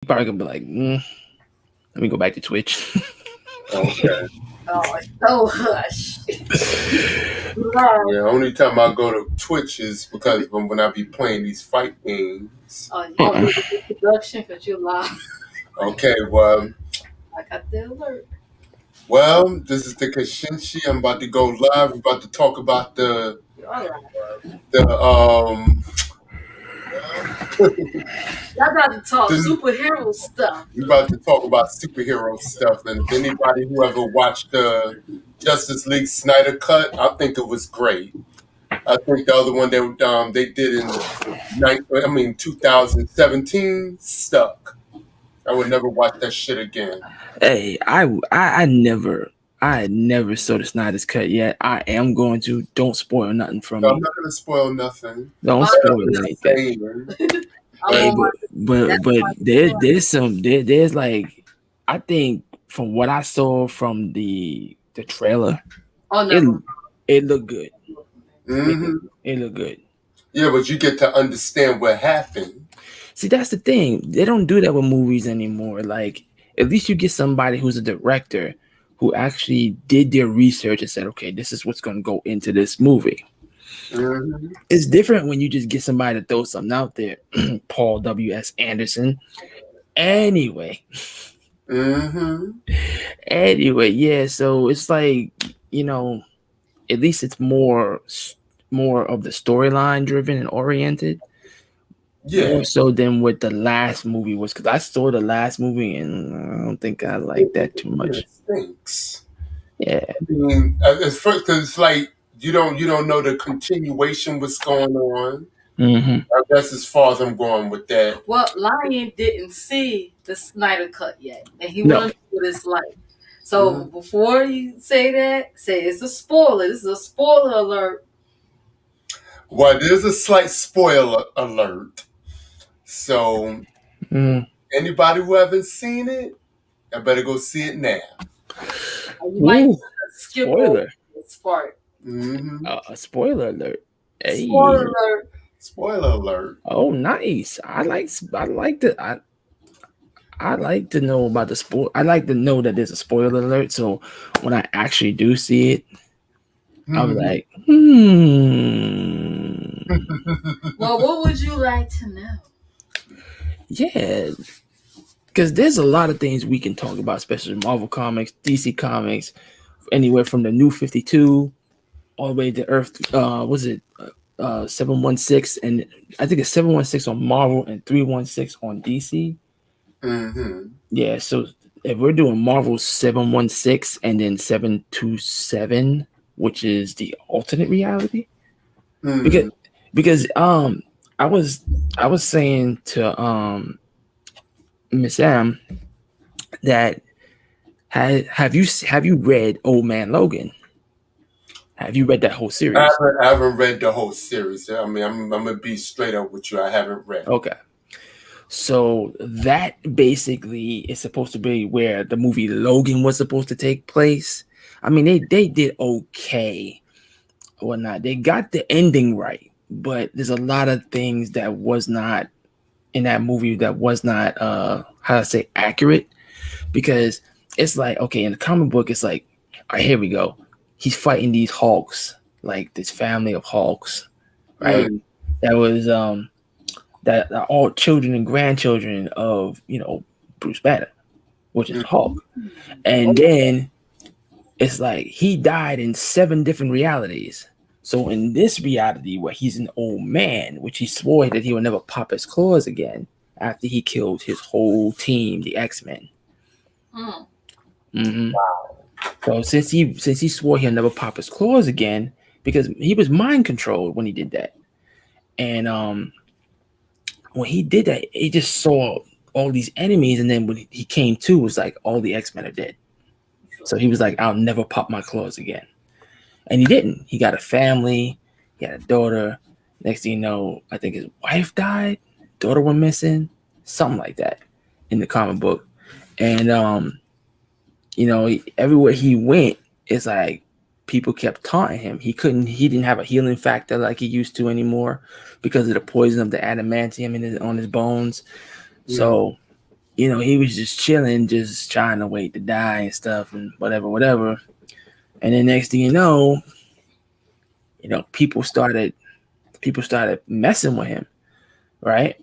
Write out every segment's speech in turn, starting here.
Probably gonna be like, let me go back to Twitch. Okay. Oh, so hush. Love. Yeah, only time I go to Twitch is because when I be playing these fight games. Oh, you gonna do the introduction because you live. Okay, well, I got the alert. this is the Kashinshi. I'm about to go live. We're about to talk about the You're all right. the Y'all got to talk the superhero stuff. we're about to talk about superhero stuff. And if anybody who ever watched the Justice League Snyder cut, I think it was great. I think the other one they did in 2017 stuck. I would never watch that shit again. Hey, I never saw the Snyder's cut yet. I am going to. Don't spoil nothing from So I'm me. not gonna spoil nothing. Don't I'm spoil Just anything. saying. Hey, on my. but there's like, I think from what I saw from the trailer, Oh it no. it looked good. hmm It looked good. Yeah, but you get to understand what happened. See, that's the thing. They don't do that with movies anymore. Like, at least you get somebody who's a director who actually did their research and said, okay, this is what's going to go into this movie. hmm It's different when you just get somebody to throw something out there. Paul W.S. Anderson. Anyway, hmm yeah. So it's like, you know, at least it's more of the storyline driven and oriented. Yeah. More so than what the last movie was, because I saw the last movie and I don't think I like that too Yeah, much. it stinks. Yeah. I mean, at first, because it's like you don't know the continuation what's going on. hmm That's as far as I'm going with that. Well, Lion didn't see the Snyder cut yet, and he No. wanted to do this life. So before you say that, say it's a spoiler. This is a spoiler alert. Well, there's a slight spoiler alert. So Mm. anybody who haven't seen it, I better go see it now. You might Ooh, skip spoiler. over this part. hmm A spoiler alert. Hey. Spoiler alert. Spoiler alert. Oh, nice. I like to know about the spoil. I like to know that there's a spoiler alert. So when I actually do see it, I'll be like, Well, what would you like to know? yeah. Because there's a lot of things we can talk about, especially Marvel Comics, DC Comics, anywhere from the New 52 all the way to Earth. Was it 716? And I think it's 716 on Marvel and 316 on DC. hmm Yeah, so if we're doing Marvel 716 and then 727, which is the alternate reality, because I was saying to Miss M that have you read Old Man Logan? Have you read that whole series? I haven't read the whole series. I mean, I'm gonna be straight up with you. I haven't read. Okay. So that basically is supposed to be where the movie Logan was supposed to take place. I mean, they did okay or whatnot. They got the ending right, but there's a lot of things that was not in that movie that was not how to say accurate, because it's like, okay, in the comic book it's like, all right, here we go, he's fighting these Hulks, like this family of Hulks, right? That was that are all children and grandchildren of Bruce Banner, which is Hulk. And then it's like he died in 7 different realities. So in this reality where he's an old man, which he swore that he would never pop his claws again after he killed his whole team, the X-Men. Mm. So since he swore he'll never pop his claws again, because he was mind controlled when he did that. And when he did that, he just saw all these enemies, and then when he came to, it was like all the X-Men are dead. So he was like, I'll never pop my claws again. And he didn't. He got a family, he had a daughter. Next thing you know, I think his wife died, daughter went missing, something like that in the comic book. And everywhere he went, it's like people kept taunting him. He didn't have a healing factor like he used to anymore because of the poison of the adamantium on his bones. So he was just chilling, just trying to wait to die and stuff and whatever. And then next thing people started messing with him, right?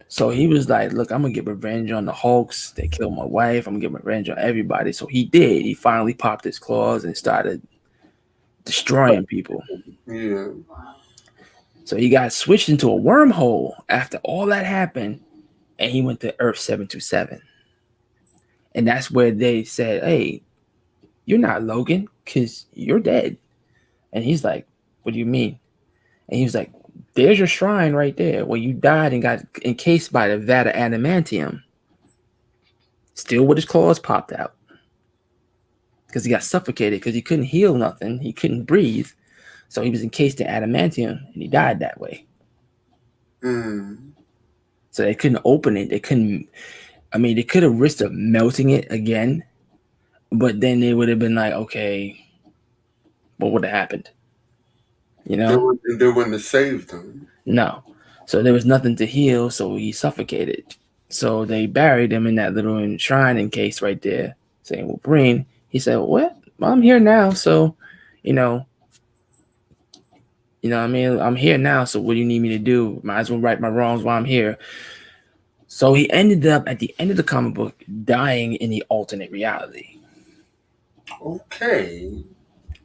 So he was like, look, I'm gonna get revenge on the Hulks. They killed my wife. I'm gonna get revenge on everybody. So he did. He finally popped his claws and started destroying people. Yeah. Wow. So he got switched into a wormhole after all that happened, and he went to Earth 727. And that's where they said, hey, you're not Logan because you're dead. And he's like, what do you mean? And he was like, there's your shrine right there where you died and got encased by the vat of adamantium. Still with his claws popped out. Because he got suffocated because he couldn't heal nothing. He couldn't breathe. So he was encased in adamantium and he died that way. Mm. So they couldn't open it. They could have risked of melting it again. But then they would have been like, okay, what would have happened? There wouldn't have saved him. No. So there was nothing to heal, so he suffocated. So they buried him in that little shrine encase right there, saying, well, Breen. He said, what? Well, I'm here now, so, I'm here now, so what do you need me to do? Might as well right my wrongs while I'm here. So he ended up, at the end of the comic book, dying in the alternate reality. Okay.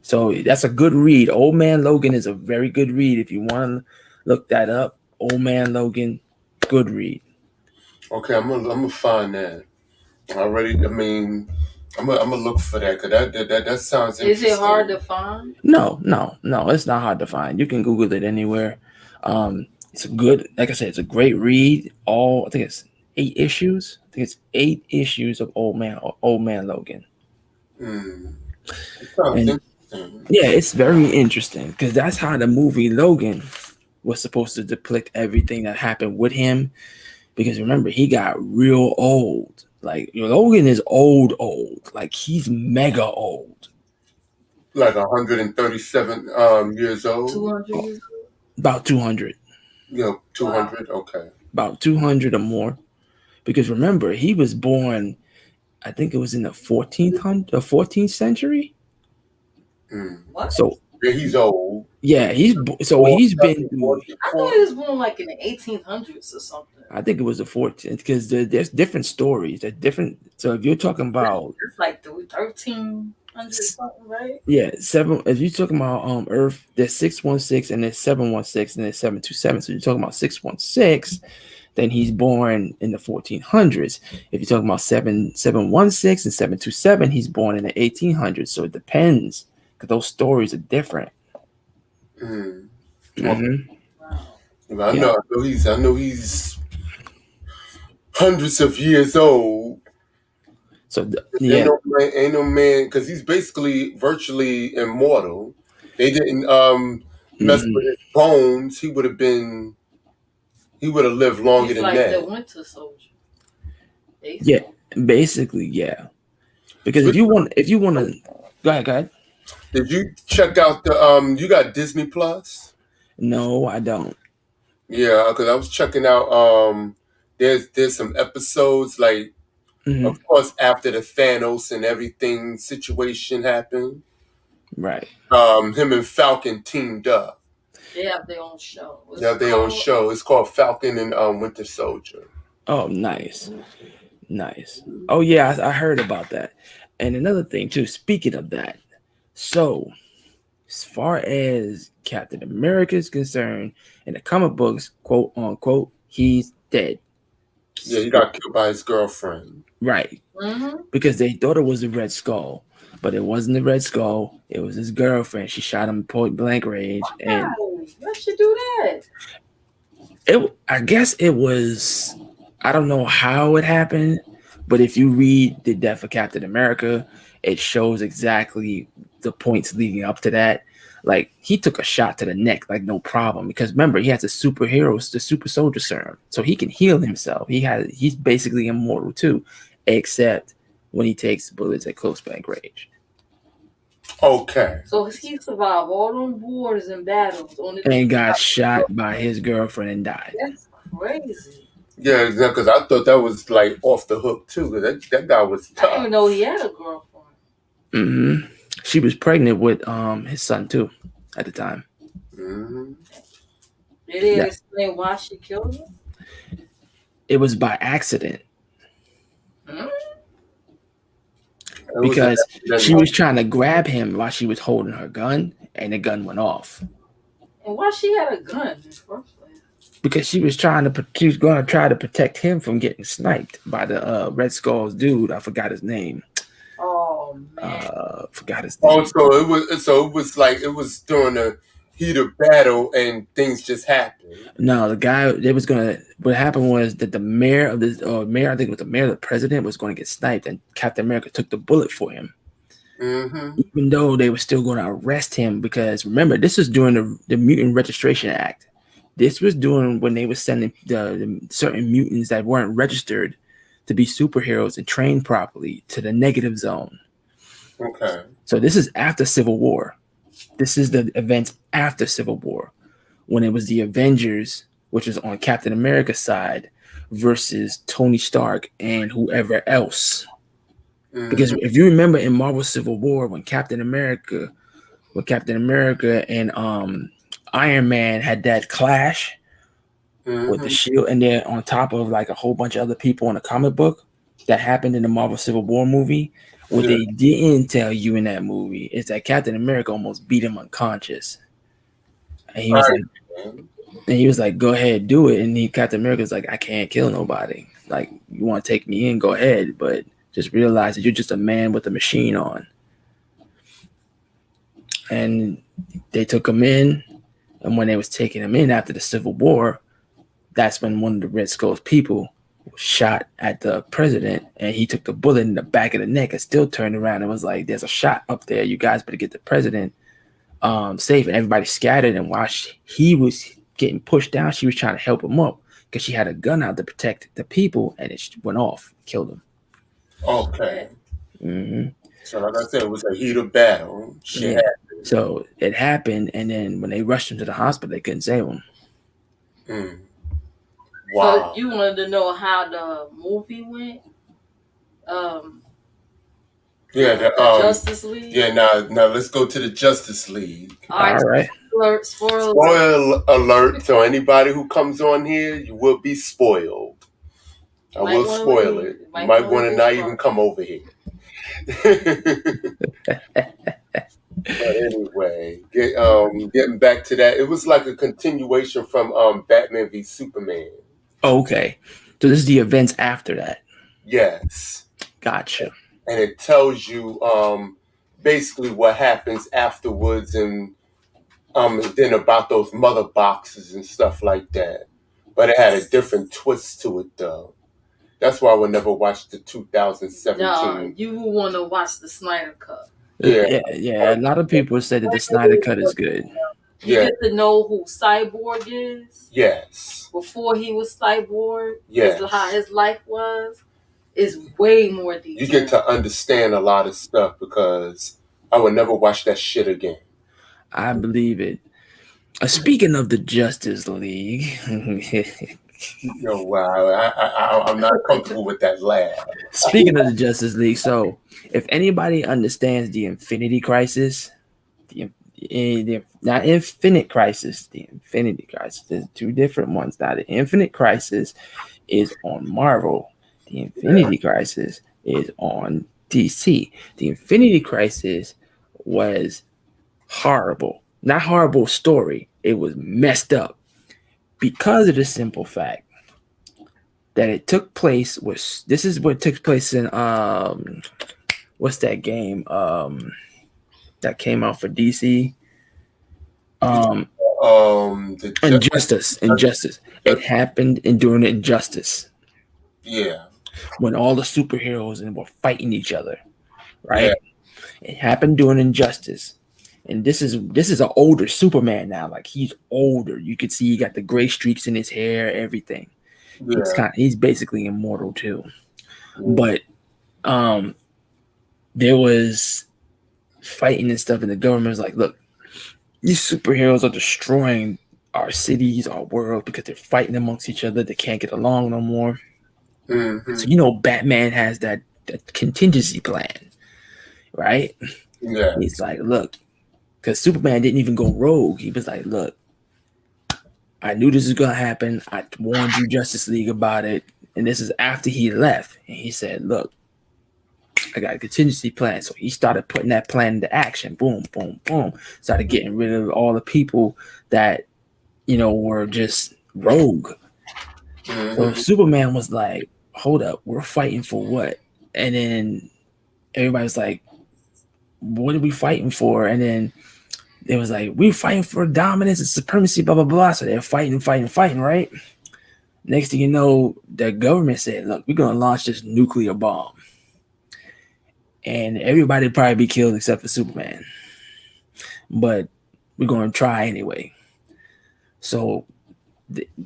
So that's a good read. Old Man Logan is a very good read. If you want to look that up, Old Man Logan, good read. Okay, I'm gonna find that. I'm gonna look for that because that sounds interesting. Is it hard to find? No, it's not hard to find. You can Google it anywhere. It's a good, like I said, it's a great read. I think it's 8 issues. I think it's 8 issues of Old Man Logan. It sounds interesting. Yeah, it's very interesting because that's how the movie Logan was supposed to depict everything that happened with him. Because remember, he got real old. Like Logan is old. Like he's mega old. Like 137 years old. 200 years old? About 200. 200. Wow. Okay. About 200 or more. Because remember, he was born, I think it was in the 14th century. What? So yeah, he's old. Yeah, he's been. I thought he was born like in the 1800s or something. I think it was the 14th because there's different stories. They're different. So if you're talking about, it's like the 1300 something, right? Yeah, 7. If you're talking about Earth, there's 616 and there's 716 and there's 727. So you're talking about 616. Then he's born in the 1400s. If you're talking about 716 and 727, he's born in the 1800s. So it depends because those stories are different. Mm-hmm. Wow. I know he's hundreds of years old. So ain't no man because he's basically virtually immortal. They didn't mess with his bones. He would have lived longer than that. Like the Winter Soldier. Basically. Yeah, basically, yeah. Because if you want to, go ahead. Did you check out the you got Disney Plus? No, I don't. Yeah, because I was checking out there's some episodes like of course after the Thanos and everything situation happened. Right. Him and Falcon teamed up. They have their own show. It's called Falcon and Winter Soldier. Oh, nice. Oh yeah, I heard about that. And another thing too, speaking of that, so as far as Captain America is concerned, in the comic books, quote unquote, he's dead. Yeah, he got killed by his girlfriend. Right. Mm-hmm. Because they thought it was the Red Skull, but it wasn't the Red Skull. It was his girlfriend. She shot him point blank range. And why should do that? I guess it was. I don't know how it happened, but if you read The Death of Captain America, it shows exactly the points leading up to that. Like he took a shot to the neck, like no problem. Because remember, he has the super soldier serum, so he can heal himself. He's basically immortal too, except when he takes bullets at close blank range. Okay. So he survived all them wars and battles and got shot by his girlfriend and died. That's crazy. Yeah, because I thought that was like off the hook too. 'Cause that guy was I didn't even tough. know he had a girlfriend. Hmm. She was pregnant with his son too at the time. Hmm. They didn't Yeah, explain why she killed him. it was by accident Hmm? It was an because she accidental. was trying to grab him while she was holding her gun, and the gun went off. And why she had a gun in the first place? Because she was she was going to try to protect him from getting sniped by the Red Skull's dude. I forgot his name. Oh man. Forgot his Oh, name. so it was like it was during the heat of battle and things just happened. No, the guy they was gonna. What happened was that the mayor of the mayor, I think it was the mayor, of the president was going to get sniped, and Captain America took the bullet for him. Hmm. Even though they were still going to arrest him, because remember, this was during the Mutant Registration Act. This was doing when they were sending the certain mutants that weren't registered to be superheroes and trained properly to the negative zone. Okay. So this is after Civil War. This is the events after Civil War, when it was the Avengers, which was on Captain America's side, versus Tony Stark and whoever else. Because Hmm. if you remember in Marvel Civil War, when Captain America and Iron Man had that clash with the Hmm. shield, and they're on top of like a whole bunch of other people in a comic book that happened in the Marvel Civil War movie. What Yeah. they didn't tell you in that movie is that Captain America almost beat him unconscious. And he was Right. like, go ahead, do it. And Captain America's like, I can't kill nobody. Like, you want to take me in, go ahead, but just realize that you're just a man with a machine on. And they took him in, and when they was taking him in after the Civil War, that's when one of the Red Skull's people shot at the president, and he took the bullet in the back of the neck and still turned around and was like, "There's a shot up there. You guys better get the president safe." And everybody scattered, and while he was getting pushed down, she was trying to help him up because she had a gun out to protect the people, and it went off, killed him. Okay. Hmm. So like I said, it was a heat of battle. Shit Yeah. So it happened, and then when they rushed him to the hospital, they couldn't save him. happened. So Wow. you wanted to know how the movie went? Yeah. The Justice League. Yeah. Now let's go to the Justice League. All right. All right. Spoiler. Spoiler alert! So anybody who comes on here, you will be spoiled. I will spoil it. You might want to not even come over here. But anyway, getting back to that, it was like a continuation from Batman v Superman. Okay. So this is the events after that. Yes, Gotcha. and it tells you basically what happens afterwards, and then about those mother boxes and stuff like that. But it had a different twist to it, though. That's why I would never watch the 2017. No, you want to watch the Snyder Cut. Yeah. Yeah. A lot of people say that the Snyder Cut is good. You Yeah. get to know who Cyborg is Yes. before he was Cyborg. Yes. How his life was is way more detailed. You get to understand a lot of stuff because I would never watch that shit again. I believe it. Speaking of the Justice League, No, wow, I'm not comfortable with that laugh. speaking of the Justice League, so if anybody understands the Infinity Crisis, not Infinite Crisis, the Infinity Crisis, there's two different ones. Now, the Infinite Crisis is on Marvel. The Infinity Crisis is on DC. The Infinity Crisis was horrible. Not horrible story. It was messed up because of the simple fact that it took place this is what took place in what's that game that came out for DC? Injustice. It happened during Injustice. Yeah. When all the superheroes were fighting each other, right? Yeah. It happened during Injustice. And this is an older Superman now. Like, he's older. You could see he got the gray streaks in his hair, everything. Yeah. He's basically immortal too. Yeah. But there was fighting and stuff, and the government was like, look, these superheroes are destroying our cities, our world, because they're fighting amongst each other. They can't get along no more. Mm-hmm. So Batman has that contingency plan, right? Yeah. He's like, look, because Superman didn't even go rogue. He was like, look, I knew this was gonna happen. I warned you, Justice League, about it, and this is after he left. And he said, look, I got a contingency plan. So he started putting that plan into action. Boom, boom, boom. Started getting rid of all the people that, were just rogue. Mm-hmm. So Superman was like, hold up, we're fighting for what? And then everybody's like, what are we fighting for? And then it was like, we're fighting for dominance and supremacy, blah, blah, blah. So they're fighting, right? Next thing you know, the government said, look, we're going to launch this nuclear bomb. And everybody would probably be killed except for Superman. But we're going to try anyway. So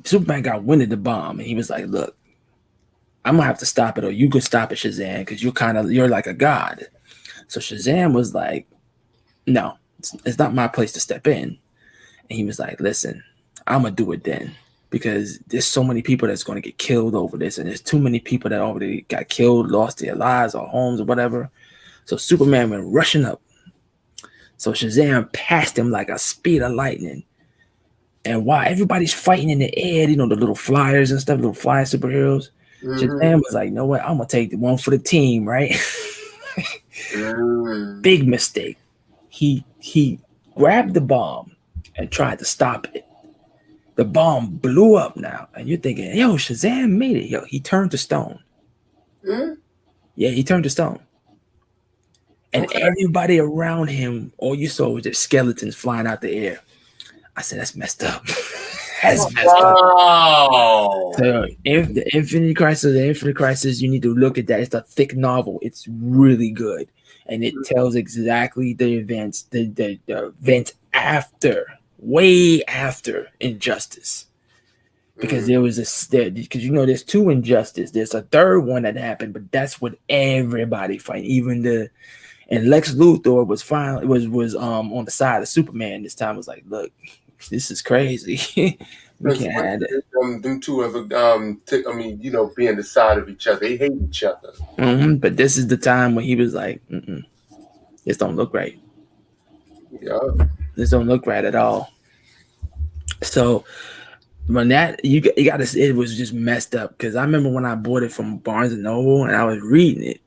Superman got wind of the bomb. And he was like, look, I'm going to have to stop it, or you can stop it, Shazam, because you're like a god. So Shazam was like, no, it's not my place to step in. And he was like, listen, I'm going to do it then. Because there's so many people that's going to get killed over this. And there's too many people that already got killed, lost their lives or homes or whatever. So Superman went rushing up. So Shazam passed him like a speed of lightning. And while everybody's fighting in the air, the little flyers and stuff, little flying superheroes, Shazam was like, you know what? I'm going to take the one for the team, right? Big mistake. He grabbed the bomb and tried to stop it. The bomb blew up now. And you're thinking, yo, Shazam made it. Yo, he turned to stone. Yeah, he turned to stone. And everybody around him, all you saw was just skeletons flying out the air. I said, that's messed up. That's messed up. So the Infinite Crisis, you need to look at that. It's a thick novel. It's really good. And it tells exactly the events, the events after, way after Injustice. Because there was because there's two Injustice. There's a third one that happened, but that's what everybody fight. And Lex Luthor was on the side of Superman this time. Was like, look, this is crazy. We can't have it. Them two ever, be on the side of each other. They hate each other. But this is the time when he was like, this don't look right. Yeah. This don't look right at all. So when that it was just messed up, because I remember when I bought it from Barnes and Noble and I was reading it.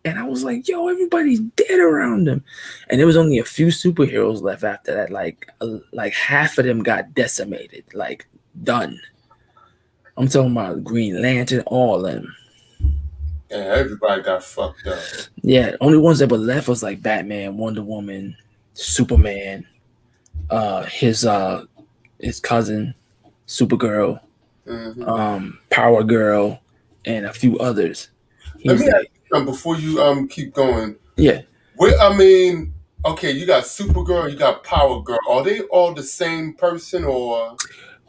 And I was like, yo, everybody's dead around them. And there was only a few superheroes left after that. Like half of them got decimated, like done. I'm talking about Green Lantern, all of them. Yeah, everybody got fucked up. Yeah, only ones that were left was like Batman, Wonder Woman, Superman, his cousin, Supergirl, Power Girl, and a few others. Before you keep going, yeah. Okay, you got Supergirl, you got Power Girl. Are they all the same person, or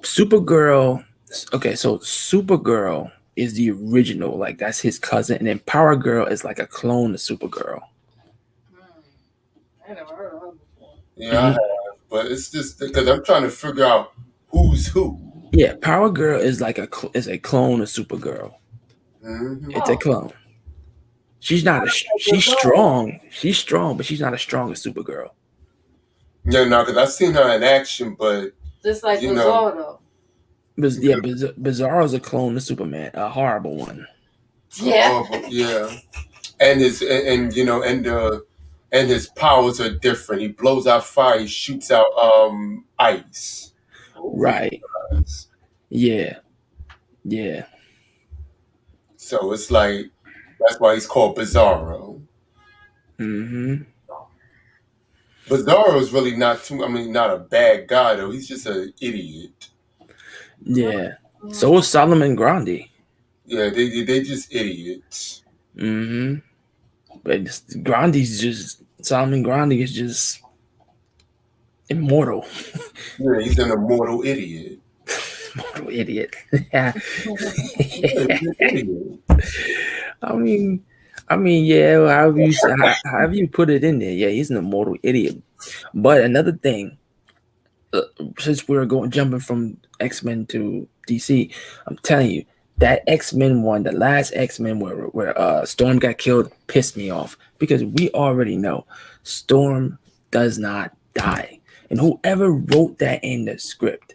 Supergirl? Okay, so Supergirl is the original, like that's his cousin, and then Power Girl is like a clone of Supergirl. I never heard of her before. Yeah, I have, but it's just because I'm trying to figure out who's who. Yeah, Power Girl is like a clone of Supergirl. It's a clone. She's not she's strong. She's strong, but she's not as strong as Supergirl. Yeah, no, because I've seen her in action, but just like Bizarro. Bizarro's a clone of Superman, a horrible one. Yeah. Yeah. And his powers are different. He blows out fire, he shoots out ice. Right. Yeah. Yeah. So it's like that's why he's called Bizarro. Bizarro is really not a bad guy though. He's just an idiot. Yeah. So is Solomon Grundy. Yeah, they just idiots. But Solomon Grundy is just immortal. Yeah, he's an immortal idiot. Immortal idiot. I mean, yeah. However you put it in there, yeah, he's an immortal idiot. But another thing, since we're going jumping from X-Men to DC, I'm telling you that X-Men one, the last X-Men where Storm got killed, pissed me off because we already know Storm does not die, and whoever wrote that in the script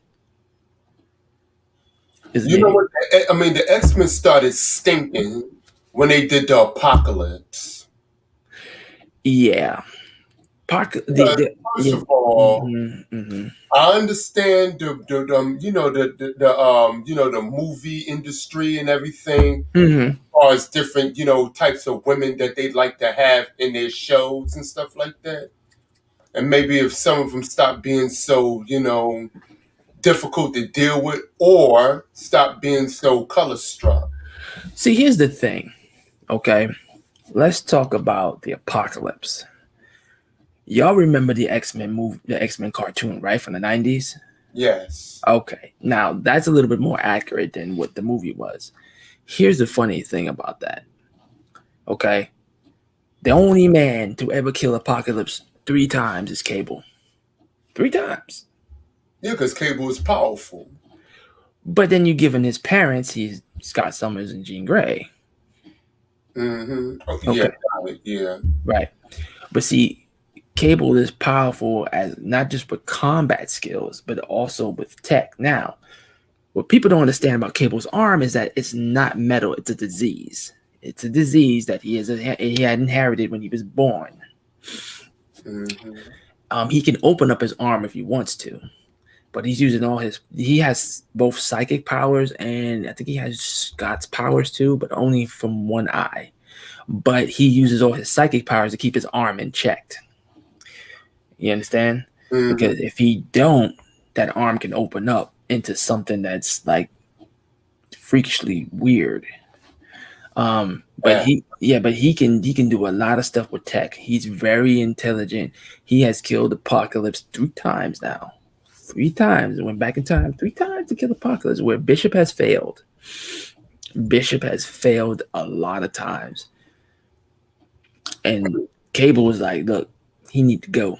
is an You know idiot. what? I mean, the X-Men started stinking when they did the Apocalypse. Yeah, First yeah. of all, Hmm. I understand the you know the you know the movie industry and everything, Hmm. as far as different types of women that they like to have in their shows and stuff like that. And maybe if some of them stop being so difficult to deal with, or stop being so color struck. See, here's the thing. Okay, let's talk about the Apocalypse. Y'all remember the X-Men movie, the X-Men cartoon, right, from the 90s? Yes. Okay, now that's a little bit more accurate than what the movie was. Here's the funny thing about that. Okay, the only man to ever kill Apocalypse 3 times is Cable. 3 times. Yeah, because Cable is powerful. But then you give him his parents, he's Scott Summers and Jean Grey. Mm-hmm. Oh, yeah, Okay, got it. Yeah. right. But see, Cable is powerful as not just with combat skills, but also with tech. Now, what people don't understand about Cable's arm is that it's not metal; it's a disease. It's a disease that he had inherited when he was born. Mm-hmm. He can open up his arm if he wants to, but he's using all his. He has both psychic powers and I think he has Scott's powers too, but only from one eye. But he uses all his psychic powers to keep his arm in check. You understand? Mm-hmm. Because if he don't, that arm can open up into something that's like freakishly weird. But Yeah. he can do a lot of stuff with tech. He's very intelligent. He has killed Apocalypse 3 times now. 3 times. Went back in time 3 times to kill Apocalypse, where Bishop has failed. Bishop has failed a lot of times. And Cable was like, look, he need to go.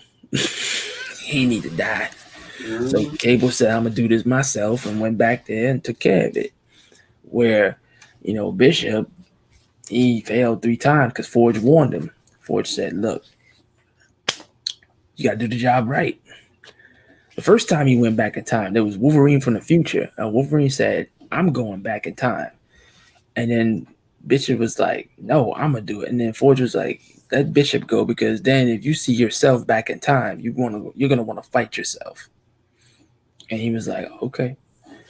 He need to die. So Mm-hmm. Cable said, I'm gonna do this myself, and went back there and took care of it. Where, Bishop, he failed 3 times because Forge warned him. Forge said, look, you gotta do the job right. The first time he went back in time, there was Wolverine from the future. And Wolverine said, I'm going back in time. And then Bishop was like, no, I'm gonna do it. And then Forge was like, let Bishop go, because then if you see yourself back in time, you're gonna want to fight yourself. And he was like, okay.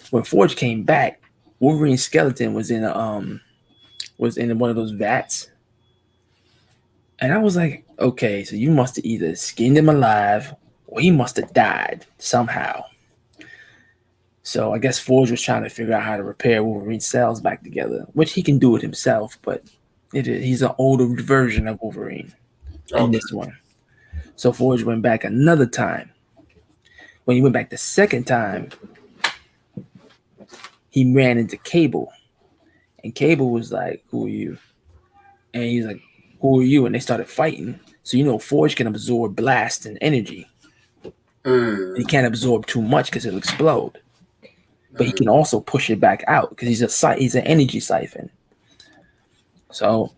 When Forge came back, Wolverine's skeleton was in one of those vats. And I was like, okay, so you must have either skinned him alive or he must have died somehow. So I guess Forge was trying to figure out how to repair Wolverine's cells back together, which he can do it himself, but he's an older version of Wolverine in Okay. this one. So Forge went back another time. When he went back the second time, he ran into Cable. And Cable was like, who are you? And he's like, who are you? And they started fighting. So Forge can absorb blast and energy. Mm-hmm. He can't absorb too much because it'll explode. But he can also push it back out because he's an energy siphon. So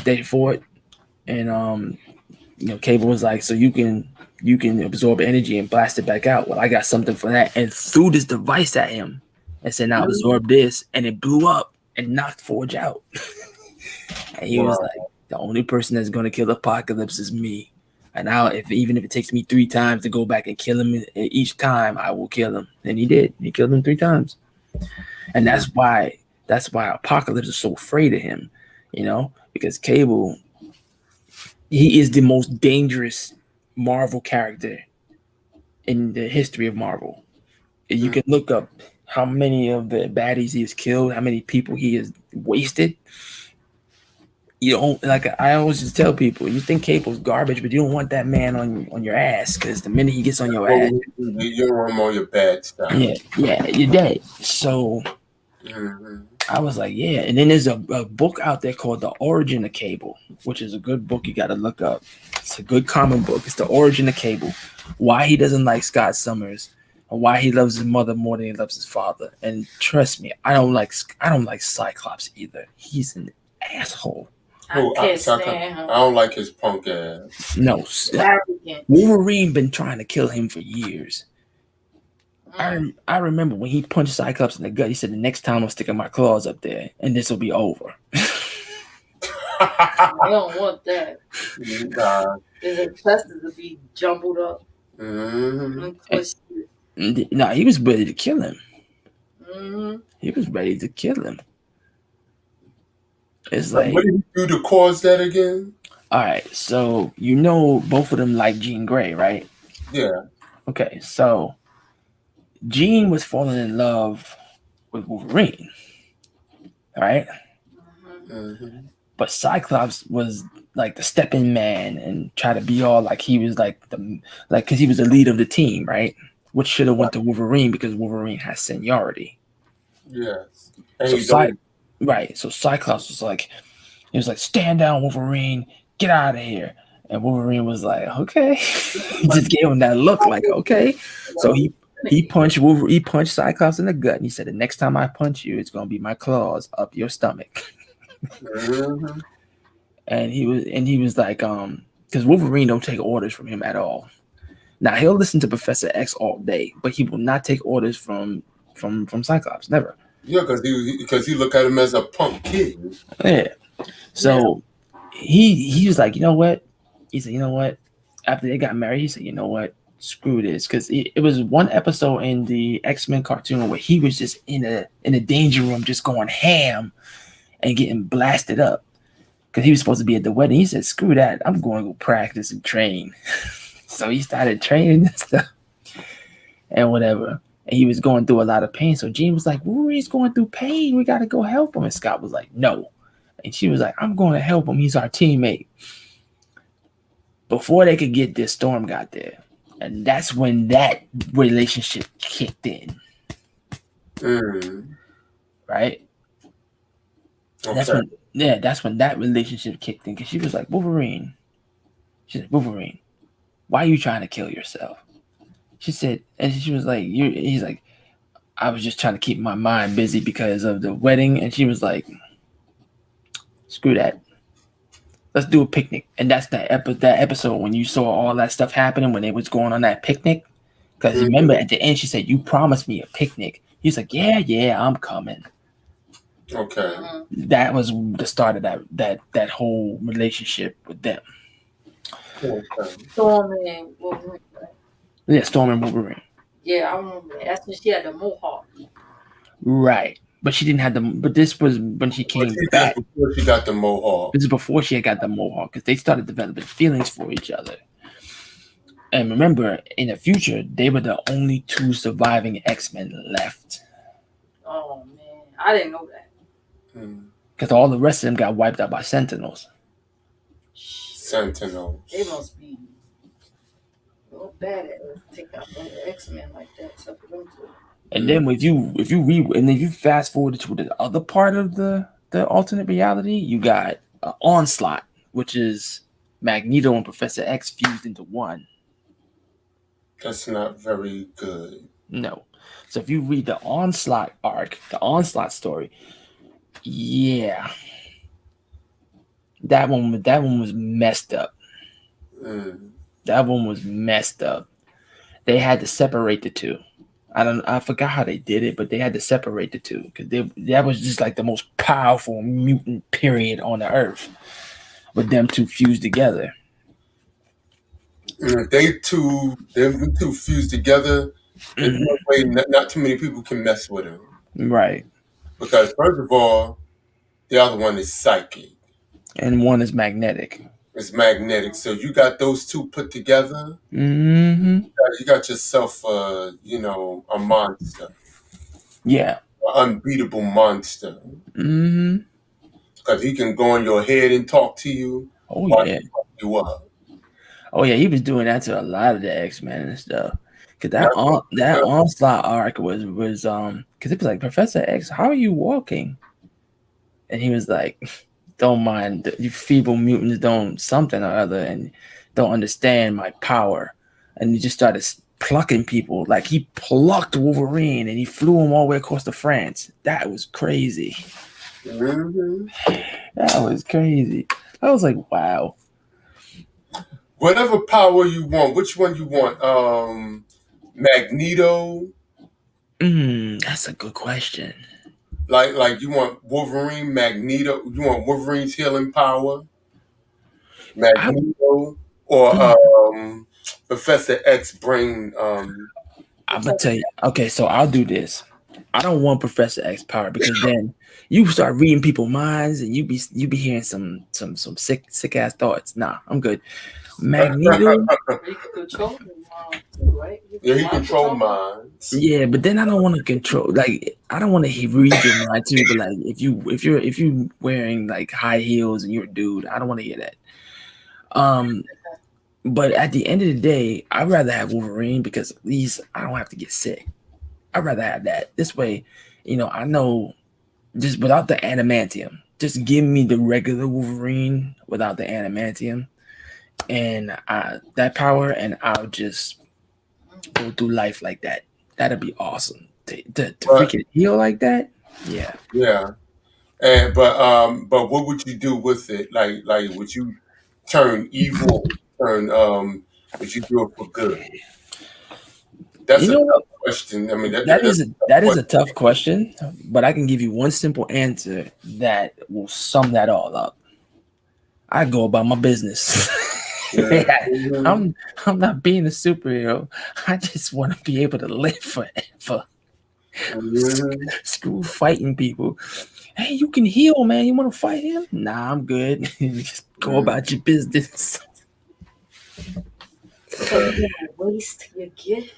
they fought, and Cable was like, so you can absorb energy and blast it back out. Well, I got something for that, and threw this device at him and said, now absorb this, and it blew up and knocked Forge out. And he was Wow. like, the only person that's going to kill Apocalypse is me. And now, even if it takes me 3 times to go back and kill him each time, I will kill him. And he did. He killed him 3 times. And that's why Apocalypse is so afraid of him, because Cable, he is the most dangerous Marvel character in the history of Marvel. You can look up how many of the baddies he has killed, how many people he has wasted. You don't, like I always just tell people, you think Cable's garbage, but you don't want that man on your ass, because the minute he gets on your ass, You don't want him on your bad stuff. yeah, you're dead. So Mm-hmm. I was like, yeah. And then there's a book out there called The Origin of Cable, which is a good book you got to look up. It's a good comic book. It's The Origin of Cable. Why he doesn't like Scott Summers, and why he loves his mother more than he loves his father. And trust me, I don't like Cyclops either. He's an asshole. I can't stand him. I don't like his punk ass. No, Arrogant. Wolverine been trying to kill him for years. Mm. I remember when he punched Cyclops in the gut, he said, the next time I'm sticking my claws up there and this will be over. I don't want that. Nah. His intestines to be jumbled up Mhm. and twisted. No, he was ready to kill him. Mm-hmm. He was ready to kill him. It's What like, did he do to cause that again? all right, so you know both of them like Jean Grey, right? Yeah. Okay, so Jean was falling in love with Wolverine, right? Mm-hmm. Mhm. But Cyclops was like the stepping man and try to be all like he was like because he was the lead of the team, right? Which should have went to Wolverine because Wolverine has seniority. Yes. And So he don't. right. So Cyclops was like, he was like, stand down, Wolverine, get out of here. And Wolverine was like, okay. He just gave him that look, like, okay. So he punched Cyclops in the gut, and he said, the next time I punch you, it's gonna be my claws up your stomach. Mhm. And he was like, because Wolverine don't take orders from him at all. Now he'll listen to Professor X all day, but he will not take orders from Cyclops, never. Yeah, because he look at him as a punk kid. Yeah. So he was like, you know what? He said, you know what? After they got married, he said, you know what? Screw this, because it was one episode in the X-Men cartoon where he was just in a danger room, just going ham and getting blasted up. Because he was supposed to be at the wedding. He said, screw that. I'm going to go practice and train. So he started training and stuff and whatever. And he was going through a lot of pain. So Jean was like, Wolverine's going through pain. We got to go help him. And Scott was like, no. And she was like, I'm going to help him. He's our teammate. Before they could get there, Storm got there. And that's when that relationship kicked in. Mm. Right? Okay. That's when that relationship kicked in. Because she was like, Wolverine. She said, Wolverine, why are you trying to kill yourself? She said, and she was like, he's like, I was just trying to keep my mind busy because of the wedding. And she was like, screw that. Let's do a picnic. And that's that episode when you saw all that stuff happening when they was going on that picnic. Because remember at the end, she said, you promised me a picnic. He's like, yeah, I'm coming. Okay. Mm-hmm. That was the start of that whole relationship with them. Okay. Storm and Wolverine. Yeah, Storm and Wolverine. Yeah, I remember. That's when she had the mohawk. Right. But she didn't have the. But this was when she came back. Before she got the mohawk. This is before she had got the mohawk because they started developing feelings for each other. And remember, in the future, they were the only two surviving X-Men left. Oh man, I didn't know that. Because all the rest of them got wiped out by Sentinels. Sentinels. They must be bad at take out the X-Men like that. Except for them two. And then if you fast forward to the other part of the alternate reality, you got Onslaught, which is Magneto and Professor X fused into one. That's not very good. No. So if you read the Onslaught arc, the Onslaught story, yeah, that one was messed up. That one was messed up. They had to separate the two. I forgot how they did it, but they had to separate the two because that was just like the most powerful mutant period on the earth with them two fused together. Them two fused together. There's no way not too many people can mess with them. Right. Because first of all, the other one is psychic. And one is magnetic. It's magnetic. So you got those two put together. Mm-hmm. You got yourself a monster. Yeah. An unbeatable monster. Mm-hmm. Because he can go on your head and talk to you. Oh yeah. You up. Oh yeah, he was doing that to a lot of the X-Men and stuff. Cause that Onslaught arc was because it was like, Professor X, how are you walking? and he was like, "Don't mind you feeble mutants, don't something or other, and don't understand my power." And he just started plucking people. Like he plucked Wolverine and he flew him all the way across to France. That was crazy. Hmm. That was crazy. I was like, wow. Whatever power you want, which one you want? Magneto, That's a good question. like you want Wolverine, Magneto. You want Wolverine's healing power, I, Magneto, or mm, Professor X brain. I'm gonna tell you. Okay, so I'll do this. I don't want Professor X power because then you start reading people's minds and you be hearing some sick ass thoughts. Nah, I'm good. Magneto, You can control them too, right? You Yeah, can he mind control control them. minds. yeah, but then I don't want to control. Like I don't want to read your mind too. But like if you wearing like high heels and you're a dude, I don't want to hear that. Um, but at the end of the day, I'd rather have Wolverine because at least I don't have to get sick. I'd rather have that. This way, I know just without the adamantium. Just give me the regular Wolverine without the adamantium and that power, and I'll just go through life like that. That'd be awesome. To But freaking heal like that, yeah. yeah, but what would you do with it? Like would you turn evil? Turn would you do it for good? That's You a know what? tough question. I mean, That that's is a, a tough that is question. a tough question, but I can give you one simple answer that will sum that all up. I go about my business. Yeah. Mhm. I'm not being a superhero. I just want to be able to live forever. Mhm. Screw fighting people. Hey, you can heal, man. You want to fight him? Nah, I'm good. Just go Mhm. about your business. So you're gonna waste your gift?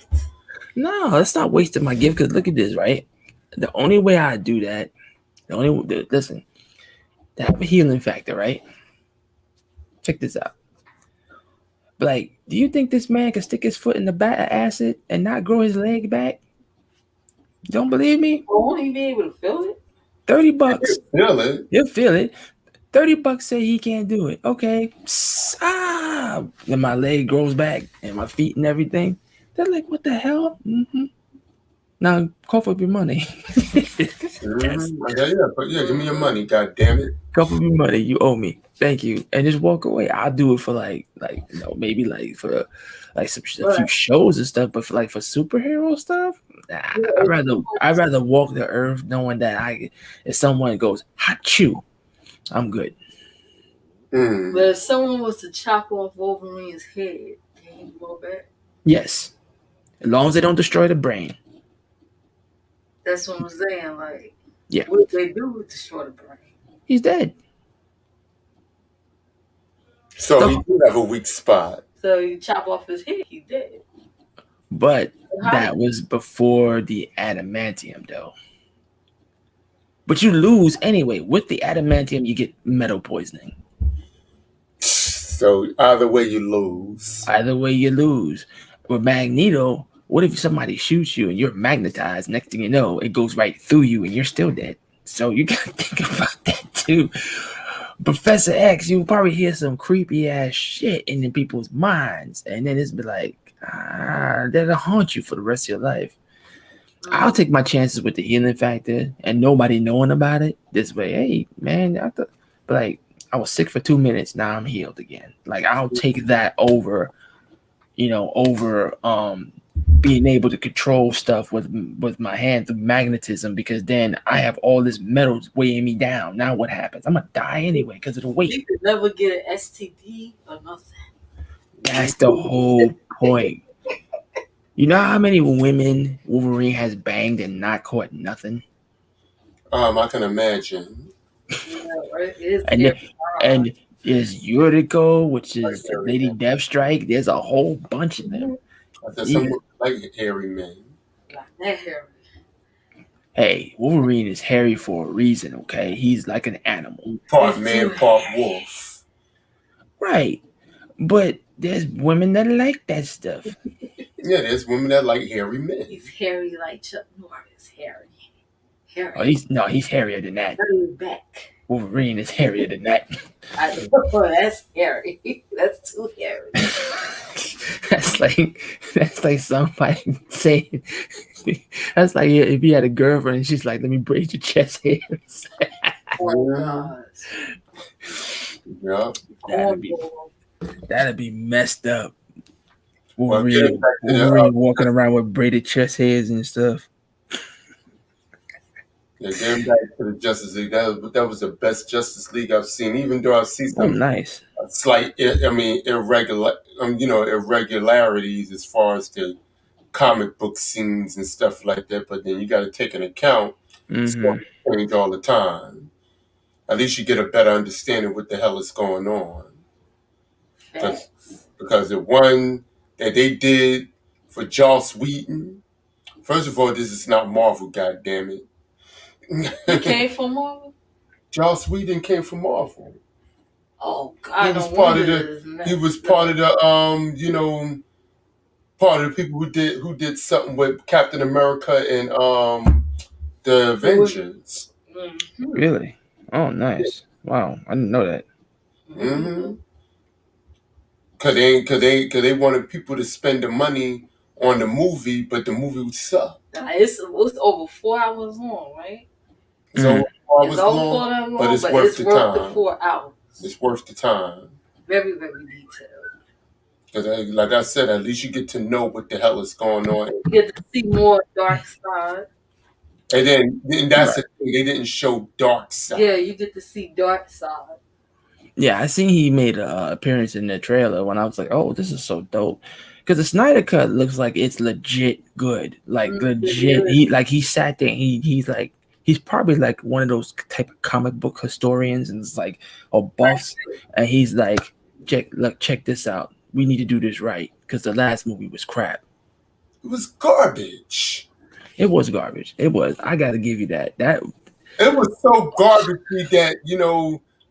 No, let's not wasting my gift. Because look at this, right? The only way I do that, listen, to have a healing factor, right? Check this out. Like, do you think this man can stick his foot in the vat of acid and not grow his leg back? Don't believe me? Won't he be able to feel it? 30 You bucks. can feel it. He'll feel it. 30 bucks say he can't do it. Okay. Then my leg grows back and my feet and everything. They're like, what the hell? Now cough up your money. That's Mhm. Yeah, but yeah, give me your money, god damn it. cough up your money. You owe me. Thank you. And just walk away. I'll do it for maybe like for like a few Right. shows and stuff, but for superhero stuff, nah, Yeah, I'd if rather someone, I'd rather walk the earth knowing that if someone goes, Hachu, I'm good. Mm. but if someone was to chop off Wolverine's head, can he go back? Yes. As long as they don't destroy the brain. That's what I'm saying. Like, Yeah. what if they do destroy the brain? He's dead. So The he do have a weak spot. So you chop off his head, he's dead. But How that was before the adamantium, though. But you lose anyway. With the adamantium, you get metal poisoning. So either way, you lose. Either way, you lose. With Magneto, what if somebody shoots you and you're magnetized? Next thing you know, it goes right through you and you're still dead. So you gotta think about that too. Professor X, you probably hear some creepy ass shit in the people's minds, and then it's be like, that'll haunt you for the rest of your life. I'll take my chances with the healing factor and nobody knowing about it. This way, hey man, but like I was sick for 2 minutes. Now I'm healed again. Like I'll take that over, being able to control stuff with my hand through magnetism because then I have all this metal weighing me down. Now what happens? I'm gonna die anyway because of the weight. you could never get an STD or nothing. That's the whole point. You know how many women Wolverine has banged and not caught nothing? I can imagine. Yeah, right. It is And terrible. and there's Yuriko, which Like is hairy Lady men. Deathstrike. There's a whole bunch of them. There's Even some like hairy men. Not that hairy. hey, Wolverine is hairy for a reason. Okay, he's like an animal, Part It's man, too part hairy. wolf. right? But there's women that like that stuff. Yeah, there's women that like hairy men. He's hairy like Chuck Norris. Hairy. Oh, Hairy. he's hairier than that. Hairy back. Wolverine is hairier than that. I know, that's scary. That's too hairy. That's like somebody saying that's like if you had a girlfriend and she's like, let me braid your chest hairs. Oh my Yeah. gosh. Yeah. That'd be messed up. Well, getting back to the, Wolverine walking around with braided chest hairs and stuff. yeah, getting back to the Justice League, that was the best Justice League I've seen. Even though I've seen Oh, some nice. slight, irregularities as far as the comic book scenes and stuff like that. But then you got to take into account stuff change all the time. At least you get a better understanding what the hell is going on. Because the one that they did for Joss Whedon, first of all, this is not Marvel, goddammit. He came from Marvel? Joss Whedon came from Marvel. Oh God! He was part of the part of the people who did something with Captain America and the Avengers. Mm-hmm. Really? Oh, nice. Wow, I didn't know that. Mm-hmm. Cause they wanted people to spend the money on the movie, but the movie would suck. It's over 4 hours long, right? It's over 4 hours It's over long, 4 hours long, but it's worth the time. 4 hours. It's worth the time. Very, very detailed. Because, like I said, at least you get to know what the hell is going on. You get to see more dark side. And then that's the thing, they didn't show dark side. Yeah, you get to see dark side. Yeah, I seen he made an appearance in the trailer when I was like, oh, this is so dope. Because the Snyder Cut looks like it's legit good. Like, legit. He sat there and he's probably like one of those type of comic book historians and it's like a buffs. And he's like, check this out. We need to do this right. Because the last movie was crap. It was garbage. It was garbage. It was. I got to give you that. It was so garbage that,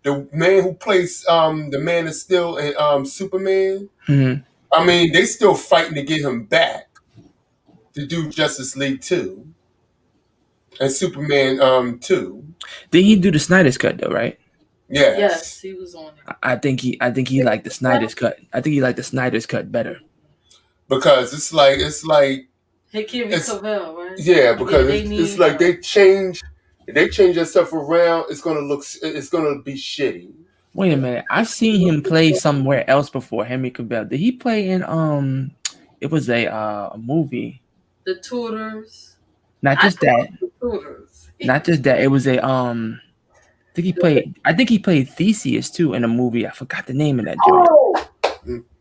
the man who plays the Man of Steel and Superman, I mean, they still fighting to get him back to do Justice League 2 and Superman 2. Did he do the Snyder's Cut though, right? Yes, he was on it. I think he liked the Snyder's Cut. I think he liked the Snyder's Cut better. Because it's like Hey, Henry Cavill, right? Yeah, because it's like they change that stuff around, it's gonna be shitty. Wait a minute. I've seen him play somewhere else before, Henry Cavill. Did he play in it was a movie. The Tutors. Not just that. The Tutors. Not just that. It was a I think he played Theseus too in a movie. I forgot the name of that joint. Oh,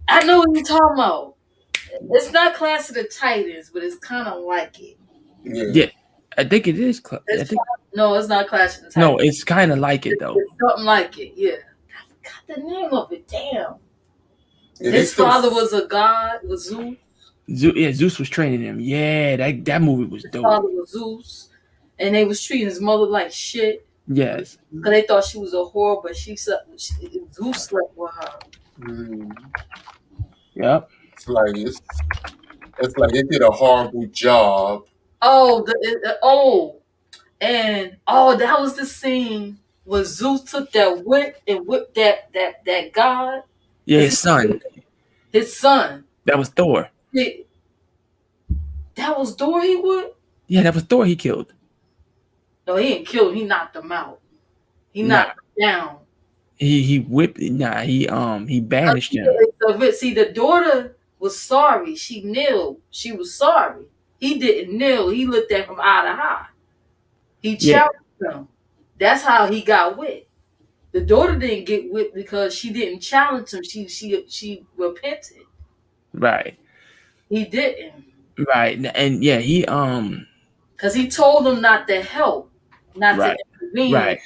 I know what you're talking about. It's not Clash of the Titans, but it's kind of like it. Yeah, I think it is. No, it's not Clash of the Titans. No, it's kind of like it though. It's something like it. Yeah, I forgot the name of it. Damn. Yeah, his father was a god. Was Zeus. Zeus was training him. Yeah, that movie was dope. His father was Zeus, and they was treating his mother like shit. Yes. Because they thought she was a whore, but Zeus slept with her. Yep. It's like they did a horrible job. That was the scene where Zeus took that whip and whipped that god. Yeah, his son. His son. That was Thor. That was Thor he whipped? Yeah, that was Thor he killed. No, he didn't kill him. He knocked him out. He knocked him down. He whipped. He banished him. See, the daughter was sorry. She kneeled. She was sorry. He didn't kneel. He looked at him eye to eye. He challenged him. That's how he got whipped. The daughter didn't get whipped because she didn't challenge him. She repented. Right. He didn't. Right. And yeah, he because he told him not to help, not to intervene. Right.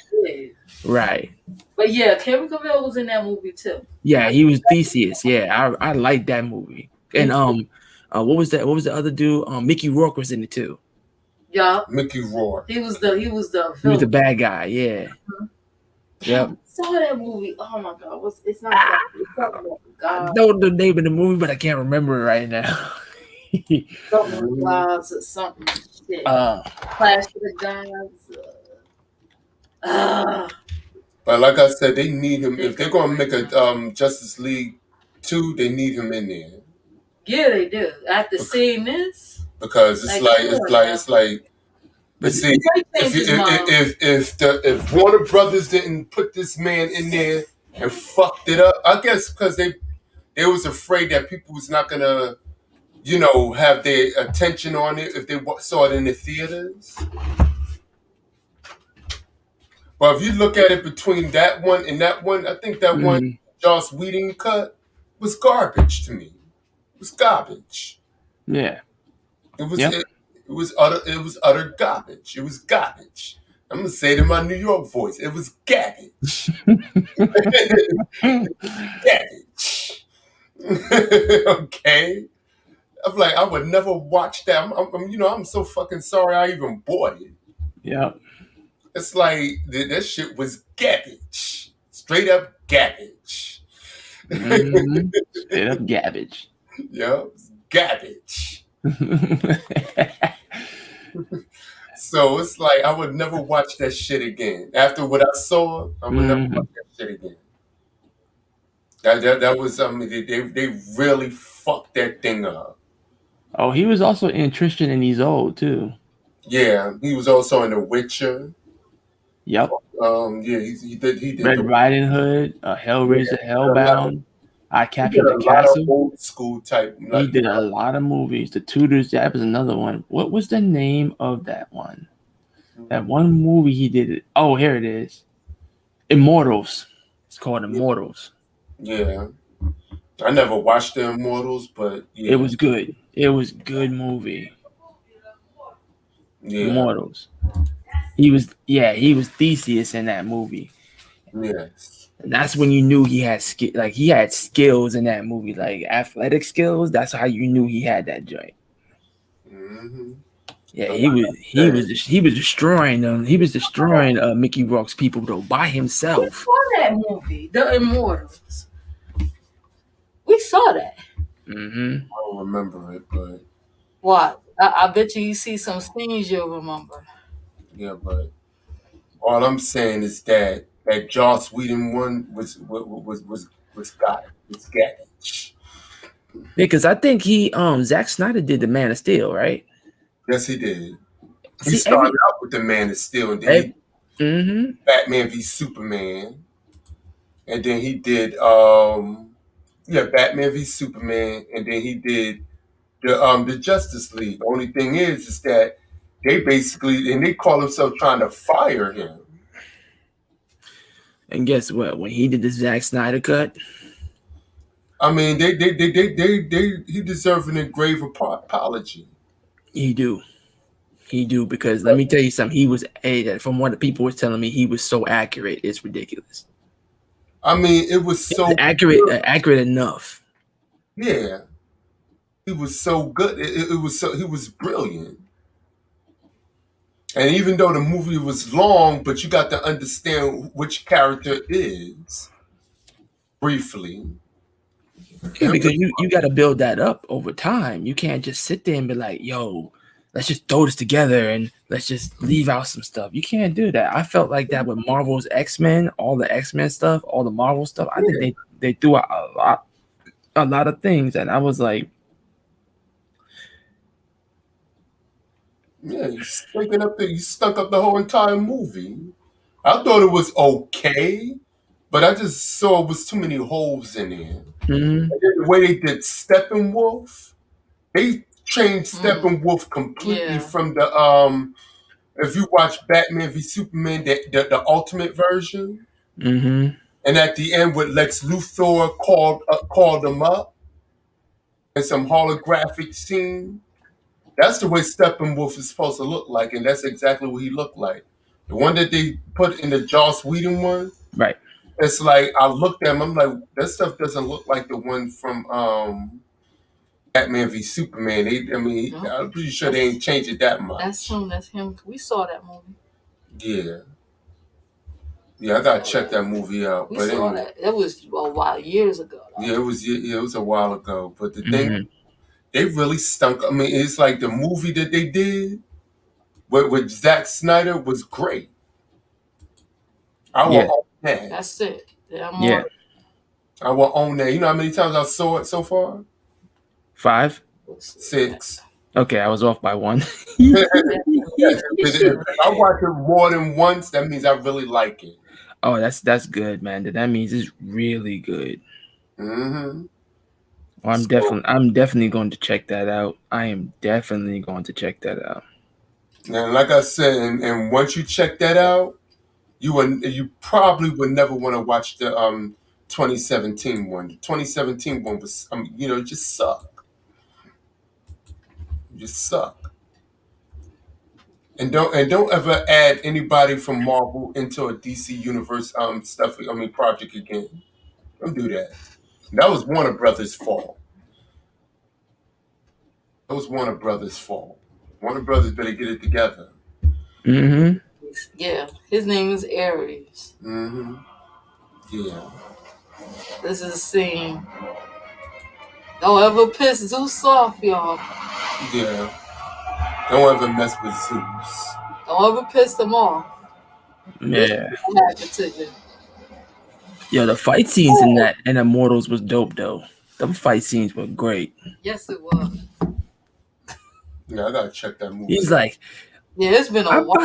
Right. But yeah, Henry Cavill was in that movie too. Yeah, he was Theseus. Yeah, I like that movie. And what was that? What was the other dude? Mickey Rourke was in it too. Yeah, Mickey Rourke. He was the bad guy. Yeah. Yep. I saw that movie. Oh my god, it's not. I know the name of the movie, but I can't remember it right now. Something Gods or something shit. Clash of the Gods. But like I said, they need him. If they're gonna make a Justice League 2, they need him in there. Yeah, they do. After seeing this, because it's like But but see, if Warner Brothers didn't put this man in there and fucked it up, I guess because they was afraid that people was not gonna have their attention on it if they saw it in the theaters. But if you look at it between that one and that one, I think that one Joss Whedon cut was garbage to me. It was garbage. yeah, It was Yep. it was utter garbage. It was garbage. I'm gonna say it in my New York voice. It was garbage. Garbage. Okay. I'm like, I would never watch that. I'm so fucking sorry I even bought it. Yep. It's like that shit was garbage. Straight up garbage. Straight up garbage. Yeah, it's garbage. So it's like I would never watch that shit again. After what I saw, I would never watch that shit again. That was they really fucked that thing up. Oh, he was also in Tristan and Isolde too. Yeah, he was also in The Witcher. Yep. Yeah, he did Red Riding Hood, Hellraiser, Hellbound. I Captured the Castle. Old school type. He did a lot of movies. The Tudors, that was another one. What was the name of that one? That one movie he did. Oh, here it is. Immortals. It's called Immortals. Yeah. I never watched The Immortals, but yeah. It was good. It was a good movie. Yeah. Immortals. He was Theseus in that movie. Yes. And that's when you knew he had he had skills in that movie, like athletic skills. That's how you knew he had that joint. Mm-hmm. Yeah, he was destroying them. He was destroying Mickey Rourke's people though by himself. We saw that movie, The Immortals. We saw that. I don't remember it, but what? I bet you see some scenes you'll remember. Yeah, but all I'm saying is that Joss Whedon one was garbage. Yeah, because I think Zack Snyder did the Man of Steel, right? Yes, he did. He started out with the Man of Steel, and then Batman v Superman, and then he did Batman v Superman, and then he did the Justice League. The only thing is that they basically they call themselves trying to fire him. And guess what? When he did the Zack Snyder cut, I mean, he deserves an engraved apology. He do, because let me tell you something. He was from what the people were telling me, he was so accurate. It's ridiculous. I mean, it was so accurate enough. Yeah, he was so good. He was brilliant. And even though the movie was long, but you got to understand which character is briefly. Yeah, because you got to build that up over time. You can't just sit there and be like, yo, let's just throw this together and let's just leave out some stuff. You can't do that. I felt like that with Marvel's X-Men, all the X-Men stuff, all the Marvel stuff. I think they threw out a lot of things, and I was like, yeah, you stuck up the whole entire movie. I thought it was okay, but I just saw it was too many holes in there. And then the way they did Steppenwolf, they changed Steppenwolf completely from the if you watch Batman v Superman, the ultimate version, and at the end with Lex Luthor called him up in some holographic scene. That's the way Steppenwolf is supposed to look like, and that's exactly what he looked like. The one that they put in the Joss Whedon one, right? It's like I looked at him, I'm like, that stuff doesn't look like the one from Batman v Superman. I'm pretty sure they ain't changed it that much. That's him. We saw that movie. Yeah, I gotta check that movie out. We saw that. It was a while, years ago. Though. Yeah, it was a while ago. But the thing, they really stunk. I mean, it's like the movie that they did with Zack Snyder was great. I will Yeah. That's it. Yeah, I'm Yeah. I will own that. You know how many times I saw it so far? 5. 6. Okay, I was off by 1. Yes, if I watch it more than once, that means I really like it. Oh, that's good, man. That means it's really good. Mm-hmm. Well, So, I'm definitely going to check that out. I am definitely going to check that out. and like I said, and once you check that out, you probably would never want to watch the 2017 one. The 2017 one was it just sucked. It just sucked. And don't ever add anybody from Marvel into a DC universe stuff. Project again. Don't do that. That was Warner Brothers' fault. That was Warner Brothers' fault. Warner Brothers better get it together. Mm-hmm. Yeah, his name is Ares. Mm-hmm. Yeah. This is a scene. Don't ever piss Zeus off, y'all. Yeah. Don't ever mess with Zeus. Don't ever piss him off. Yeah. What happened to you? Yeah, the fight scenes in that and Immortals was dope though. The fight scenes were great. Yes, it was. Yeah, I gotta check that movie. He's like, Yeah, it's been a I'm while.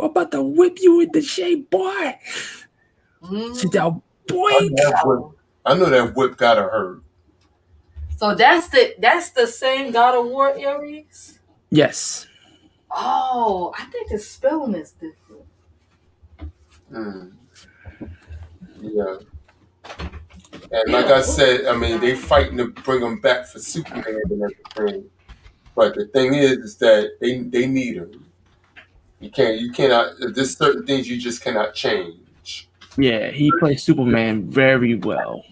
about to whip you with the shape, boy. Sit down, boy. I know that whip gotta hurt. So that's the same God of War Ares? Yes. Oh, I think the spelling is different. Yeah. And like I said, they fighting to bring him back for Superman and everything. But the thing is that they need him. You cannot. There's certain things you just cannot change. Yeah, he plays Superman very well.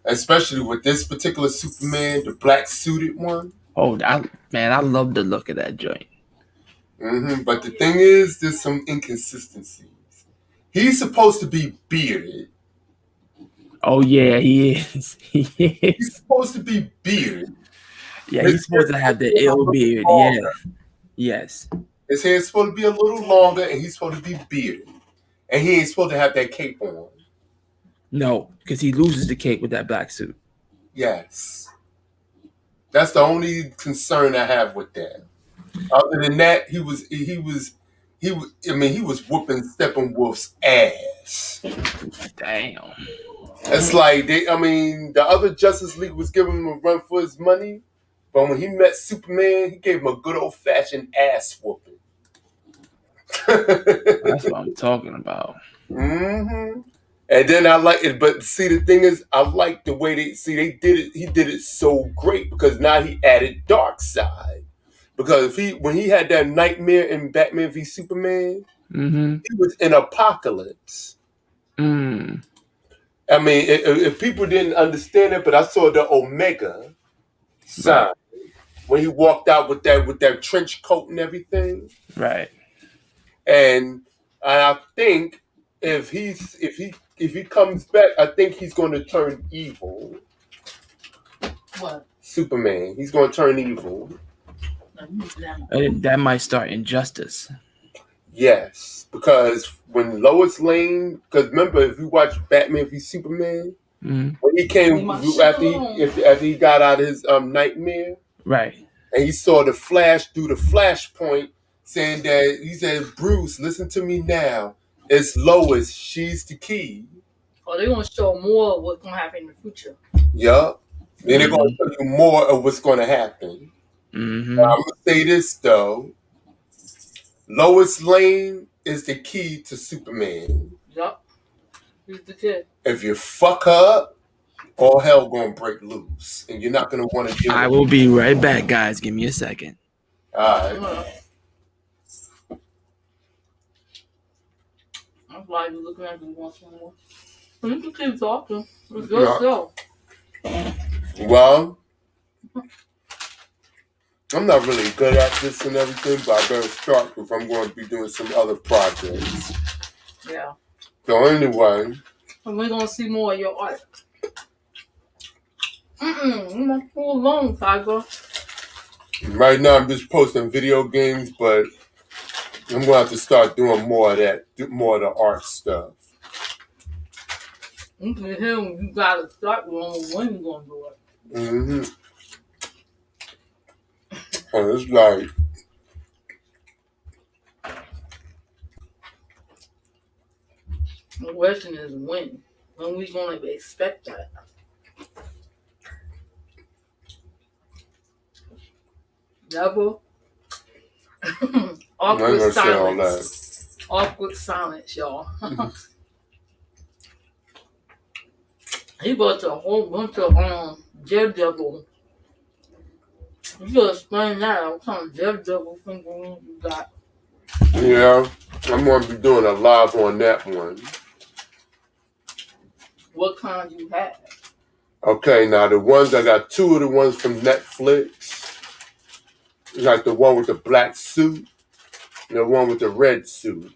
Especially with this particular Superman, the black suited one. Oh, I love the look of that joint. But the thing is, there's some inconsistencies. He's supposed to be bearded. Oh yeah, he is. He's supposed to be bearded. Yeah, he's supposed to have the ill beard. Yeah. Yes. His hair's supposed to be a little longer, and he's supposed to be bearded. And he ain't supposed to have that cape on. No, because he loses the cape with that black suit. Yes. That's the only concern I have with that. Other than that, he was whooping Steppenwolf's ass. Damn. It's like the other Justice League was giving him a run for his money, but when he met Superman, he gave him a good old fashioned ass whooping. That's what I'm talking about. Mm-hmm. And then I like it, but see, the thing is, I like the way they did it. He did it so great because now he added Darkseid. Because when he had that nightmare in Batman v Superman, he was in Apocalypse. If people didn't understand it, but I saw the Omega sign when he walked out with that trench coat and everything. Right. And I think if he comes back, I think he's going to turn evil. What? Superman. He's going to turn evil. That might start Injustice. Yes, because when Lois Lane, because remember, if you watch Batman v Superman, when he came after he got out of his nightmare, right, and he saw the Flash do the flashpoint, saying that he said, "Bruce, listen to me now. It's Lois. She's the key." Oh, they're gonna show more of what's gonna happen in the future. Yup. Then they're gonna show you more of what's gonna happen. I'm gonna say this though. Lois Lane is the key to Superman. Yup. He's the kid. If you fuck her up, all hell gonna break loose, and you're not gonna want to do it. I will be right back, guys. Give me a second. All right. I'm glad you're looking at me once more. You can keep talking. It's good still. Well, I'm not really good at this and everything, but I better start if I'm going to be doing some other projects. Yeah. So anyway. And we're going to see more of your art. You're not too long, Tiger. Right now I'm just posting video games, but I'm going to have to start doing more of that, more of the art stuff. You can hear when you gotta start wrong when you gonna do it. Mm-hmm. And it's like, The question is when. When we gonna expect that? Never. I ain't Awkward gonna say all silence. that. Awkward silence, y'all. He bought a whole bunch of Daredevil. You gotta explain that. What kind of Daredevil fingerings you got? Yeah, I'm gonna be doing a live on that one. What kind you have? Okay, now the ones I got, two of the ones from Netflix. Like the one with the black suit and the one with the red suit.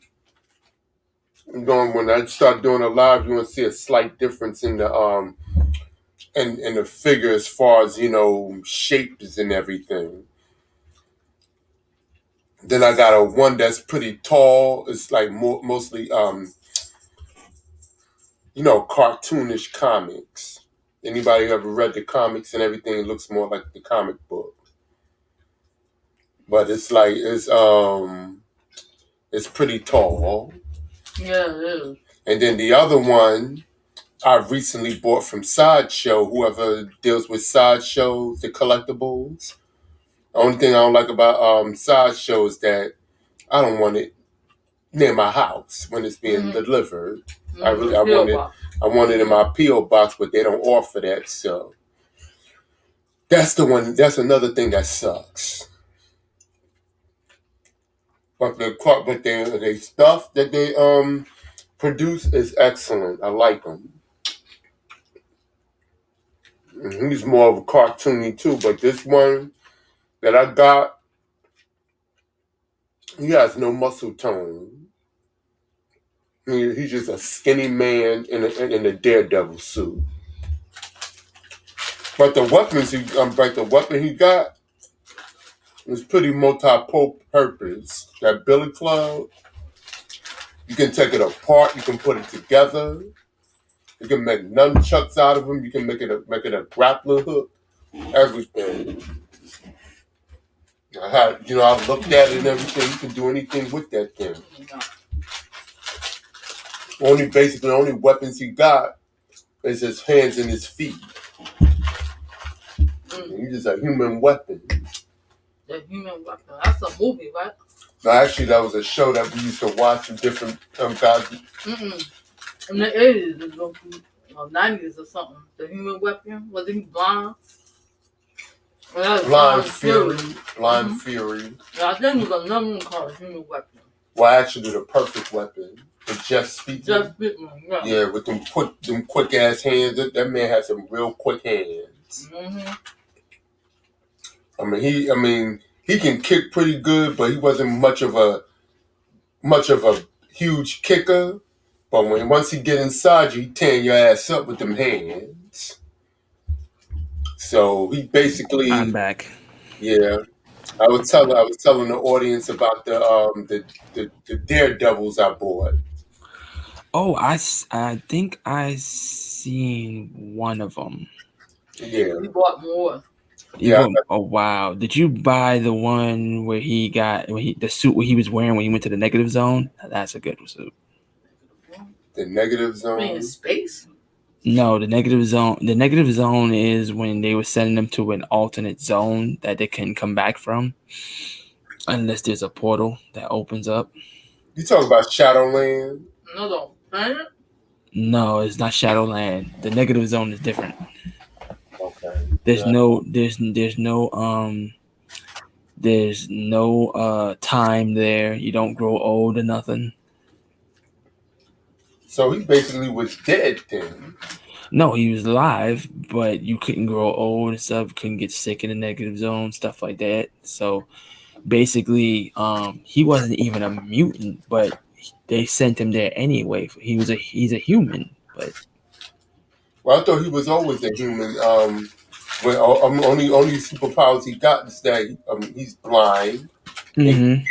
I'm going, when I start doing a live, you're gonna see a slight difference in the in the figure as far as, shapes and everything. Then I got a one that's pretty tall. It's like mostly cartoonish comics. Anybody who ever read the comics and everything, it looks more like the comic book. But it's pretty tall. Yeah, it is. And then the other one I recently bought from Sideshow. Whoever deals with Sideshow, the collectibles. The only thing I don't like about Sideshow is that I don't want it near my house when it's being delivered. I want it in my P.O. box, but they don't offer that. So that's the one. That's another thing that sucks. But the stuff that they produce is excellent. I like them. He's more of a cartoony too, but this one that I got, he has no muscle tone. He's just a skinny man in a Daredevil suit. But the weapon he got is pretty multi-purpose. That Billy Club, you can take it apart. You can put it together. You can make nunchucks out of them. You can make it a grappling hook. Everything. I looked at it and everything. You can do anything with that thing. Only weapons he got is his hands and his feet. He's just a human weapon. The human weapon. That's a movie, right? No, actually, that was a show that we used to watch with different guys. In the 80s or 90s or something. The human weapon. Was he blind? Blind Fury. Blind Fury. Yeah, I think it was another one called Human Weapon. Well, actually, the perfect weapon. With Jeff Speakman. Jeff Speakman, yeah. Yeah, with them quick ass hands. That man has some real quick hands. He can kick pretty good, but he wasn't much of a huge kicker. But once he get inside you, he tearing your ass up with them hands. So he basically. I'm back. Yeah, I was telling the audience about the Daredevils I bought. Oh, I think I seen one of them. Yeah, we bought more. Oh wow! Did you buy the one where the suit where he was wearing when he went to the negative zone? That's a good suit. The negative zone. In space. No, the negative zone. The negative zone is when they were sending them to an alternate zone that they can come back from, unless there's a portal that opens up. You talking about Shadowland? No, planet? No, it's not Shadowland. The negative zone is different. Okay. There's no time there. You don't grow old or nothing. So he basically was dead then. No, he was alive, but you couldn't grow old and stuff. Couldn't get sick in the negative zone, stuff like that. So basically, he wasn't even a mutant, but they sent him there anyway. He's a human, but. Well, I thought he was always a human. Only superpowers he got is that he's blind. Mm-hmm.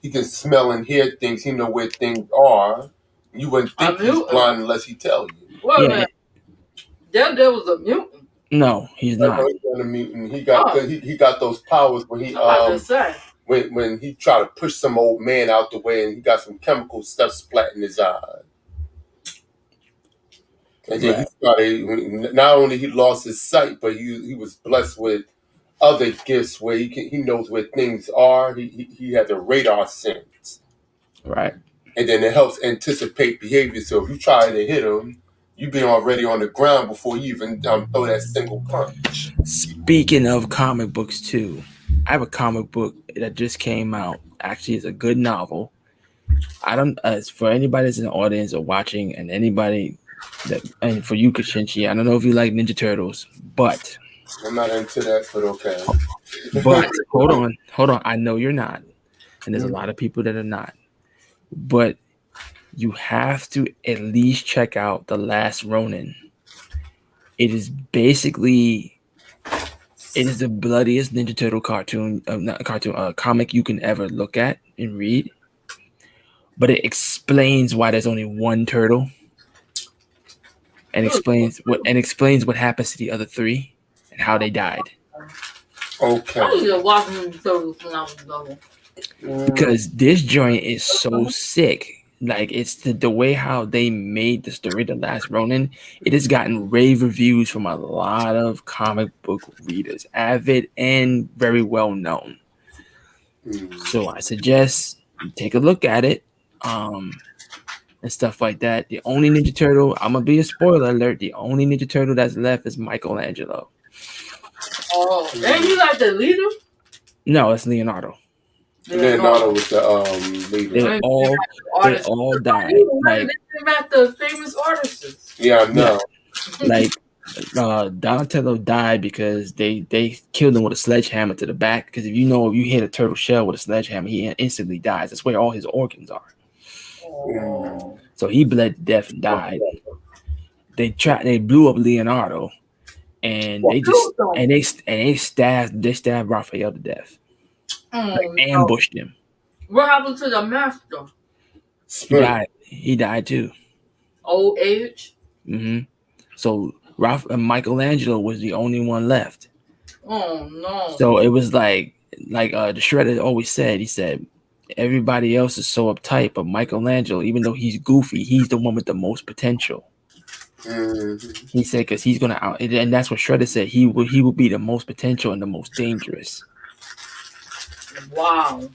He can smell and hear things. He know where things are. You wouldn't A think he's mutant? blind unless he tell you. Wait a Yeah. minute. Daredevil's a mutant. No, he's I not. know he's not a mutant. He got Oh. he got those powers when he I'm about to say. when he tried to push some old man out the way and he got some chemical stuff splat in his eye. And then he started. Not only he lost his sight, but he was blessed with other gifts where he knows where things are. He has a radar sense, Right. and then it helps anticipate behavior. So if you try to hit him, you be already on the ground before you even throw that single punch. Speaking of comic books too, I have a comic book that just came out. Actually, it's a good novel. I don't. As for anybody that's in the audience or watching, and anybody that, and for you, Kachinchi, I don't know if you like Ninja Turtles, but I'm not into that, but okay. But hold on. I know you're not, and there's a lot of people that are not. But you have to at least check out The Last Ronin. It is basically, it is the bloodiest Ninja Turtle comic you can ever look at and read. But it explains why there's only one turtle, and explains what happens to the other three and how they died. Okay. I used to watch Ninja Turtles when I was little. Because this joint is so sick. Like, it's the way how they made the story, The Last Ronin. It has gotten rave reviews from a lot of comic book readers, avid and very well known. So I suggest you take a look at it, and stuff like that. The only Ninja Turtle, I'm gonna be a spoiler alert. The only Ninja Turtle that's left is Michelangelo. Oh, ain't he like the leader? No, it's Leonardo. Leonardo was the leader. They all died. Like, they got the famous artists. Yeah, I know. Like, Donatello died because they killed him with a sledgehammer to the back. Because if you hit a turtle shell with a sledgehammer, he instantly dies. That's where all his organs are. So he bled to death and died. They blew up Leonardo, and they stabbed Raphael to death. Ambushed him. What happened to the master? He died too. Old age. So Michelangelo was the only one left. Oh no! So it was like the Shredder always said. He said everybody else is so uptight, but Michelangelo, even though he's goofy, he's the one with the most potential. He said because he's gonna out, and that's what Shredder said. He will be the most potential and the most dangerous. Wow. You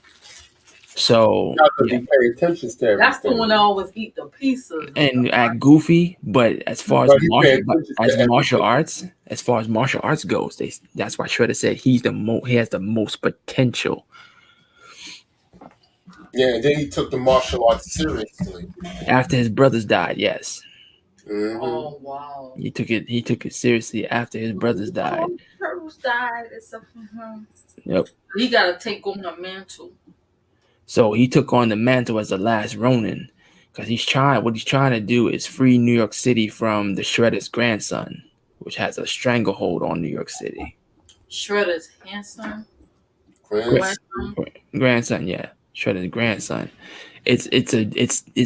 So have to be paying attention to everything. That's the one that always eat the pieces. And act goofy, but as far as martial arts goes, that's why Shredder said he has the most potential. Yeah, and then he took the martial arts seriously after his brothers died. Yes. Oh wow! He took it seriously after his brothers died. Turtles died, except for him. Yep. He got to take on the mantle. So he took on the mantle as the last Ronin, because what he's trying to do is free New York City from the Shredder's grandson, which has a stranglehold on New York City. Shredder's grandson. Grandson, yeah, Shredder's grandson. It's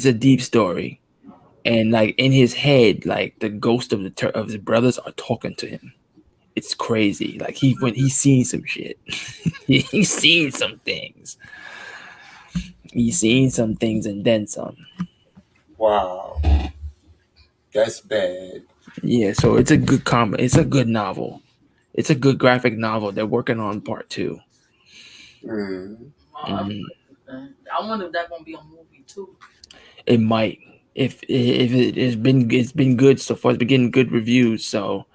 a deep story, and like in his head, like the ghost of his brothers are talking to him. It's crazy. Like he's seen some shit. He's seen some things. He's seen some things and then some. Wow. That's bad. Yeah, so it's a good comic. It's a good novel. It's a good graphic novel. They're working on part 2. I wonder if that's gonna be a movie too. It might. If it's been good so far. It's been getting good reviews. So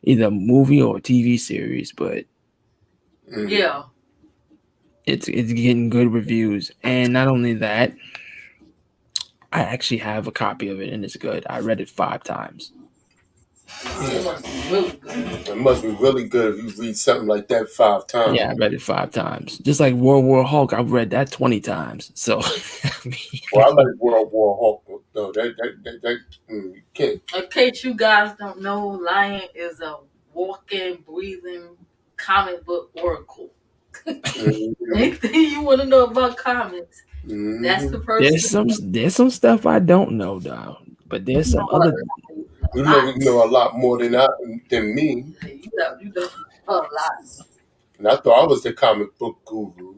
either a movie or a TV series, but yeah. It's getting good reviews, and not only that, I actually have a copy of it, and it's good. I read it 5 times. It must be really good. It must be really good if you read something like that 5 times. Yeah, I read it 5 times. Just like World War Hulk, I've read that 20 times. So, well, I like World War Hulk. No, that you can't. In case you guys don't know, Lion is a walking, breathing comic book oracle. Anything you want to know about comics, That's the There's person. some stuff I don't know though, but there's some other. You know a lot more than me. You know a lot. And I thought I was the comic book guru.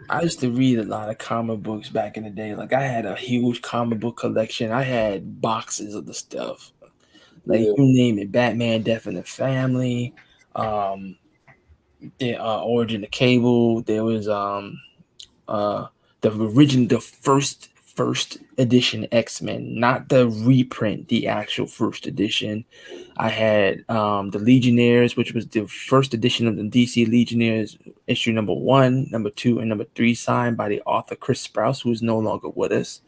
I used to read a lot of comic books back in the day. Like I had a huge comic book collection. I had boxes of the stuff. Like Yeah. you name it, Batman, Death in the Family, um, the Origin of Cable. There was the first edition X-Men, not the reprint, the actual first edition. I had the Legionnaires, which was the first edition of the DC Legionnaires, issue number 1, number 2, and number 3, signed by the author Chris Sprouse, who is no longer with us.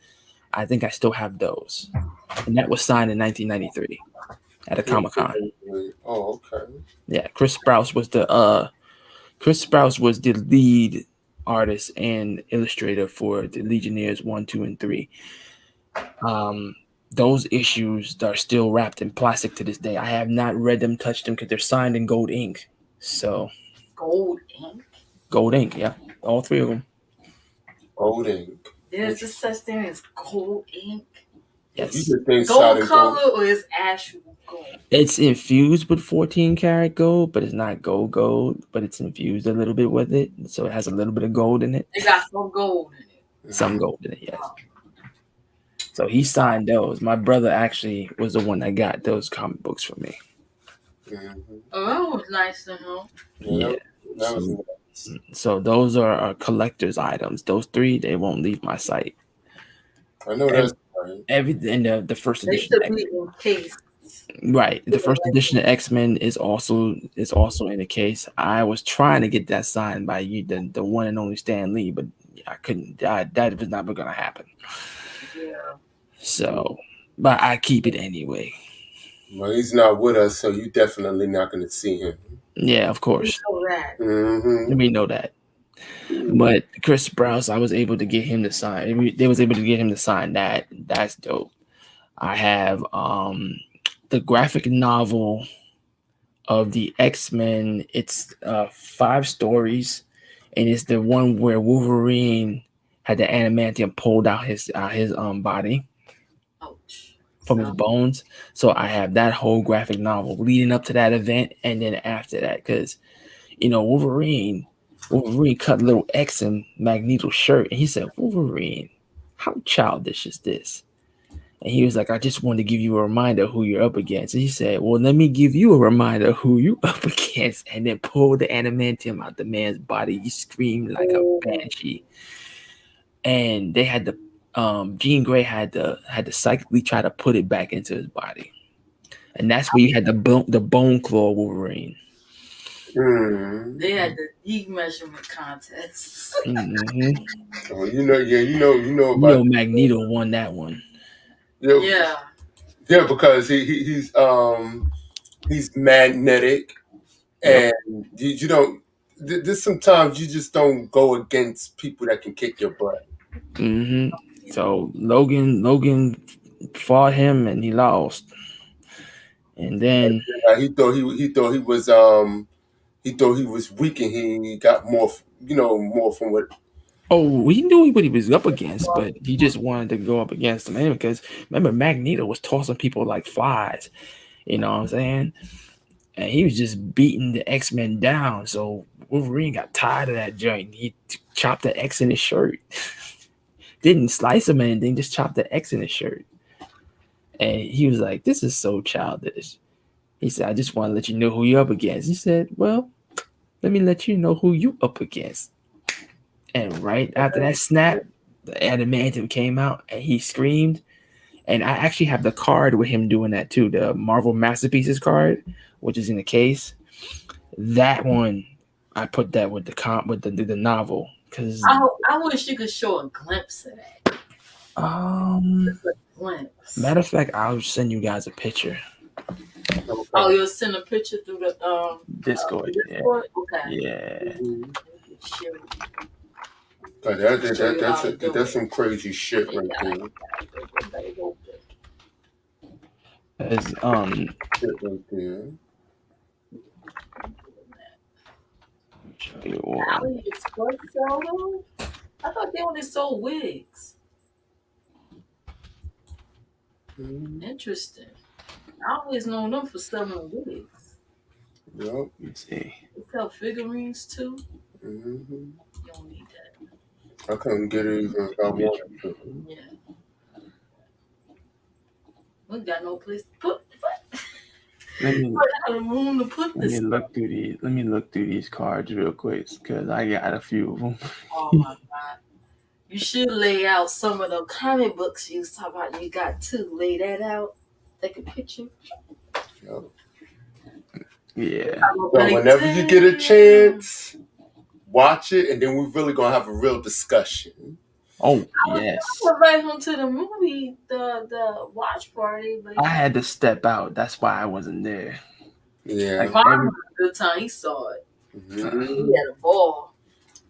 I think I still have those, and that was signed in 1993 at a Comic-Con. Oh, okay. Yeah, Chris Sprouse was the lead artist and illustrator for the Legionnaires 1, 2, and 3. Those issues are still wrapped in plastic to this day. I have not read them, touched them, because they're signed in gold ink. So Gold ink. gold ink, yeah, all 3 of them. Gold ink. There's a such thing as gold ink. Yes, Gold color or is actual gold? it's infused with 14 karat gold, but it's not gold, but it's infused a little bit with it, so it has a little bit of gold in it. It got some gold in it. Some gold in it, yes. So he signed those. My brother actually was the one that got those comic books for me. Oh, that was nice to know. Yeah. That was nice. So those are collector's items. Those 3, they won't leave my sight. I know that's right. Everything. The first They edition. should be in case. Right. The first edition of X-Men is also in the case. I was trying to get that signed by you, the one and only Stan Lee, but I couldn't. That was never gonna happen. Yeah. So, but I keep it anyway. Well, he's not with us, so you definitely not going to see him. Yeah, of course. We know that. We know that. But Chris Sprouse, I was able to get him to sign. They was able to get him to sign that. That's dope. I have the graphic novel of the X-Men. It's 5 stories, and it's the one where Wolverine had the adamantium pulled out his body. Ouch. From his bones. So I have that whole graphic novel leading up to that event, and then after that, because Wolverine cut little X in Magneto's shirt, and he said, "Wolverine, how childish is this?" And he was like, "I just wanted to give you a reminder who you're up against." And he said, "Well, let me give you a reminder who you up against," and then pulled the adamantium out the man's body. He screamed like a banshee, and they had to. Jean Grey had to psychically try to put it back into his body, and that's where you had the bone claw Wolverine. They had the heat measurement contest. Oh, you know Magneto won that one. Yeah. Yeah, because he's magnetic, and you don't. This sometimes you just don't go against people that can kick your butt. So Logan fought him and he lost, and then he thought he was weak, and he got more from what. Oh, he knew what he was up against, but he just wanted to go up against him anyway. Because remember, Magneto was tossing people like flies. You know what I'm saying? And he was just beating the X-Men down. So Wolverine got tired of that joint. He chopped the X in his shirt. Didn't slice him or anything, just chopped the X in his shirt. And he was like, "This is so childish." He said, "I just want to let you know who you're up against." He said, "Well, let me let you know who you up against." And right after that snap, the adamantium came out and he screamed. And I actually have the card with him doing that too, the Marvel Masterpieces card, which is in the case. That one, I put that with the novel because I wish you could show a glimpse of that. Just a glimpse. Matter of fact, I'll send you guys a picture. Oh, you'll send a picture through the Discord. Discord? Okay. Yeah. That's some crazy shit right there. As Shit right there. I thought they only sold wigs. Interesting. I always known them for selling wigs. Yep. Let's see. They sell figurines too. Mm-hmm. You don't need that. I couldn't get it even if I wanted to. Yeah. We got no place to put. Let me We got a room to put let me this. look through these. Let me look through these cards real quick because I got a few of them. Oh my God. You should lay out some of the comic books you was talking about. You got to lay that out. Take a picture. Yep. Yeah. So whenever you get a chance, watch it, and then we're really gonna have a real discussion. Oh yes. I went right home to the movie, the watch party, but I had to step out. That's why I wasn't there. Yeah. Like, Farmer had a good time. He saw it. Mm-hmm. He had a ball.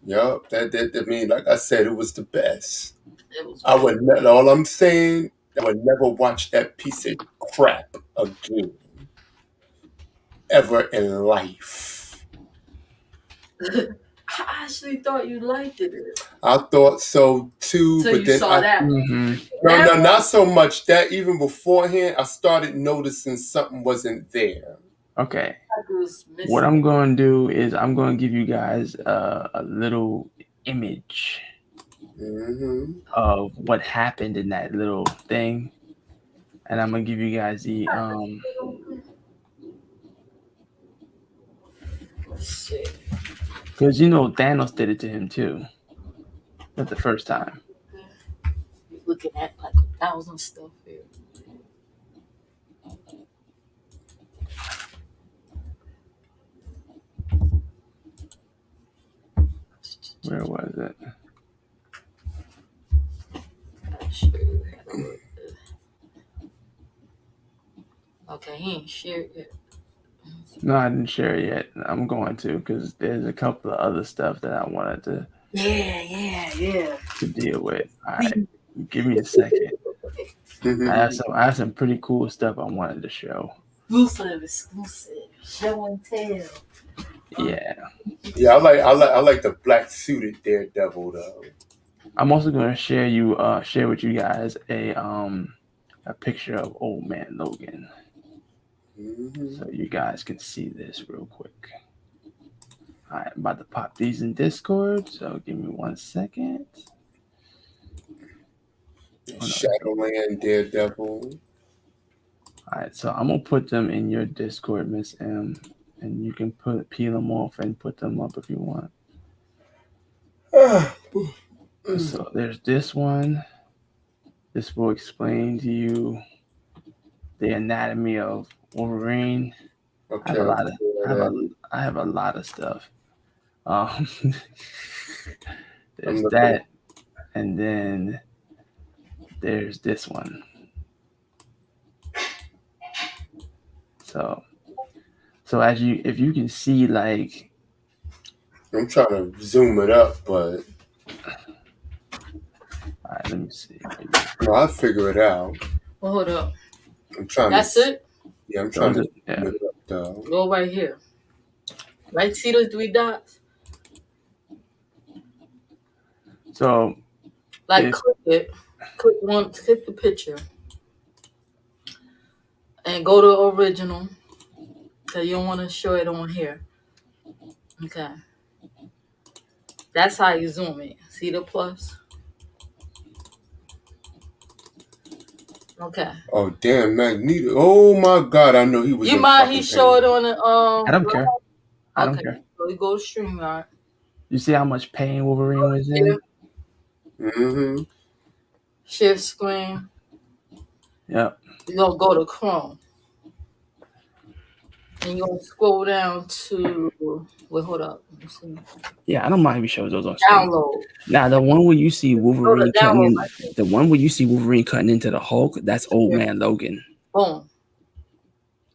Yep. That I mean, like I said, it was the best. It was. I would all I'm saying, I would never watch that piece of crap again. Ever in life. I actually thought you liked it. I thought so too, So but you then saw that one. mhm. no, not so much that. Even beforehand, I started noticing something wasn't there. Okay. It was missing. What I'm going to do is I'm going to give you guys a little image Mm-hmm. of what happened in that little thing, and I'm gonna give you guys the Shit. because you know Thanos did it to him too. Not the first time. You're looking at like 1,000 stuff here. Where was it? Okay, he ain't shared yet. No, I didn't share it yet. I'm going to because there's a couple of other stuff that I wanted to deal with. All right, give me a second. Mm-hmm. I have some pretty cool stuff I wanted to show. Exclusive. Show and tell. Yeah. Yeah, I like the black suited Daredevil though. I'm also going to share with you guys a picture of Old Man Logan, so you guys can see this real quick. All right, I'm about to pop these in Discord, so give me 1 second. Shadowland Daredevil. All right, so I'm gonna put them in your Discord, Miss M, and you can peel them off and put them up if you want. So there's this one. This will explain to you the anatomy of Wolverine. Okay. I have a lot of stuff. There's that, and then there's this one. So if you can see, like, I'm trying to zoom it up, but all right, let me see. no, I'll figure it out. Well, hold up. I'm trying. That's it. Yeah, I'm trying to zoom Yeah. it up though. Go right here. Right, see those 3 dots? So, like, click it. Click the picture. And go to original. Because you don't want to show it on here. Okay. That's how you zoom it. See the plus? Okay. Oh damn, Magneto! Oh my God, I know he was. You mind he show it on the I don't care. I don't care. So we go to StreamYard. You see how much pain Wolverine was in? Mm-hmm. Shift screen. Yep. You're gonna go to Chrome. And you're gonna scroll down to hold up. Let's see. Yeah, I don't mind if he shows those on screen. Download. Now the one where you see Wolverine download, cutting into the Hulk, that's Old Man Logan. Boom.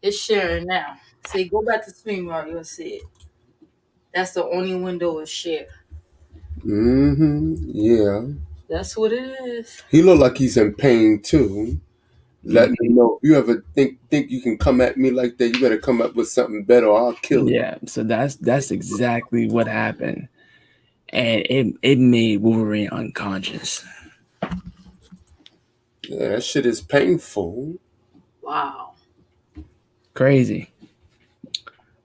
It's sharing now. See, go back to StreamYard, you'll see it. That's the only window is share. Mm-hmm. Yeah. That's what it is. He looked like he's in pain too. Let me know if you ever think you can come at me like that. You better come up with something better, or I'll kill you. Yeah, so that's exactly what happened. and it made Wolverine unconscious. Yeah, that shit is painful. Wow. Crazy.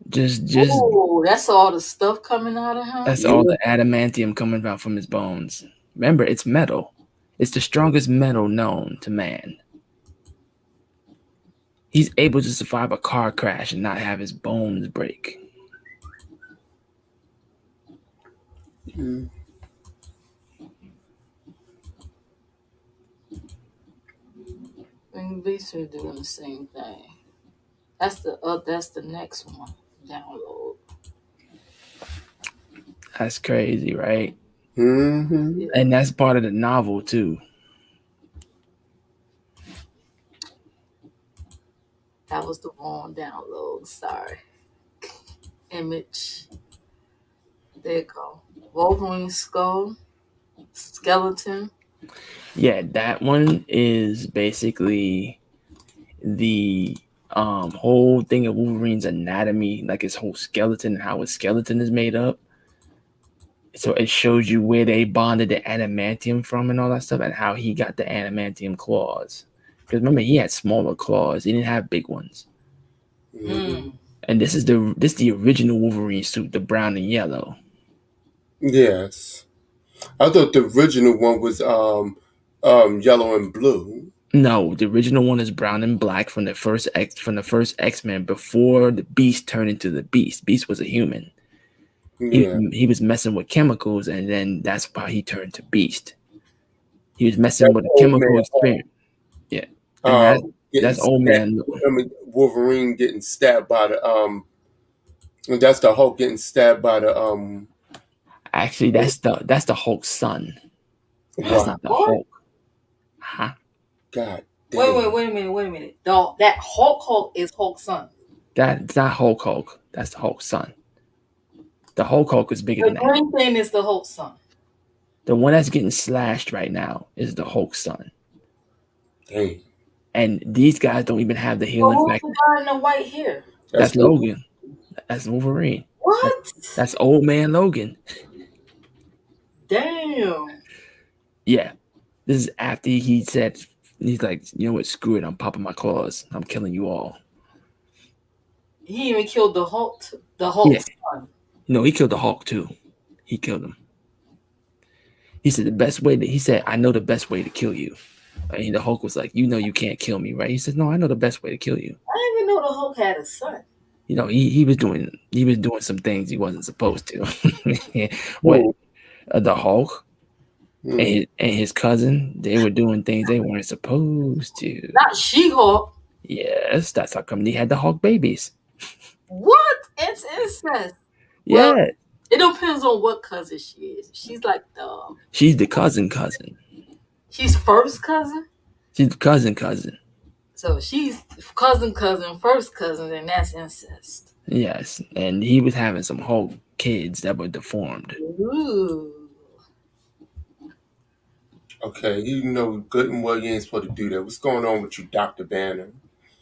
Just Oh, that's all the stuff coming out of him. that's Yeah. all the adamantium coming out from his bones. Remember, it's metal. It's the strongest metal known to man. He's able to survive a car crash and not have his bones break. Mm. And Beast are doing the same thing. That's the next one. Download. That's crazy, right? Mm-hmm. Yeah. And that's part of the novel too. That was the wrong download. Sorry. Image. There you go. Wolverine skull. Skeleton. Yeah, that one is basically the whole thing of Wolverine's anatomy, like his whole skeleton, how his skeleton is made up. So it shows you where they bonded the adamantium from and all that stuff, and how he got the adamantium claws. Because remember, he had smaller claws; he didn't have big ones. Mm-hmm. And this is the original Wolverine suit, the brown and yellow. Yes. I thought the original one was yellow and blue. No, the original one is brown and black from the first X-Men before the Beast turned into the Beast. Beast was a human. Yeah. He was messing with chemicals, and then that's why he turned to Beast. He was messing with a Old chemical man experience. Yeah, and getting that's old stabbed. man. I mean, Wolverine getting stabbed by the and that's the Hulk getting stabbed by the Actually, that's the Hulk's son. That's Wow. not the What? Hulk. Huh? God damn. Wait a minute. That Hulk is Hulk's son. That's not Hulk. That's the Hulk's son. The Hulk is bigger The than that. green thing is the Hulk's son. The one that's getting slashed right now is the Hulk's son. Damn. And these guys don't even have the Well, healing who's factor. the guy in the white hair? That's Logan. That's Wolverine. What? That's old man Logan. Damn. Yeah. This is after he said, he's like, you know what, screw it, I'm popping my claws. I'm killing you all. He even killed the Hulk. The Hulk's son. No, he killed the Hulk too. He killed him. He said he said, I know the best way to kill you. And the Hulk was like, you know you can't kill me, right? He said, no, I know the best way to kill you. I didn't even know the Hulk had a son. You know, he was doing some things he wasn't supposed to. What the Hulk and his cousin, they were doing things they weren't supposed to. Not She-Hulk. Yes, that's how come they had the Hulk babies. What? It's incest. Yeah, Well, it depends on what cousin she is. She's like she's the cousin. She's first cousin. She's the cousin. So she's cousin, first cousin, and that's incest. Yes, and he was having some Hulk kids that were deformed. Ooh. Okay, you know good and well you ain't supposed to do that. What's going on with you, Dr. Banner?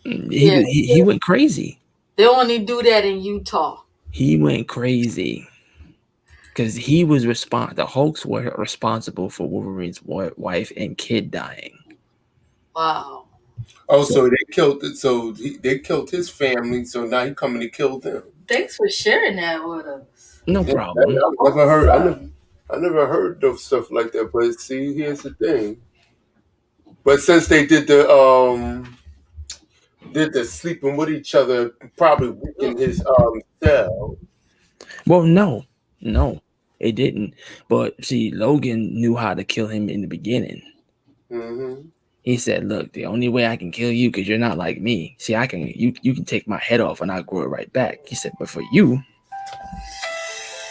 He went crazy. They only do that in Utah. He went crazy because he was the Hulks were responsible for Wolverine's wife and kid dying. Wow. Oh, so they killed it. So they killed his family. So now he coming to kill them. Thanks for sharing that with us. No problem. I never heard of stuff like that. But see, here's the thing. But since they did the sleeping with each other, probably weakened his cell. Well, no, it didn't. But see, Logan knew how to kill him in the beginning. Mm-hmm. He said, "Look, the only way I can kill you, because you're not like me. See, you can take my head off and I'll grow it right back." He said, "But for you,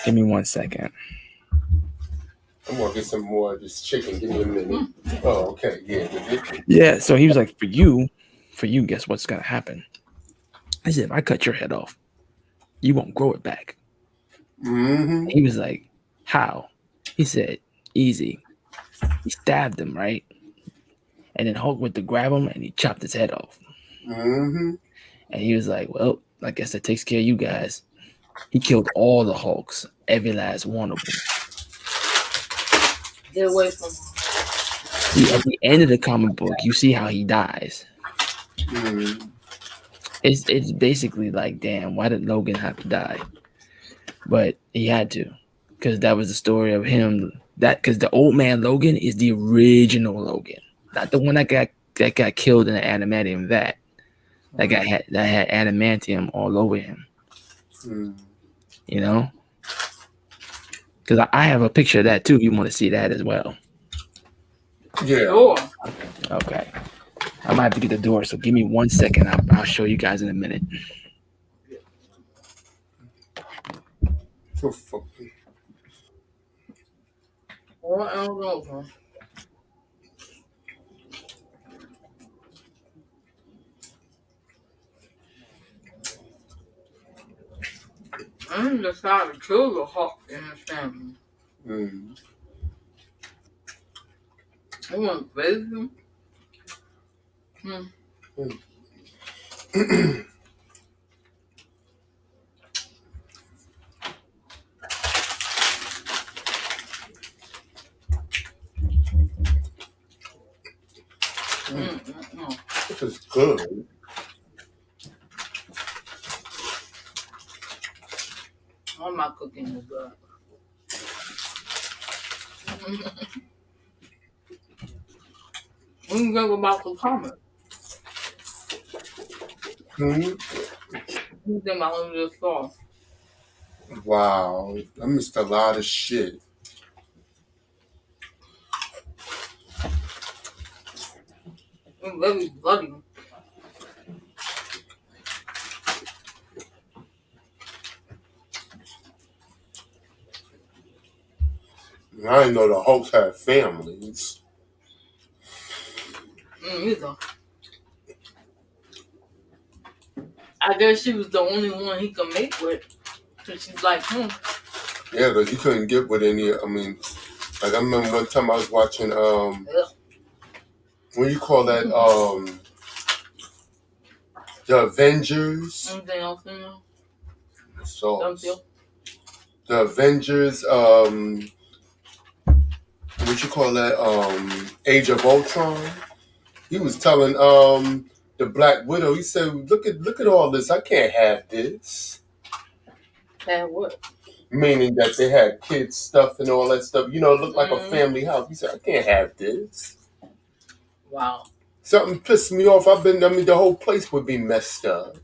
give me 1 second. I'm gonna get some more of this chicken. Give me a minute." Oh, okay, yeah. Yeah. So he was like, "For you, guess what's gonna happen?" I said, "If I cut your head off, you won't grow it back." Mm-hmm. He was like, "How?" He said, "Easy." He stabbed him, right? And then Hulk went to grab him and he chopped his head off. Mm-hmm. And he was like, "Well, I guess that takes care of you guys." He killed all the Hulks, every last one of them. Get away from him. See, at the end of the comic book, you see how he dies. Mm. It's basically like, damn, why did Logan have to die? But he had to, because that was the story of him. Because the old man Logan is the original Logan, not the one that got killed in the adamantium vat. That had adamantium all over him. Mm. You know, because I have a picture of that too. If you want to see that as well. Yeah. Sure. Okay. I might have to get the door, so give me 1 second. I'll show you guys in a minute. So fucking. What else over? I'm decided to kill the Hawk in his family. Mm. I want to raise him. This is good. All my cooking is good. We can talk about the comment. Mm. You think about this sauce. Wow. I missed a lot of shit. It's very bloody. I didn't know the Hulks had families. Either. I guess she was the only one he could make with. So she's like, Yeah, because he couldn't get with any. I mean, like I remember one time I was watching. What do you call that? The Avengers. Anything else in there? So Don't you? the Avengers. What you call that? Age of Ultron. He was telling the Black Widow. He said, "Look at all this. I can't have this." Had what? Meaning that they had kids stuff and all that stuff. You know, it looked like a family house. He said, "I can't have this." Wow. Something pissed me off. The whole place would be messed up.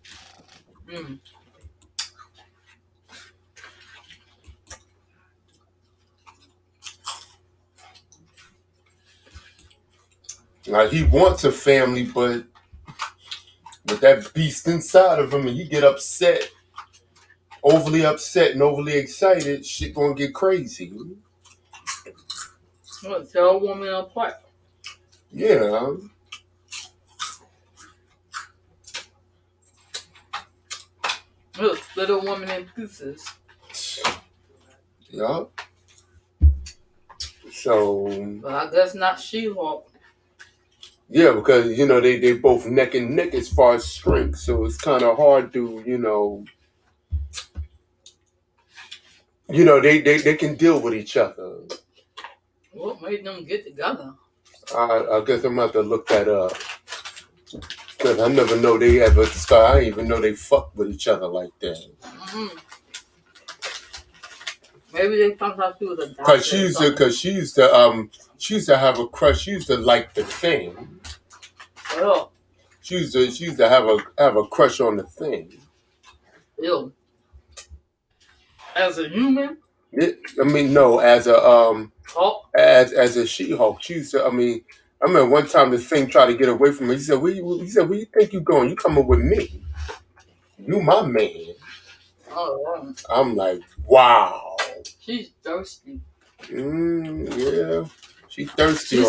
Like he wants a family, but with that beast inside of him, and you get overly upset and overly excited, shit gonna get crazy. Tear a woman apart. Yeah. It'll split a woman in pieces. Yeah. So. But I guess not She-Hulk. Yeah, because they both neck and neck as far as strength, so it's kind of hard to they can deal with each other. What made them get together? I guess I'm gonna have to look that up because I never know they ever start. I didn't even know they fucked with each other like that. Maybe they found out she was a doctor. Because she used to have a crush. She used to like the Thing. Oh. She used to have a crush on the Thing. Ew. As a human? No, as a as a She-Hulk. She used to. I remember one time the Thing tried to get away from me. He said, "Where you think you going? You coming with me? You my man." Oh, I'm like, wow. She's thirsty. Yeah, she's thirsty.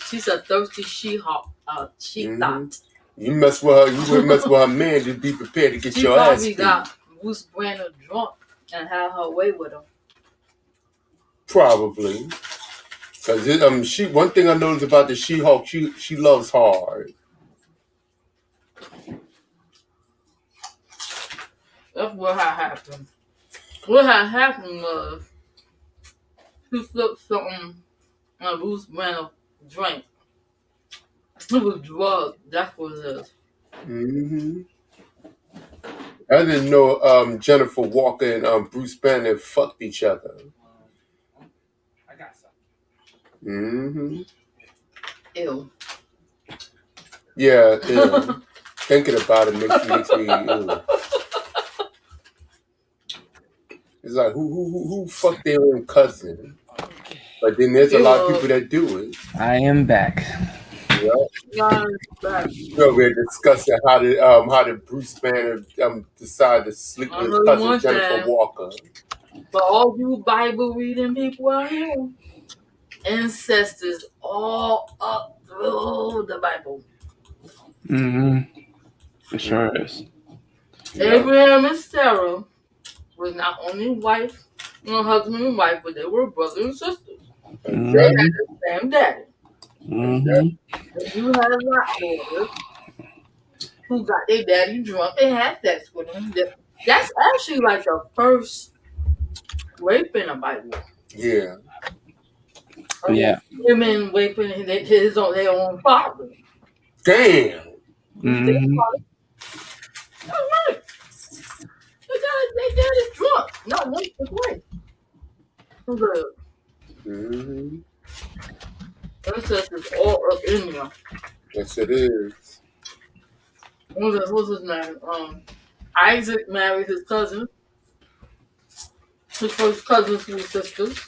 She's a thirsty She-Hulk. She-Thought. You mess with her, you would mess with her man to be prepared to get your ass beat. She probably got Bruce Banner drunk and had her way with him. Probably. Because one thing I noticed about the She-Hulk, she loves hard. That's what had happened. What had happened was she flipped something Bruce Banner drank. It was drugs. That's what it is. Mm-hmm. I didn't know Jennifer Walker and Bruce Banner fucked each other. I got some. Mm-hmm. Ew. Yeah, ew. Thinking about it makes me ew. It's like who fucked their own cousin? But then there's a lot of people that do it. I am back. Yeah. Yeah, back. So we're discussing how did Bruce Banner decide to sleep I with know his you cousin want Jennifer that. Walker. For all you Bible reading people out here, incest is all up through the Bible. Mm-hmm. It sure is. Yeah. Abraham and Sarah was not only wife, husband and wife, but they were brother and sisters. Mm-hmm. They had the same daddy. Mm-hmm. And you had lot boys who got their daddy drunk and had sex with him. That's actually like the first rape in the Bible. Yeah. Yeah. Women raping their own father. Damn. Mm-hmm. That's right. They daddy drunk. Not once but twice. The Mm-hmm. incest is all up in there. Yes, it is. What's his name? Isaac married his cousin. His first cousins were sisters.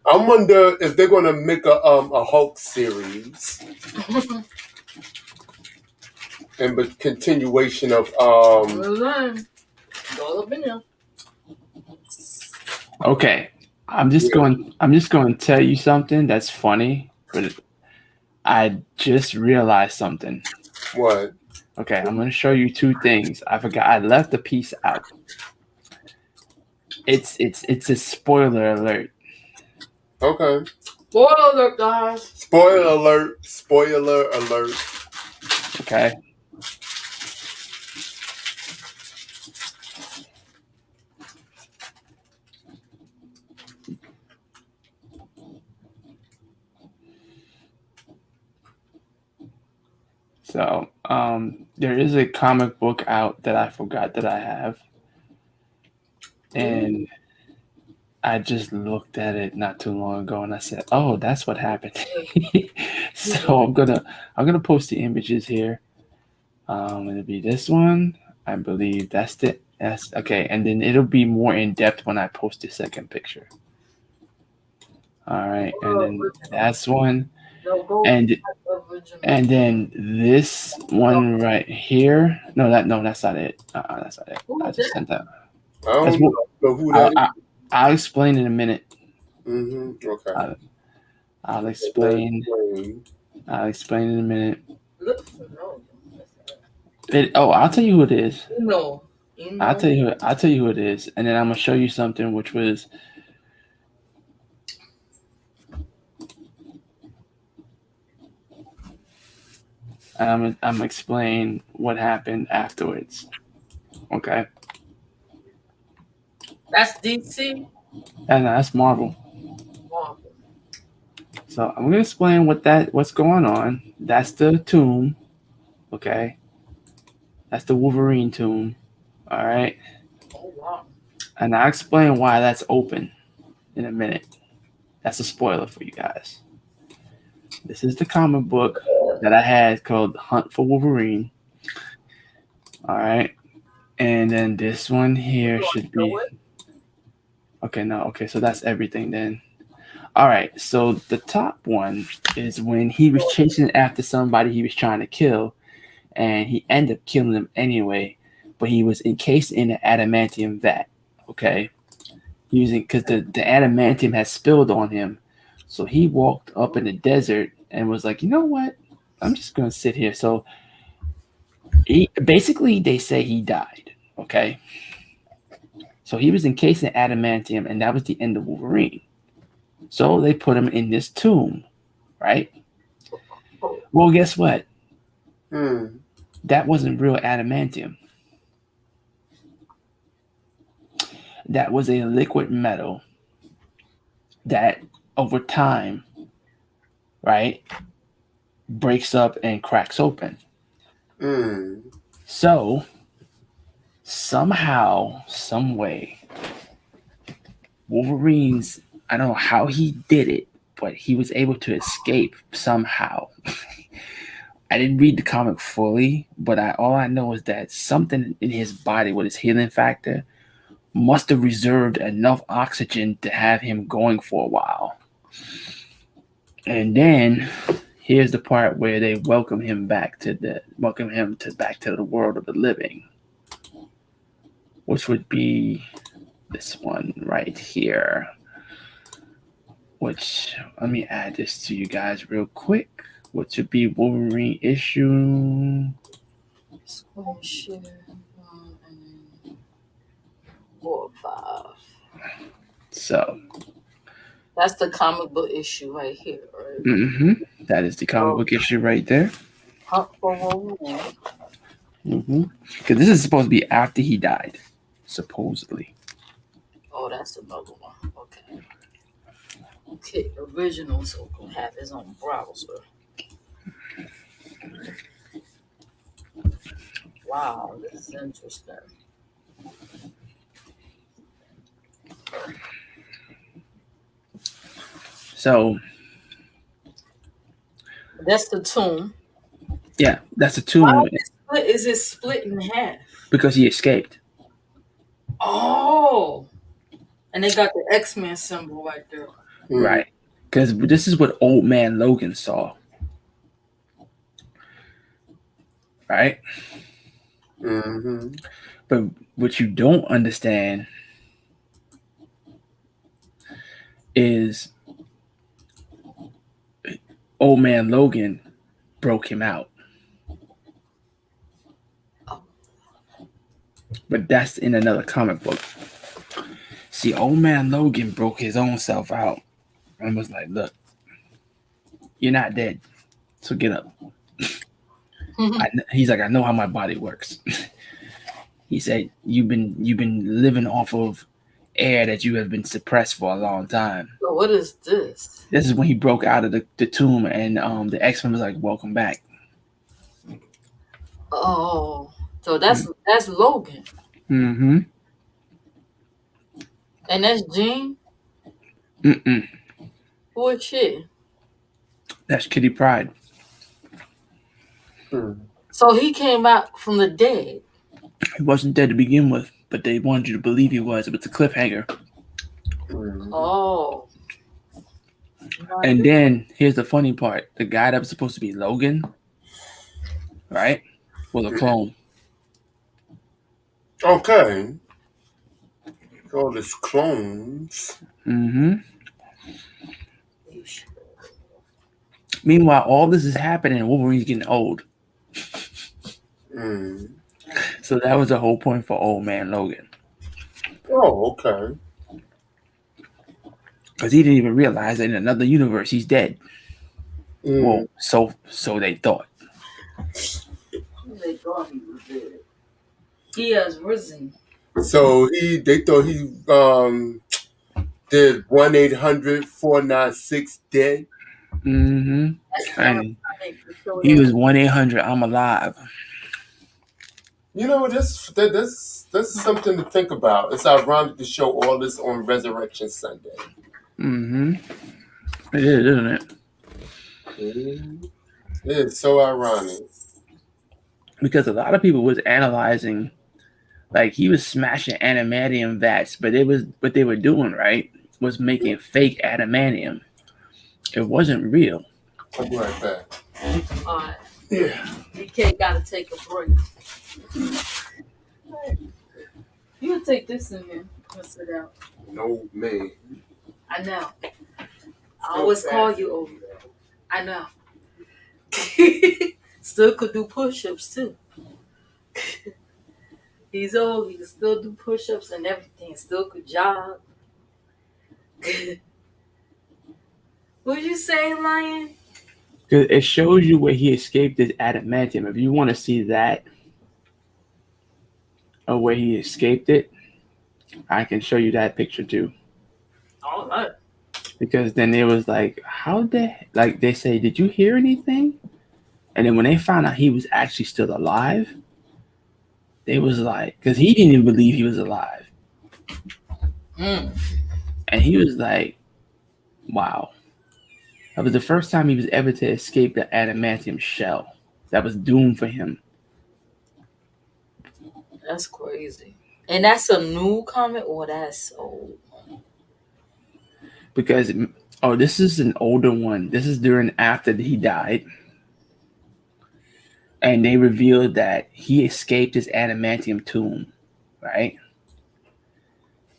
I wonder if they're gonna make a Hulk series and the continuation of All up in there. Okay. I'm just going to tell you something that's funny, but I just realized something. what? Okay, I'm going to show you two things. I forgot. I left a piece out. It's a spoiler alert. Okay. Spoiler alert, guys. Spoiler alert. Spoiler alert. Okay. So, there is a comic book out that I forgot that I have. And I just looked at it not too long ago and I said, "Oh, that's what happened." So I'm gonna post the images here. It'll be this one. I believe that's okay, and then it'll be more in depth when I post the second picture. All right, and then that's one, and then this one right here. No, that's not it. That's not it. I just sent that. I don't know who that is. I'll explain in a minute. Mm-hmm. Okay. I'll explain. I'll explain in a minute. I'll tell you who it is. No. I'll tell you who it is, and then I'm gonna show you something which was. I'm gonna explain what happened afterwards. Okay. That's DC. And that's Marvel. So I'm gonna explain what's going on. That's the tomb. Okay. That's the Wolverine tomb. All right. Oh wow. And I'll explain why that's open in a minute. That's a spoiler for you guys. This is the comic book that I had called Hunt for Wolverine. All right. And then this one here should be. Okay, no. Okay, so that's everything then. All right. So the top one is when he was chasing after somebody he was trying to kill, and he ended up killing them anyway, but he was encased in an adamantium vat. Okay. Because the adamantium had spilled on him. So he walked up in the desert and was like, you know what? I'm just going to sit here. So basically, they say he died. Okay. So he was encased in adamantium, and that was the end of Wolverine. So they put him in this tomb, right? Well, guess what? That wasn't real adamantium. That was a liquid metal that over time, right, breaks up and cracks open. Mm. So somehow, some way, Wolverine's, I don't know how he did it, but he was able to escape somehow. I didn't read the comic fully, but all I know is that something in his body with his healing factor must have reserved enough oxygen to have him going for a while. And then here's the part where they welcome him back to the world of the living, which would be this one right here. Which, let me add this to you guys real quick. Which would be Wolverine issue. Screen share. And then 4 or 5. So That's the comic book issue right here, right? That is the comic book issue right there. Hunt for Wolverine. Because this is supposed to be after he died, supposedly. Oh, that's another one. Okay, original, so can have his own browser. Wow, this is interesting. So that's the tomb. Yeah, that's the tomb. Why is it split in half? Because he escaped. Oh, and they got the X-Men symbol right there. Right. Because this is what Old Man Logan saw. Right? Mm-hmm. But what you don't understand is Old Man Logan broke him out. But that's in another comic book. See, Old Man Logan broke his own self out and was like, look, you're not dead, so get up. He's like, I know how my body works. He said, you've been living off of air that you have been suppressed for a long time. So what is this? This is when he broke out of the tomb, and the X-Men was like, welcome back. Oh, so that's Logan. Mm-hmm. And that's Jean? Mm-mm. Who is she? That's Kitty Pryde. So he came out from the dead. He wasn't dead to begin with, but they wanted you to believe he was. It was a cliffhanger. Oh. And then here's the funny part: the guy that was supposed to be Logan, right, was a clone. Okay. All these clones. Mm-hmm. Meanwhile, all this is happening, and Wolverine's getting old. So that was the whole point for Old Man Logan. Oh, okay. Because he didn't even realize that in another universe he's dead. Well, so they thought. They thought he was dead. He has risen. So they thought he did 1-800-496 Mm-hmm. And he was 1-800 I'm alive. You know, that's something to think about. It's ironic to show all this on Resurrection Sunday. Mm-hmm. It is, isn't it? It is so ironic. Because a lot of people was analyzing, like he was smashing adamantium vats, but it was what they were doing, right, was making fake adamantium. It wasn't real. I'll be right back. All right. Yeah. DK gotta take a break. You can take this in here. Let's sit out. No, man. I know. I always call you over. I know. Still could do push-ups too. He's old. He can still do push-ups and everything. Still could jog. What you saying, Lion? Because it shows you where he escaped his adamantium. If you want to see that, or where he escaped it, I can show you that picture too. All right. because then it was like, how like they say, did you hear anything? And then when they found out he was actually still alive, they was like, because he didn't even believe he was alive, Mm. and he was like, wow, that was the first time he was ever to escape the adamantium shell that was doomed for him. That's crazy. And that's a new comic, or that's old? Because this is an older one. This is during after he died. And they revealed that he escaped his adamantium tomb, right?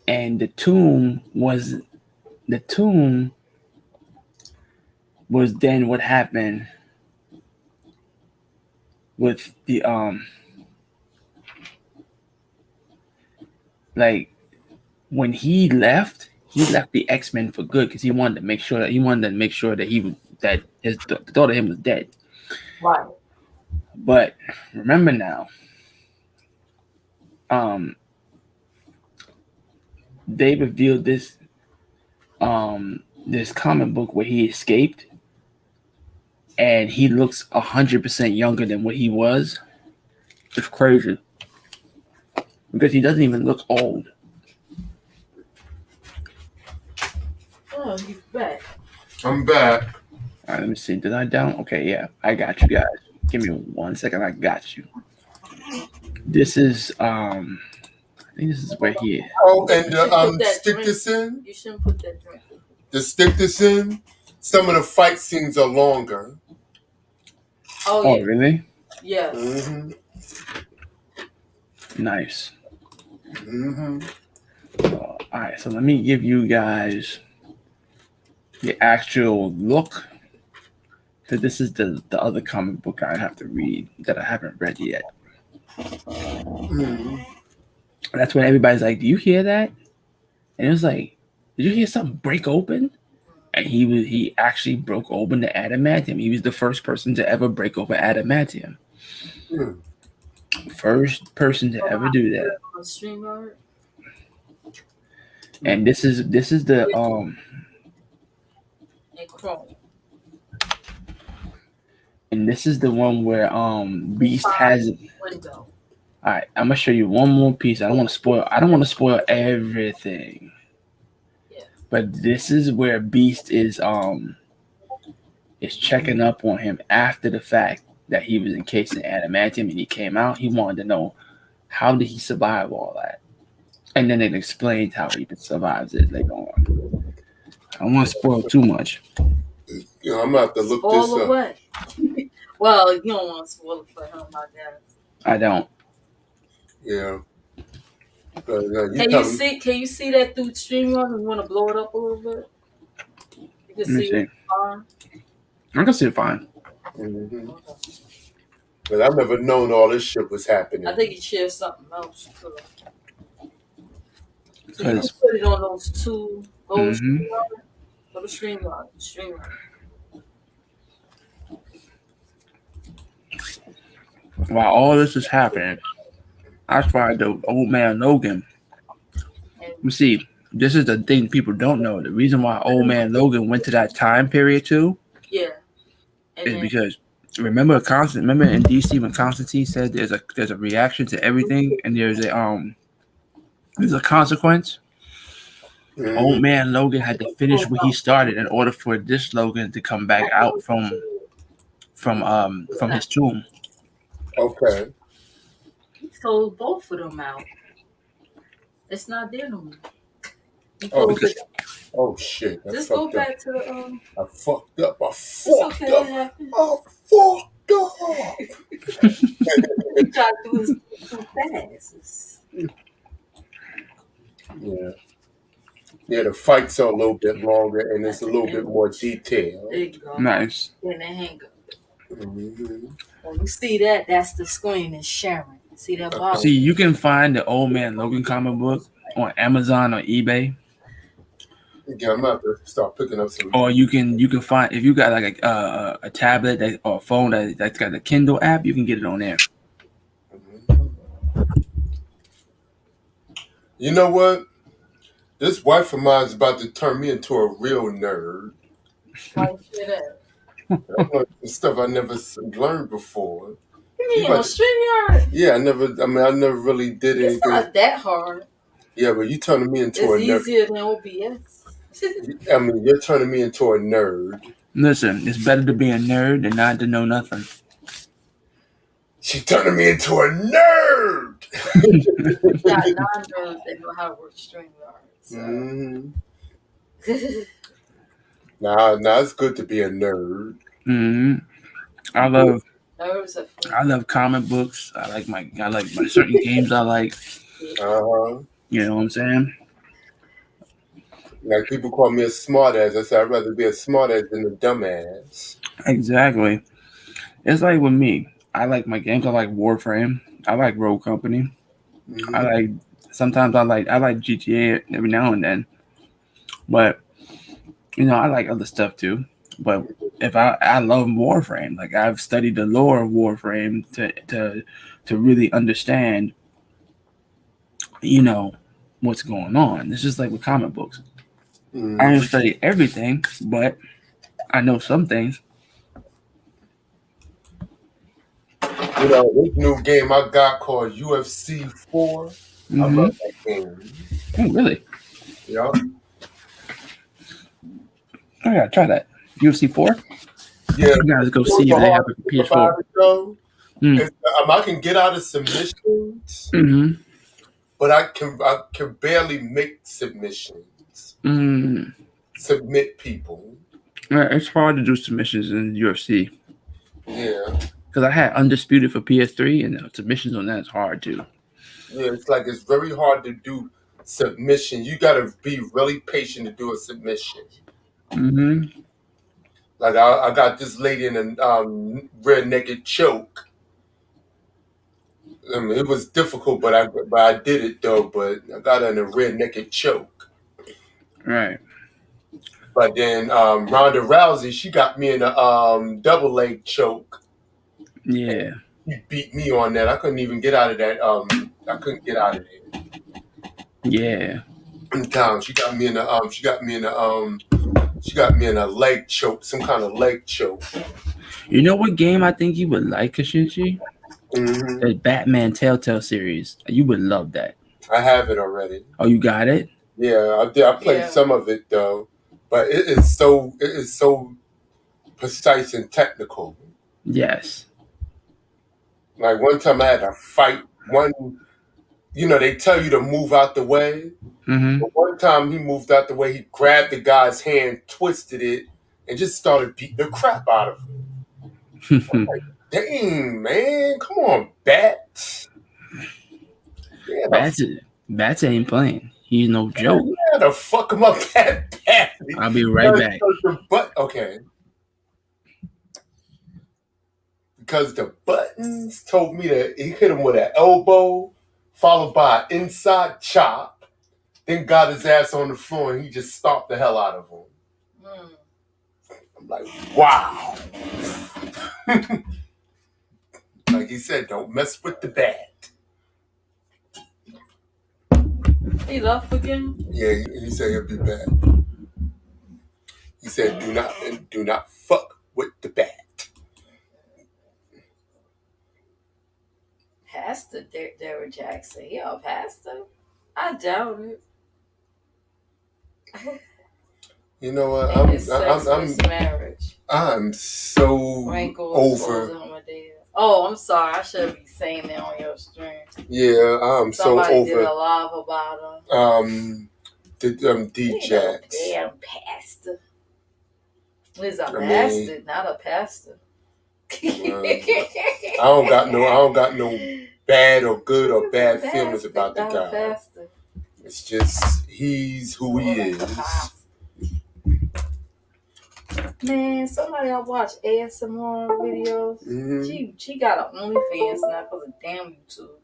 And the tomb was then what happened with the like when he left the X-Men for good because he wanted to make sure that the thought of him was dead. Right. But remember now, they revealed this comic book where he escaped, and he looks 100% younger than what he was. It's crazy because he doesn't even look old. Oh, he's back. I'm back. All right, let me see. Did I down? Okay, yeah, I got you guys. Give me 1 second. I got you. This is I think this is where he is. Oh, and You should put that stick drink. this in. You shouldn't put that drink. To stick this in, some of the fight scenes are longer. Oh Oh, yeah. really? Yes. Mm-hmm. Nice. Mm-hmm. All right, so let me give you guys the actual look. Because this is the other comic book I have to read that I haven't read yet. Mm-hmm. That's when everybody's like, "Do you hear that?" And it was like, "Did you hear something break open?" And he actually broke open the adamantium. He was the first person to ever break open adamantium. Mm. First person to ever do that. On StreamYard. And this is the And Chrome. and this is the one where Beast has it. Window. All right, I'm gonna show you one more piece. I don't want to spoil everything. Yeah. But this is where Beast is checking up on him after the fact that he was encased in adamantium and he came out. He wanted to know how did he survive all that, and then it explains how he survives it later on. I don't want to spoil too much. Yeah, I'm about to look All this the up. way. Well, you don't want to spoil it for him, I guess. I don't. Yeah. Can you see that through StreamYard and want to blow it up a little bit? You can Let me see see. it fine. I can see it fine. Mm-hmm. But I've never known all this shit was happening. I think he shared something else too. So you can Because put it on those two Mhm. StreamYard. Go to StreamYard. while all this is happening, I find the old man Logan. You see, this is the thing people don't know. The reason why old man Logan went to that time period too Yeah. And is then, because remember in DC when Constantine said there's a reaction to everything and there's a consequence. Mm-hmm. Old man Logan had to finish what he started in order for this Logan to come back out from his tomb. Okay. he sold both of them out. It's not there no more. He Oh, closed it. Oh shit. I Just go fucked up. back to the I fucked up. It's okay, it happened. I fucked up. He tried to do it too fast. Yeah. Yeah, the fights are a little bit longer and it's a little bit more detailed. There you go. Nice. Then the hang up. Mm-hmm. When you see that, that's the screen is sharing. See that bottom? See, you can find the old man Logan comic book on Amazon or eBay, Yeah, I'm about to start picking up some. or you can find if you got like a tablet or a phone that's got a Kindle app, you can get it on there. You know what? This wife of mine is about to turn me into a real nerd. Why you say that? I learned some stuff I never learned before. You mean on StreamYard? Yeah, I never really did It's anything. not that hard. Yeah, but you turning me into a It's nerd. easier than OBS. I mean, you're turning me into a nerd. Listen, it's better to be a nerd than not to know nothing. She's turning me into a nerd. We got non-nerds that know how to work StreamYard. So. Mm-hmm. Nah, it's good to be a nerd. Mm-hmm. I love comic books. I like my certain games. I like. You know what I'm saying? Like people call me a smartass. I said I'd rather be a smartass than a dumbass. Exactly. It's like with me. I like my games. I like Warframe. I like Rogue Company. Mm-hmm. Sometimes I like GTA every now and then. But I like other stuff too. But if I love Warframe, like I've studied the lore of Warframe to really understand, what's going on. It's just like with comic books. Mm-hmm. I don't study everything, but I know some things. This new game I got called UFC 4. Mm-hmm. I love that game. Oh, really? Yeah. I gotta try that. UFC 4? Yeah. You gotta go see if they have a PS4. I can get out of submissions, but I can barely make submissions. Submit people. It's hard to do submissions in UFC. Yeah. Because I had Undisputed for PS3, and submissions on that is hard too. Yeah, it's very hard to do submission. You gotta be really patient to do a submission. Mm-hmm. Like I got this lady in a rear naked choke. I mean, it was difficult, but I did it though. But I got her in a rear naked choke. Right. But then Ronda Rousey, she got me in a double leg choke. Yeah. She beat me on that. I couldn't even get out of that. I couldn't get out of there. Yeah. She got me in a leg choke, some kind of leg choke. You know what game I think you would like, Kashinchi? Mm-hmm. The Batman Telltale series. You would love that. I have it already. Oh, you got it? Yeah, I played some of it though, but it is so precise and technical. Yes. Like one time I had to fight one. They tell you to move out the way. Mm-hmm. But one time he moved out the way, he grabbed the guy's hand, twisted it, and just started beating the crap out of him. I'm like, dang, man, come on, Bats. Bats ain't playing. He's no joke. You had to fuck him up that badly. I'll be right back. Okay. Because the buttons told me that he hit him with an elbow, followed by an inside chop, then got his ass on the floor and he just stomped the hell out of him. I'm like, wow. Like he said, don't mess with the bat. He left again? Yeah, he said he'll be back. He said, do not fuck with the bat. Pastor Derrick Jackson. He a pastor? I doubt it. You know what? I'm so over. Oh, I'm sorry. I should be saying that on your stream. Yeah, I'm Somebody so over. did a live about him. DJ. Damn pastor. He's a bastard, not a pastor. I don't got no bad or good or bad feelings about the guy. It's just he's who he is. Man, somebody I watch ASMR videos. Mm-hmm. She got an OnlyFans now because of damn YouTube.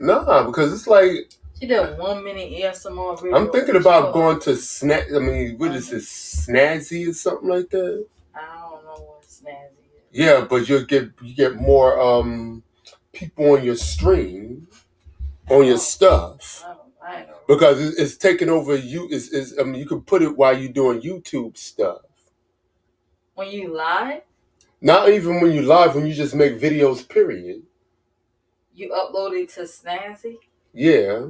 Nah, because it's like she did 1 minute ASMR video. I'm thinking about going to what is this, Snazzy or something like that? I don't know what Snazzy is. Yeah, but you get more people on your stream, on your stuff. I ain't know because it's taking over you. I mean, you can put it while you're doing YouTube stuff. When you live, Not even when you live, when you just make videos. Period. you upload it to Snazzy, Yeah.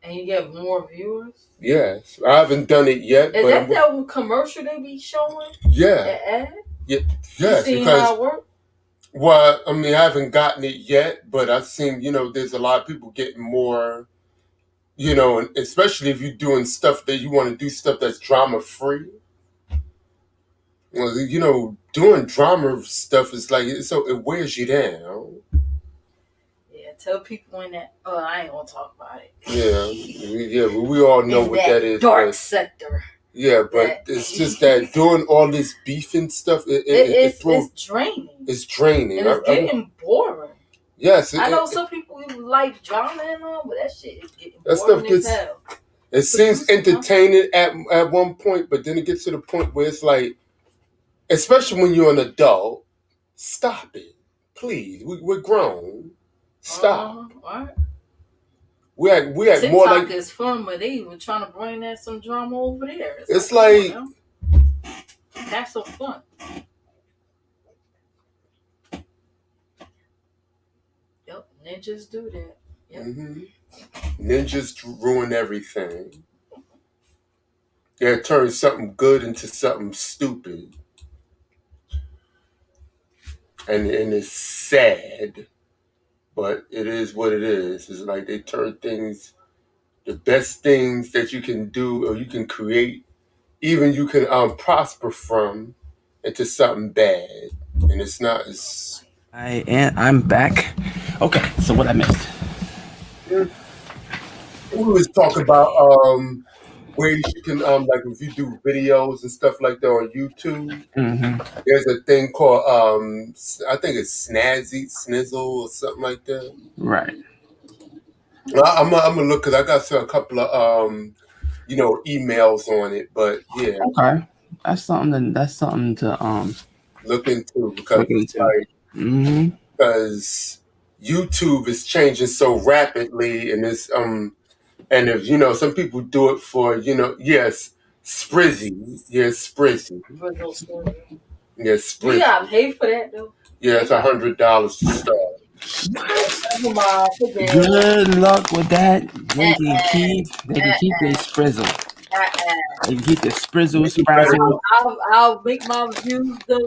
and you get more viewers. Yes. I haven't done it yet, Is but that commercial they be showing? yeah. The ad? Yeah. You Yes. seen Because how it work? well, I mean, I haven't gotten it yet, but I've seen, there's a lot of people getting more, and especially if you're doing stuff that you want to do stuff that's drama free. Well, doing drama stuff is like it wears you down. Yeah, tell people in that. Oh, I ain't gonna talk about it. Yeah, we all know what that is. Dark sector. Yeah, but it's just that doing all this beefing stuff, it's draining. It's draining. And it's getting boring. Yes, I know some people who like drama and all, but that shit is getting boring as hell. It seems entertaining at one point, but then it gets to the point where it's like, especially when you're an adult, stop it, please. We're grown. Stop. Right. We act TikTok more like is fun, but they even trying to bring that some drama over there. It's like have some fun. Yep, ninjas do that. Yep. Mm-hmm. Ninjas ruin everything. They turn something good into something stupid, and it's sad, but it is what it is. It's like they turn things, the best things that you can do or you can create, even you can prosper from, into something bad, and it's not. I'm back. Okay, so what I missed? We was talking about ways you can like if you do videos and stuff like that on YouTube. Mm-hmm. There's a thing called I think it's Snizzle or something like that. Right. I'm gonna look because I got a couple of emails on it, but yeah. Okay, that's something to look into because it's like because YouTube is changing so rapidly, and it's and if some people do it for Sprizzy, Sprizzy. Yes, Sprizzy. You gotta pay for that though. Yeah, it's $100 to start. Good luck with that. They can keep their Sprizzle. They can keep their Sprizzle, Sprazzle. I'll make my views you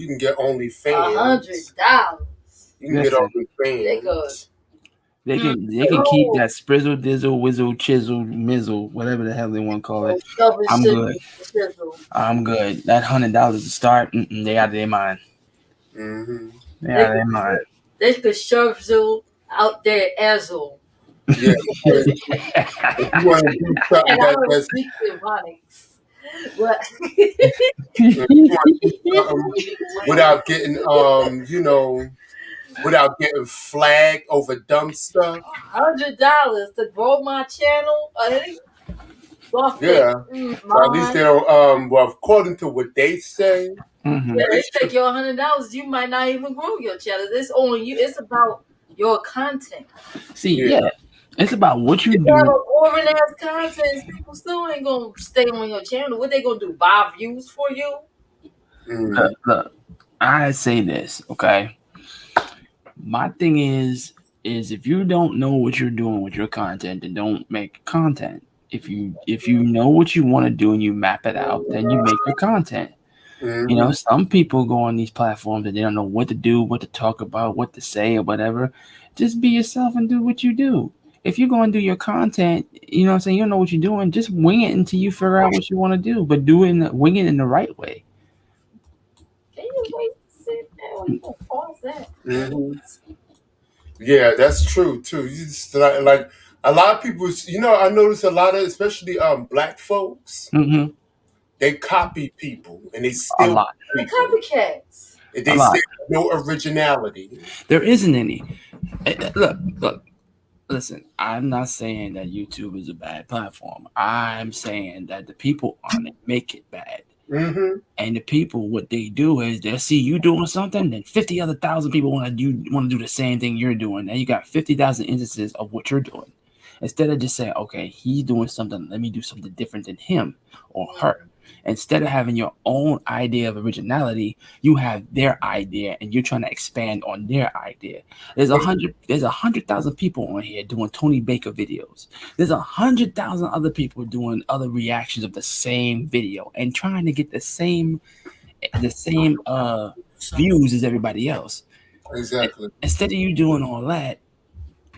can get OnlyFans. $100. You can get OnlyFans. They can keep that Sprizzle, Dizzle, Whizzle, Chisel, Mizzle, whatever the hell they want to call it. I'm good. I'm good. That $100 to start, they out of their mind. Mm-hmm. They out of their mind. They could shove Zoo out there as well. Yeah. If you want to do something that's without getting without getting flagged over dumb stuff. $100 to grow my channel. Yeah. So at least they don't well, according to what they say. Mm-hmm. They take your $100, you might not even grow your channel. It's on you. It's about your content. See, it's about what you do. You have boring ass content, people still ain't gonna stay on your channel. What they gonna do? Buy views for you? Look, I say this, okay? My thing is if you don't know what you're doing with your content, then don't make content. If you know what you want to do and you map it out, then you make your content. Mm-hmm. Some people go on these platforms and they don't know what to do, what to talk about, what to say or whatever. Just be yourself and do what you do. If you're going to do your content, you know what I'm saying, you don't know what you're doing, just wing it until you figure out what you want to do, but wing it in the right way. Can you wait to sit down? You gonna pause that? Mm-hmm. Yeah, that's true too. You just like a lot of people, I notice a lot of, especially Black folks, they copy people and they steal. A lot. The copycats. And they say no originality. There isn't any. Look. Listen, I'm not saying that YouTube is a bad platform. I'm saying that the people on it make it bad. Mm-hmm. And the people, what they do is they'll see you doing something, then 50 other thousand people want to do the same thing you're doing. Now you got 50,000 instances of what you're doing. Instead of just saying, okay, he's doing something, let me do something different than him or her. Instead of having your own idea of originality, you have their idea and you're trying to expand on their idea. There's 100,000 people on here doing Tony Baker videos. There's 100,000 other people doing other reactions of the same video and trying to get the same views as everybody else. Exactly. Instead of you doing all that,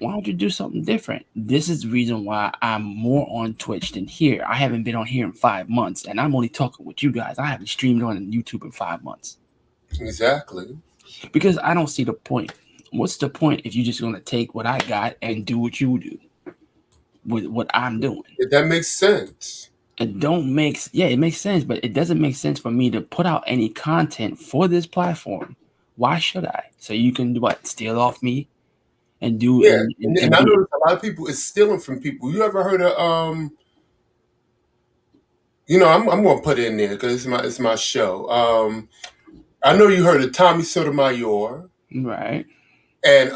why don't you do something different? This is the reason why I'm more on Twitch than here. I haven't been on here in 5 months, and I'm only talking with you guys. I haven't streamed on YouTube in 5 months. Exactly. Because I don't see the point. What's the point if you're just going to take what I got and do what you do with what I'm doing? That makes sense. It makes sense, but it doesn't make sense for me to put out any content for this platform. Why should I? So you can steal off me and do and I notice a lot of people is stealing from people. You ever heard of I'm gonna put it in there because it's my show. I know you heard of Tommy Sotomayor. Right. And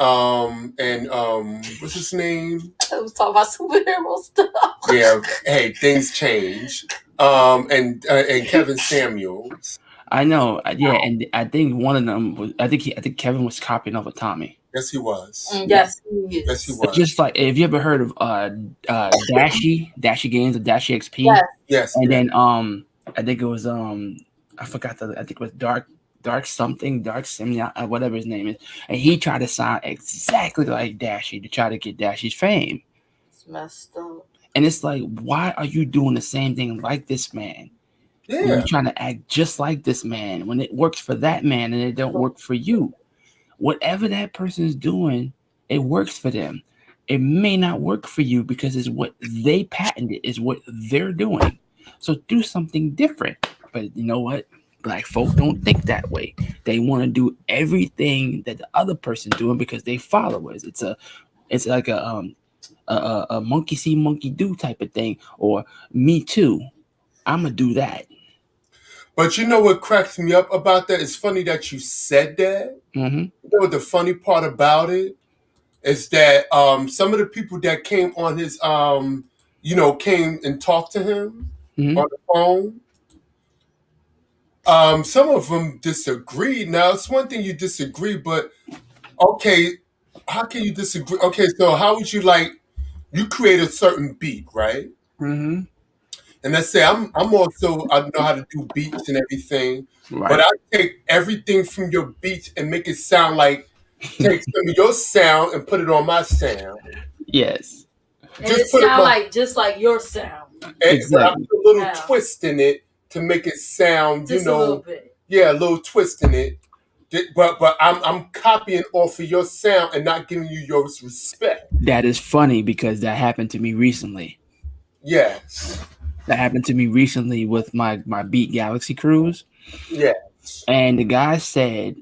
what's his name? I was talking about superhero stuff. Yeah, hey, things change. And Kevin Samuels. I know, yeah, and I think one of them was. I think Kevin was copying off of Tommy. Yes, he was. Yes, he is. Yes, he was. Just like, have you ever heard of Dashie Games or Dashie XP? Yes. And then I think it was I forgot I think it was Dark Simya, whatever his name is, and he tried to sound exactly like Dashie to try to get Dashie's fame. It's messed up. And it's like, why are you doing the same thing like this man? Yeah. When you're trying to act just like this man, when it works for that man and it don't work for you. Whatever that person's doing, it works for them. It may not work for you because it's what they patented, is what they're doing. So do something different. But you know what? Black folk don't think that way. They want to do everything that the other person's doing because they followers. It's like a monkey see, monkey do type of thing, or me too. I'm gonna do that. But you know what cracks me up about that? It's funny that you said that. Mm-hmm. You know what the funny part about it is that some of the people that came on his came and talked to him on the phone. Some of them disagreed. Now it's one thing you disagree, but okay, how can you disagree? Okay, so how would you you create a certain beat, right? Mm-hmm. And let's say I know how to do beats and everything, Right. but I take everything from your beats and make it sound take some of your sound and put it on my sound. Yes. And it sound just like your sound. Exactly. But I put a little twist in it to make it sound, just a little bit. Yeah, a little twist in it. But I'm copying off of your sound and not giving you your respect. That is funny because that happened to me recently. Yes. That happened to me recently with my Beat Galaxy cruise. Yes. And the guy said,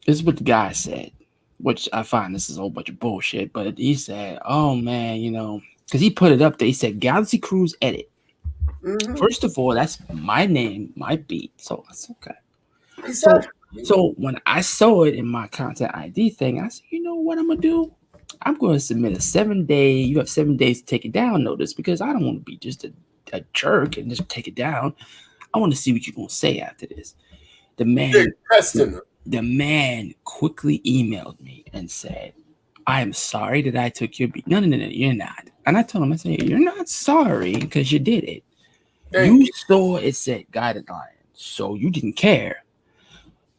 this is what the guy said, which I find this is a whole bunch of bullshit, but he said, oh man, because he put it up there, he said Galaxy Cruise Edit. Mm-hmm. First of all, that's my name, my beat, so that's okay. Exactly. So when I saw it in my content ID thing, I said, you know what I'm gonna do? I'm going to submit a 7-day. You have 7 days to take it down notice because I don't want to be just a jerk and just take it down. I want to see what you're gonna say after this. The man quickly emailed me and said, I am sorry that I took your beat. No, you're not. And I told him, I said, you're not sorry because you did it. You saw it said Guided Lion, so you didn't care.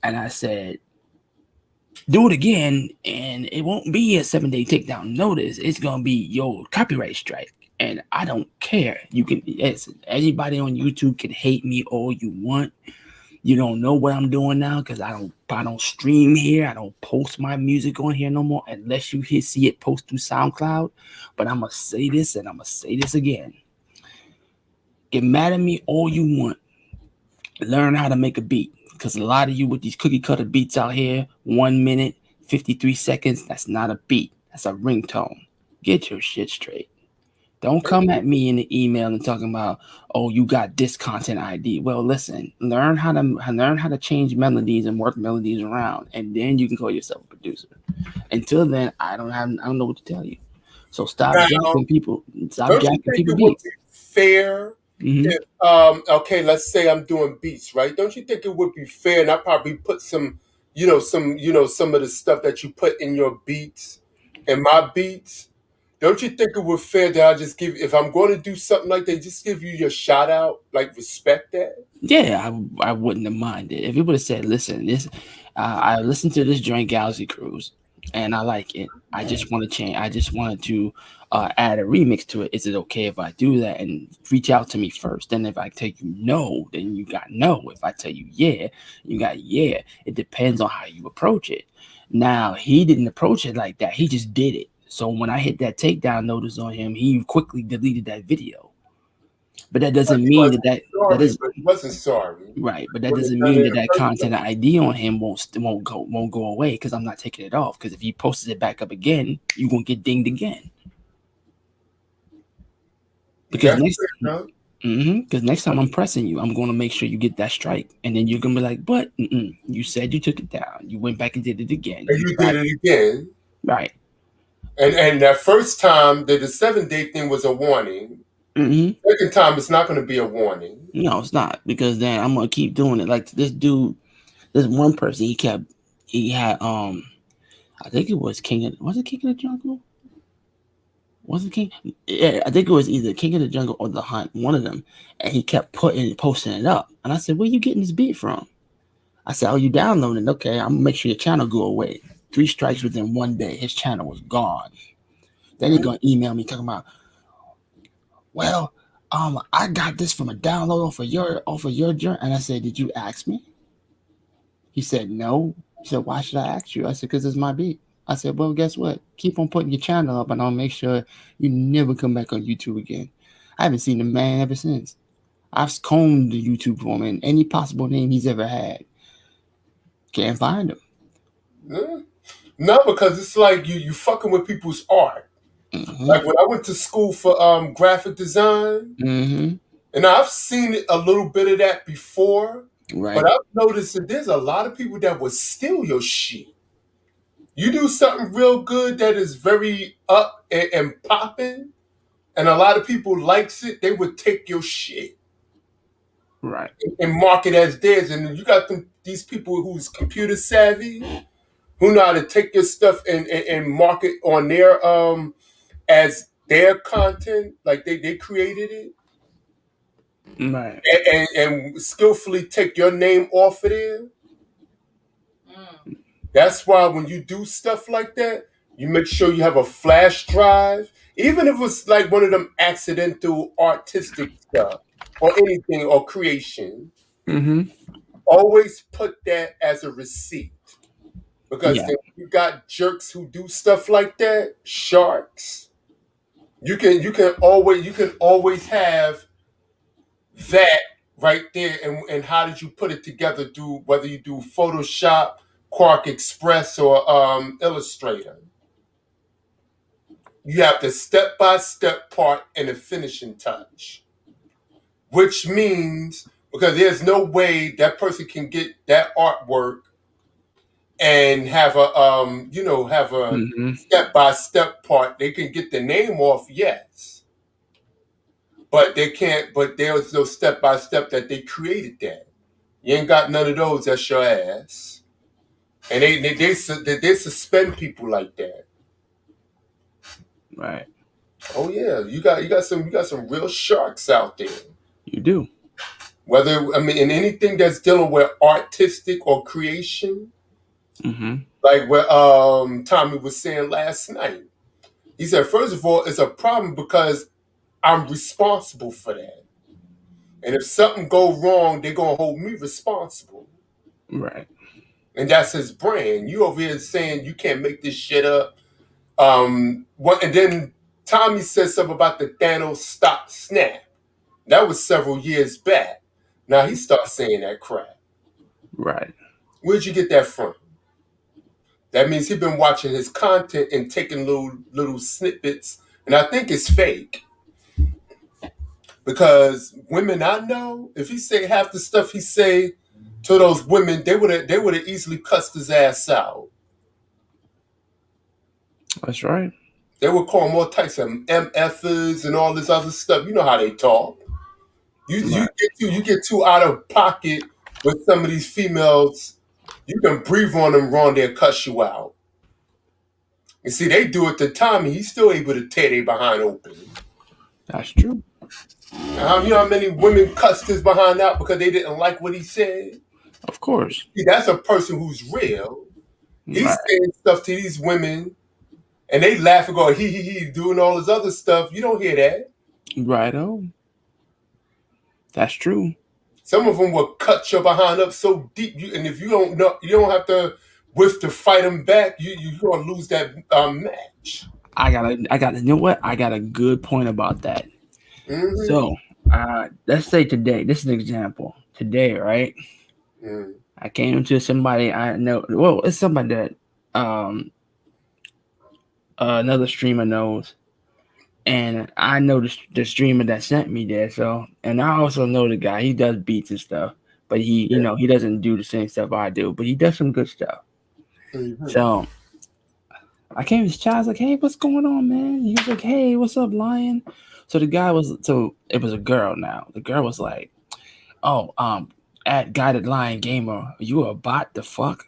And I said, do it again, and it won't be a 7-day takedown notice. It's gonna be your copyright strike. And I don't care. You can, anybody on YouTube can hate me all you want. You don't know what I'm doing now because I don't stream here. I don't post my music on here no more unless you see it post through SoundCloud. But I'm gonna say this and I'm gonna say this again. Get mad at me all you want. Learn how to make a beat because a lot of you with these cookie cutter beats out here, 1 minute, 53 seconds. That's not a beat. That's a ringtone. Get your shit straight. Don't come at me in the email and talking about, oh, you got this content ID. Well, listen, learn how to change melodies and work melodies around, and then you can call yourself a producer. Until then, I don't know what to tell you. So stop Now, jacking people. Stop don't you jacking think people it would beats. be fair Hmm. if okay, let's say I'm doing beats, right? Don't you think it would be fair and I probably put some, some of the stuff that you put in your beats in my beats? Don't you think it would fair that I just give, if I'm going to do something like that, just give you your shout out, like respect that? Yeah, I wouldn't have minded if you would have said, "Listen, this I listened to this joint Galaxy Cruise, and I like it. I just want to change. I just wanted to add a remix to it. Is it okay if I do that?" And reach out to me first. Then if I tell you no, then you got no. If I tell you yeah, you got yeah. It depends on how you approach it. Now he didn't approach it like that. He just did it. So when I hit that takedown notice on him, he quickly deleted that video. But that But doesn't he mean wasn't that sorry, is but he wasn't sorry. right. But that Would have doesn't done mean it that in that the first content place. ID on him won't go away because I'm not taking it off. Because if he posts it back up again, you're gonna get dinged again. Because That's next fair enough. because next time I'm pressing you, I'm gonna make sure you get that strike, and then you're gonna be like, "But you said you took it down. You went back and did it again. And You you did tried it again. right." And that first time, the 7 day thing was a warning. Hmm. Second time, it's not going to be a warning. No, it's not because then I'm gonna keep doing it. Like this dude, this one person, he had I think it was King of the Jungle? Was it King? Yeah, I think it was either King of the Jungle or The Hunt, one of them. And he kept posting it up. And I said, "Where you getting this beat from?" I said, "Oh, you downloading it? Okay, I'm gonna make sure your channel go away." 3 strikes within one day, his channel was gone. Then he Mhm. gonna email me talking about, "Well, I got this from a download off of your journal." And I said, "Did you ask me?" He said, "No." He said, "Why should I ask you?" I said, "Because it's my beat." I said, "Well, guess what? Keep on putting your channel up, and I'll make sure you never come back on YouTube again." I haven't seen the man ever since. I've combed the YouTube for him and any possible name he's ever had. Can't find him. Yeah. No, because it's like you fucking with people's art. Hmm. Like when I went to school for graphic design, Hmm. and I've seen a little bit of that before, but Right. I've noticed that there's a lot of people that will steal your shit. You do something real good that is very up and popping, and a lot of people likes it, they would take your shit Right. and mark it as theirs. And you got these people who's computer savvy, who know how to take your stuff and mark it on their as their content, like they created it, Right. and skillfully take your name off of there. Mm. That's why when you do stuff like that, you make sure you have a flash drive, even if it's like one of them accidental artistic stuff or anything or creation. Hmm. Always put that as a receipt, because Yeah. then you got jerks who do stuff like that, sharks. You can always have that right there. And how did you put it together? Do whether you do Photoshop, Quark Express, or Illustrator. You have the step by step part and the finishing touch, which means because there's no way that person can get that artwork and have a Hmm. step by step part. They can get the name off, yes, but they can't. But there's no step by step that they created that. You ain't got none of those. That's your ass. And they suspend people like that. Right. Oh yeah, you got some real sharks out there. You do. Whether I mean in anything that's dealing with artistic or creation, Hmm. like what Tommy was saying last night. He said, first of all, it's a problem because I'm responsible for that. And if something go wrong, they're gonna hold me responsible. Right. And that's his brand. You over here saying you can't make this shit up. What? And then Tommy said something about the Thanos stop snap. That was several years back. Now he starts saying that crap. Right. Where'd you get that from? That means he's been watching his content and taking little snippets, and I think it's fake. because women I know, if he say half the stuff he say to those women, they would have easily cussed his ass out. That's right. They would call him all types of MFers and all this other stuff. You know how they talk. You get too out of pocket with some of these females. You can breathe on them wrong, they'll cuss you out. And see, they do it to Tommy. He's still able to tear their behind open. That's true. You know how many women cussed his behind out because they didn't like what he said? Of course. See, that's a person who's real. He's saying stuff to these women, and they laugh and go, he, doing all this other stuff. You don't hear that. Right on. That's true. Some of them will cut your behind up so deep, and if you don't know, you don't have to whiff to fight them back. You're gonna lose that match. I got. You know what? I got a good point about that. Mm-hmm. So, let's say today. This is an example. Today, right? Mm. I came to somebody I know. Well, it's somebody that another streamer knows, and I know the streamer that sent me there. So, and I also know the guy. He does beats and stuff, but he, you know, he doesn't do the same stuff I do, but he does some good stuff. Mm-hmm. So, I came to his chat. I was like, "Hey, what's going on, man?" He was like, "Hey, what's up, Lion?" So it was a girl now. The girl was like, "Oh, at Guided Lion Gamer, are you a bot? The fuck?"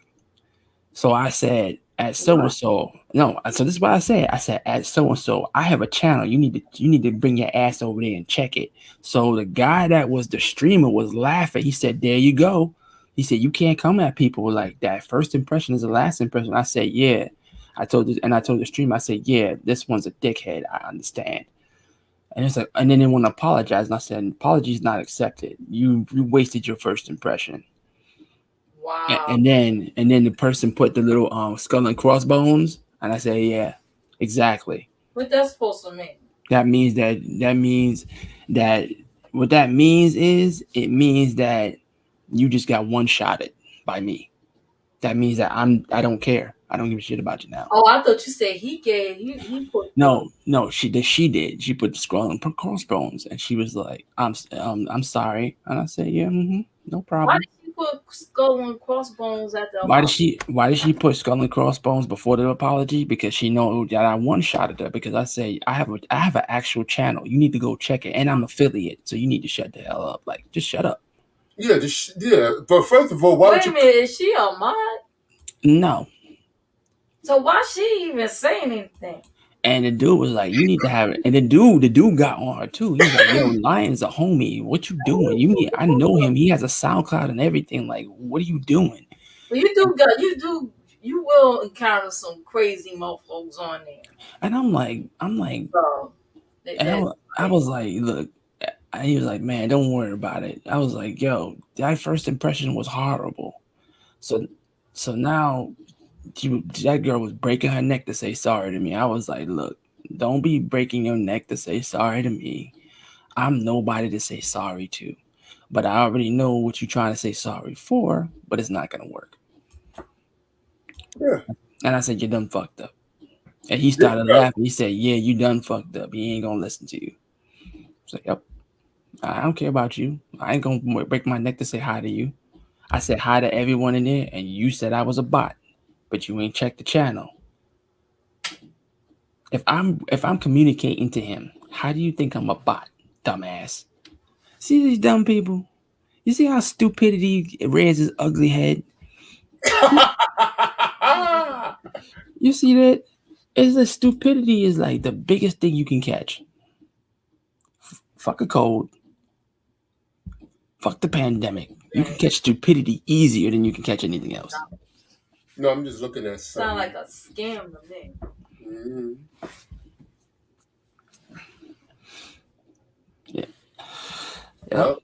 So I said, "At so and so." No, so this is what I said. I said, "At so and so, I have a channel. You need to bring your ass over there and check it." So the guy that was the streamer was laughing. He said, "There you go." He said, "You can't come at people like that. First impression is the last impression." I said, "Yeah." I told the streamer, I said, "Yeah, this one's a dickhead. I understand." And it's like, and then they want to apologize. And I said, "Apology is not accepted. You wasted your first impression." Wow. And then the person put the little skull and crossbones, and I said, "Yeah, exactly." What that's supposed to mean? That means that what that means is it means that you just got one shotted by me. That means that I don't care. I don't give a shit about you now. Oh, I thought you said he gave he put. No, she did. She put the skull and crossbones, and she was like, "I'm sorry," and I said, "Yeah, no problem." Why did she put skull and crossbones at the? Why did she put skull and crossbones before the apology? Because she know that I one shotted her. Because I say I have an actual channel. You need to go check it, and I'm affiliate, so you need to shut the hell up. Like, just shut up. Yeah, but first of all, why Wait a minute, is she a mod? No. So why she even saying anything? And the dude was like, "You need to have it." And the dude got on her too. He's like, "Yo, Lion's a homie. What you doing? I know him. He has a SoundCloud and everything. Like, what are you doing?" Well, you will encounter some crazy mofos on there. And I'm like, So, I was like, look. He was like, "Man, don't worry about it." I was like, "Yo, that first impression was horrible." So now that girl was breaking her neck to say sorry to me. I was like, "Look, don't be breaking your neck to say sorry to me. I'm nobody to say sorry to, but I already know what you're trying to say sorry for, but it's not going to work." Yeah. And I said, "You done fucked up." And he started laughing. He said, "Yeah, you done fucked up. He ain't going to listen to you." I was like, "Yep. I don't care about you. I ain't going to break my neck to say hi to you. I said hi to everyone in there, and you said I was a bot, but you ain't checked the channel. If I'm communicating to him, how do you think I'm a bot, dumbass?" See these dumb people? You see how stupidity rears his ugly head? You see that? It's the stupidity is like the biggest thing you can catch. Fuck a cold. Fuck the pandemic. You can catch stupidity easier than you can catch anything else. No, I'm just looking at something. Sound like a scam to me. Mm-hmm. Yeah. Well,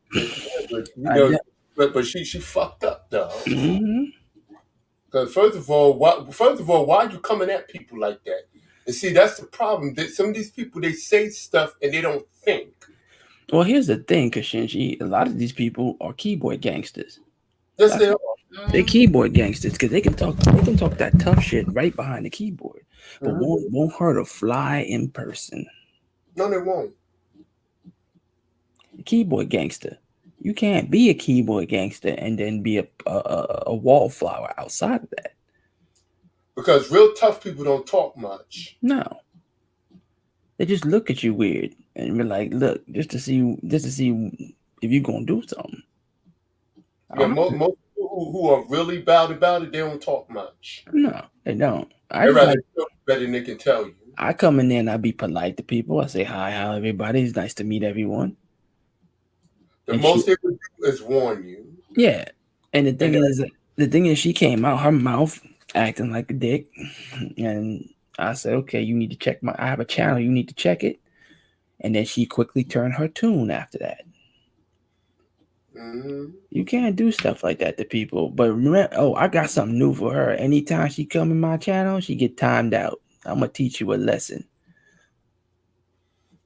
but she fucked up though. Mm-hmm. Because first of all, why are you coming at people like that? And see, that's the problem. That some of these people, they say stuff and they don't think. Well, here's the thing, Kashinji. A lot of these people are keyboard gangsters. Yes, they are. They're keyboard gangsters because they can talk that tough shit right behind the keyboard, but won't hurt a fly in person. No, they won't. keyboard gangster. You can't be a keyboard gangster and then be a wallflower outside of that. Because real tough people don't talk much. No, they just look at you weird and be like, "Look, just to see if you're gonna do something." Yeah, most people who are really bad about it, they don't talk much. No, they don't. They rather talk better than they can tell you. I come in there and I be polite to people. I say hi, how everybody. It's nice to meet everyone. The most they would do is warn you. Yeah, and the thing is, she came out her mouth acting like a dick, and I said, "Okay, you need to check I have a channel. You need to check it." And then she quickly turned her tune after that. Mm-hmm. You can't do stuff like that to people. But remember, I got something new for her. Anytime she come in my channel, she get timed out. I'm gonna teach you a lesson.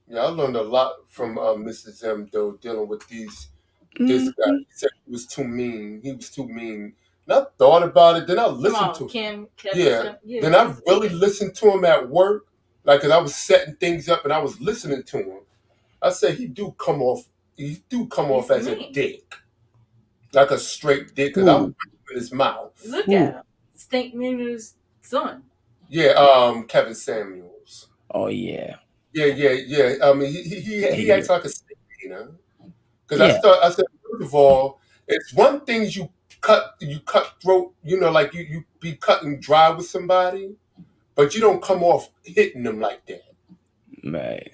Yeah, I learned a lot from Mrs. M though, dealing with this guy. He said he was too mean. He was too mean. And I thought about it. Then I listened to him. Yeah. Then I really listened to him at work, like, cause I was setting things up and I was listening to him. I said he do come off as a dick, like a straight dick. Cause I was in his mouth. Look at him, Stink Meter's son. Yeah, Kevin Samuels. Oh yeah. Yeah. I mean, he acts like a snake, you know. Because I said, first of all, it's one thing you cut throat, you know, like you be cutting dry with somebody, but you don't come off hitting them like that. Right.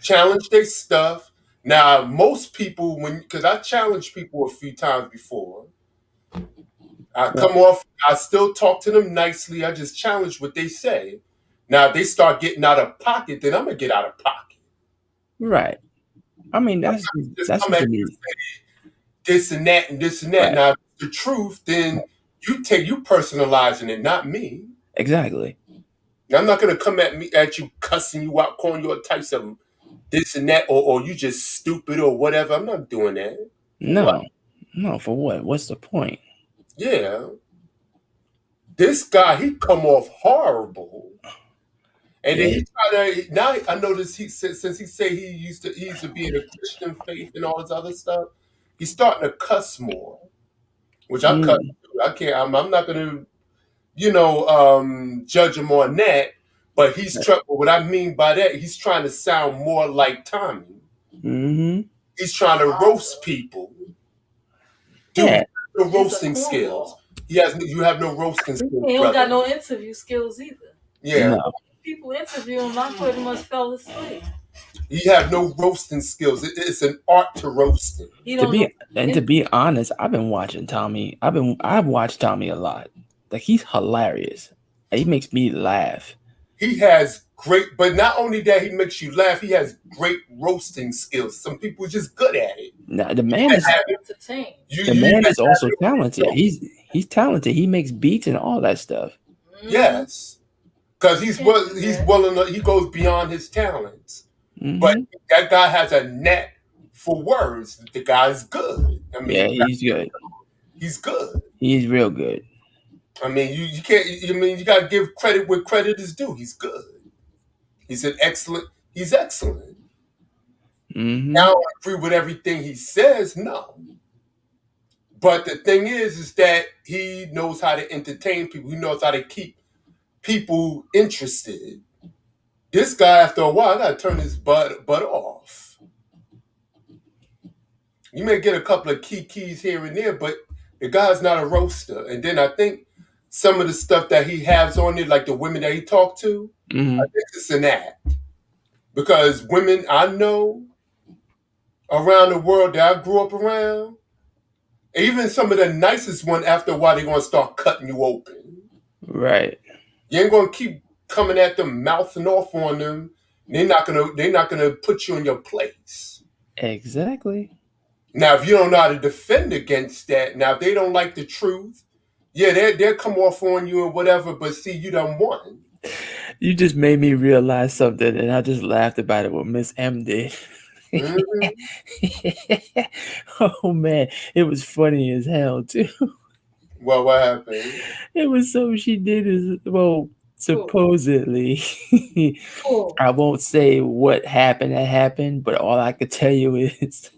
Challenge their stuff. Now, most people, because I challenged people a few times before, I come off, I still talk to them nicely. I just challenge what they say. Now, if they start getting out of pocket, then I'm going to get out of pocket. Right. I mean, that's what you mean. This and that and this and that. Right. Now, the truth, then you personalizing it, not me. Exactly. Now, I'm not going to come at you, cussing you out, calling you all types of this and that, or you just stupid or whatever. I'm not doing that. No, for what? What's the point? Yeah. This guy, he come off horrible. And then he tried to, now I noticed since he said he used to be in a Christian faith and all this other stuff, he's starting to cuss more, which I'm cutting through. I can't, I'm not going to, judge him on that, but what I mean by that, he's trying to sound more like Tommy. Mm-hmm. He's trying to roast people. Dude, no roasting skills. You have no roasting skills. He don't got no interview skills either. Yeah. No. People interview him, I pretty much fell asleep. You have no roasting skills. It's an art to roasting. To be honest, I've been watching Tommy. I've watched Tommy a lot. Like, he's hilarious. He makes me laugh. He has great, but not only that, he makes you laugh. He has great roasting skills. Some people are just good at it. Now, the man is also talented. He's talented. He makes beats and all that stuff. Yes. Because he goes beyond his talents. Mm-hmm. But that guy has a knack for words. The guy's good. I mean, he's good. He's good. He's real good. I mean, you can't. I mean, you got to give credit where credit is due. He's good. He's excellent. Mm-hmm. Now, I agree with everything he says. No. But the thing is that he knows how to entertain people. He knows how to keep people interested. This guy, after a while, I gotta turn his butt off. You may get a couple of keys here and there, but the guy's not a roaster. And then I think some of the stuff that he has on it, like the women that he talked to, I think it's an act. Because women I know around the world that I grew up around, even some of the nicest ones, after a while, they're gonna start cutting you open. Right. You ain't gonna keep coming at them, mouthing off on them. They're not gonna put you in your place. Exactly. Now, if you don't know how to defend against that, now if they don't like the truth, they'll come off on you and whatever. But see, you done won. You just made me realize something, and I just laughed about it. What Miss M did. Mm-hmm. Oh man, it was funny as hell too. Well, what happened? It was something she did. Supposedly, Cool. I won't say what happened, but all I can tell you is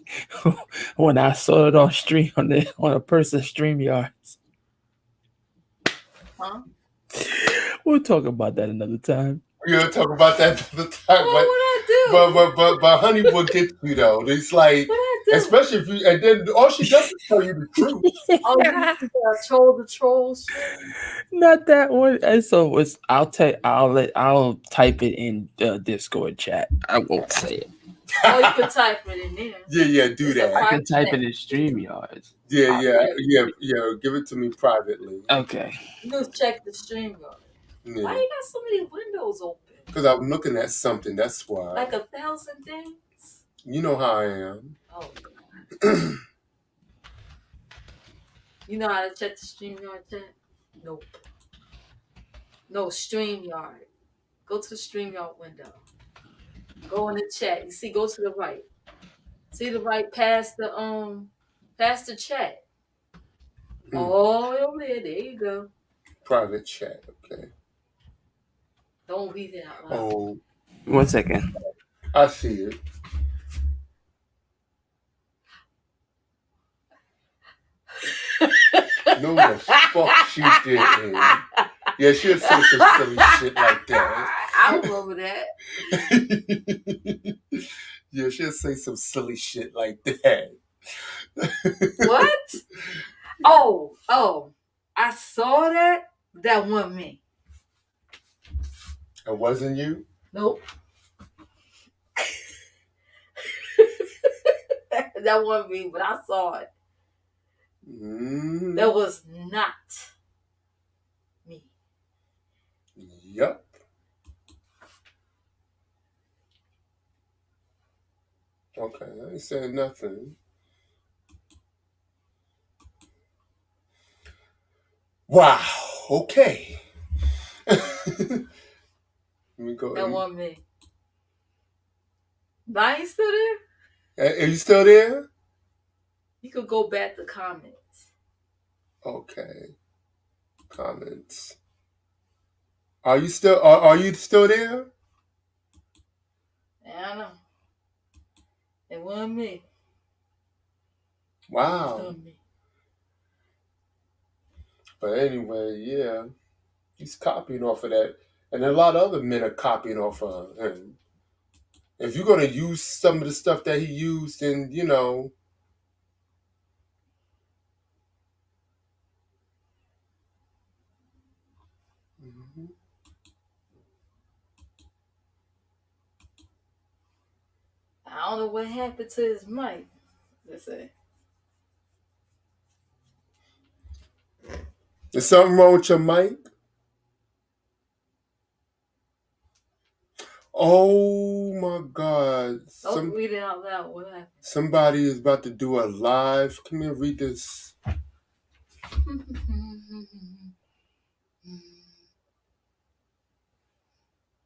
when I saw it on stream on a person's StreamYards. Huh? We'll talk about that another time. We're gonna talk about that another time, What I do? but Honey will get you though. It's like, What I do? especially if you, and then all she does is tell you the truth. Oh, you troll the trolls. Not that one. And so I'll type it in the Discord chat. I won't say it. Oh, you can type it in there. Yeah, do It's a that. I can private type chat. it in StreamYards. Yeah. Give it to me privately. Okay. You just check the stream yard. Why Yeah. you got so many windows open? Because I'm looking at something. That's why. Like 1,000 things? You know how I am. Oh. You know how to check the StreamYard chat? Nope. No, StreamYard. Go to the StreamYard window. Go in the chat. You see, go to the right. See the right past the chat. Oh, over there. There you go. Private chat. Okay. Don't read it out loud. Oh, 1 second. I see it. No, the fuck she didn't. Yeah, she'll say some silly shit like that. I remember that. Yeah, she'll say some silly shit like that. What? Oh. I saw that. That wasn't me. It wasn't you? Nope. That wasn't me, but I saw it. That was not me. Yep. Okay, I ain't saying nothing. Wow. Okay. Let me go. That wasn't me. But I ain't still there. Are you still there? You could go back to comments. Okay. Comments. Are you still there? I don't know. It wasn't me. Wow. It wasn't me. But anyway, yeah. He's copying off of that. And a lot of other men are copying off of him. If you're gonna use some of the stuff that he used, then you know. Mm-hmm. I don't know what happened to his mic. Let's see. Is something wrong with your mic? Oh my God. Don't read it out loud. What happened? Somebody is about to do a live. Come here, read this.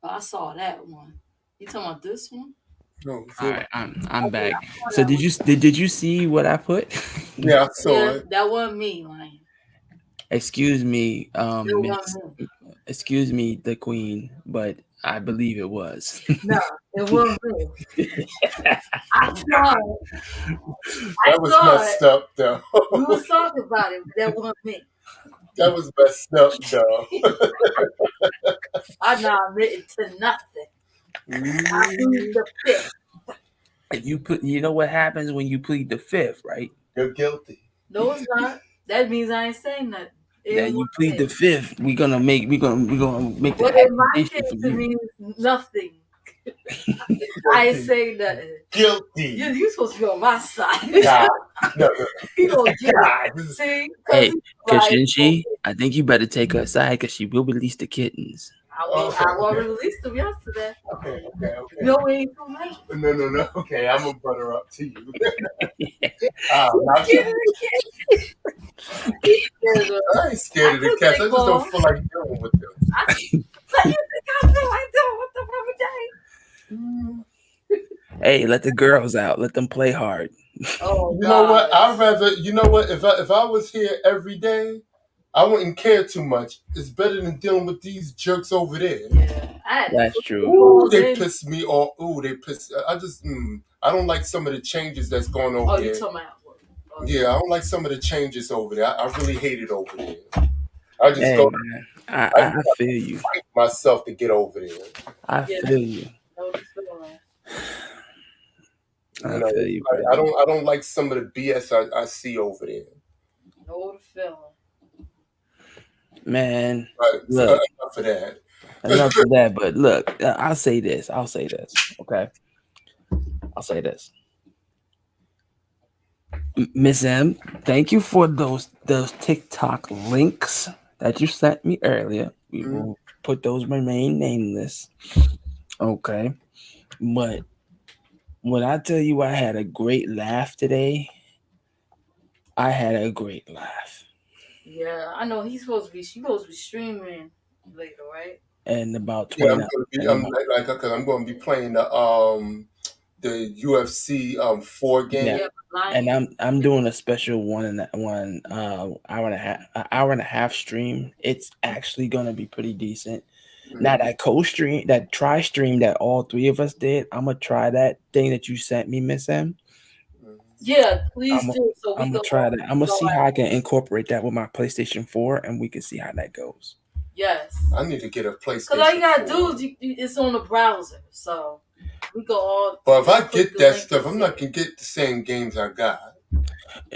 Oh, I saw that one. You talking about this one? No. All right, I'm back. So did you see what I put? Yeah, I saw it. That wasn't me, man. Excuse me, It excuse me, the queen, but I believe it was. No, it wasn't me. I saw it. That was messed up, though. We was talking about it, but that wasn't me. That was messed up, though. I'm not admitting to nothing. I plead the fifth. You know what happens when you plead the fifth, right? You're guilty. No, it's not. That means I ain't saying nothing. Then you plead the fifth. We're gonna make the What in my accusation case for you. means nothing. I ain't saying nothing. Guilty. You supposed to be on my side. God. No. You gonna get God. it. See? Hey, like, shouldn't she? I think you better take her aside because she will release the kittens. I already released them yesterday. Okay. No, we ain't too late. No. Okay, I'm gonna butter up to you. I ain't scared of the cats. I just don't feel like dealing with them. But you think I feel like doing what the fuck day? Hey, let the girls out. Let them play hard. Oh, You know what? I'd rather. You know what? If I was here every day, I wouldn't care too much. It's better than dealing with these jerks over there. Yeah, I had to That's put true. Ooh, they in. piss me off. Ooh, they piss. I just, I don't like some of the changes that's going over Oh, there. you talking about? Oh, Yeah, I don't like some of the changes over there. I really hate it over there. I just Hey go. man, I I feel you. fight myself to get over there. I yeah. feel you. Know what you feeling? You I know, feel you, like, brother. I don't like some of the BS I see over there. Know what you feeling? Man, But look, enough of that. enough of that. But look, I'll say this. I'll say this. Okay, I'll say this. Miss M, thank you for those TikTok links that you sent me earlier. We Mhm. will put those remain nameless. Okay, but when I tell you I had a great laugh today, I had a great laugh. Yeah, I know he's supposed to be. She supposed to be streaming later, right? And about Yeah, 29 I'm gonna be. and I'm about, because I'm going to be playing the UFC 4 game. yeah. Yeah, And Lion. I'm doing a special hour and a half stream. It's actually gonna be pretty decent. Now Mhm. that co-stream, that try stream that all three of us did, I'm gonna try that thing that you sent me, Miss M. Mhm. Yeah, please I'm do. So we I'm gonna go. try that. I'm gonna Go see at how I it. can incorporate that with my PlayStation 4, and we can see how that goes. Yes. I need to get a Cause all you PlayStation gotta 4. do is it's on the browser, so we go all. But if I just click get the that link stuff, and I'm see not it. gonna get the same games I got.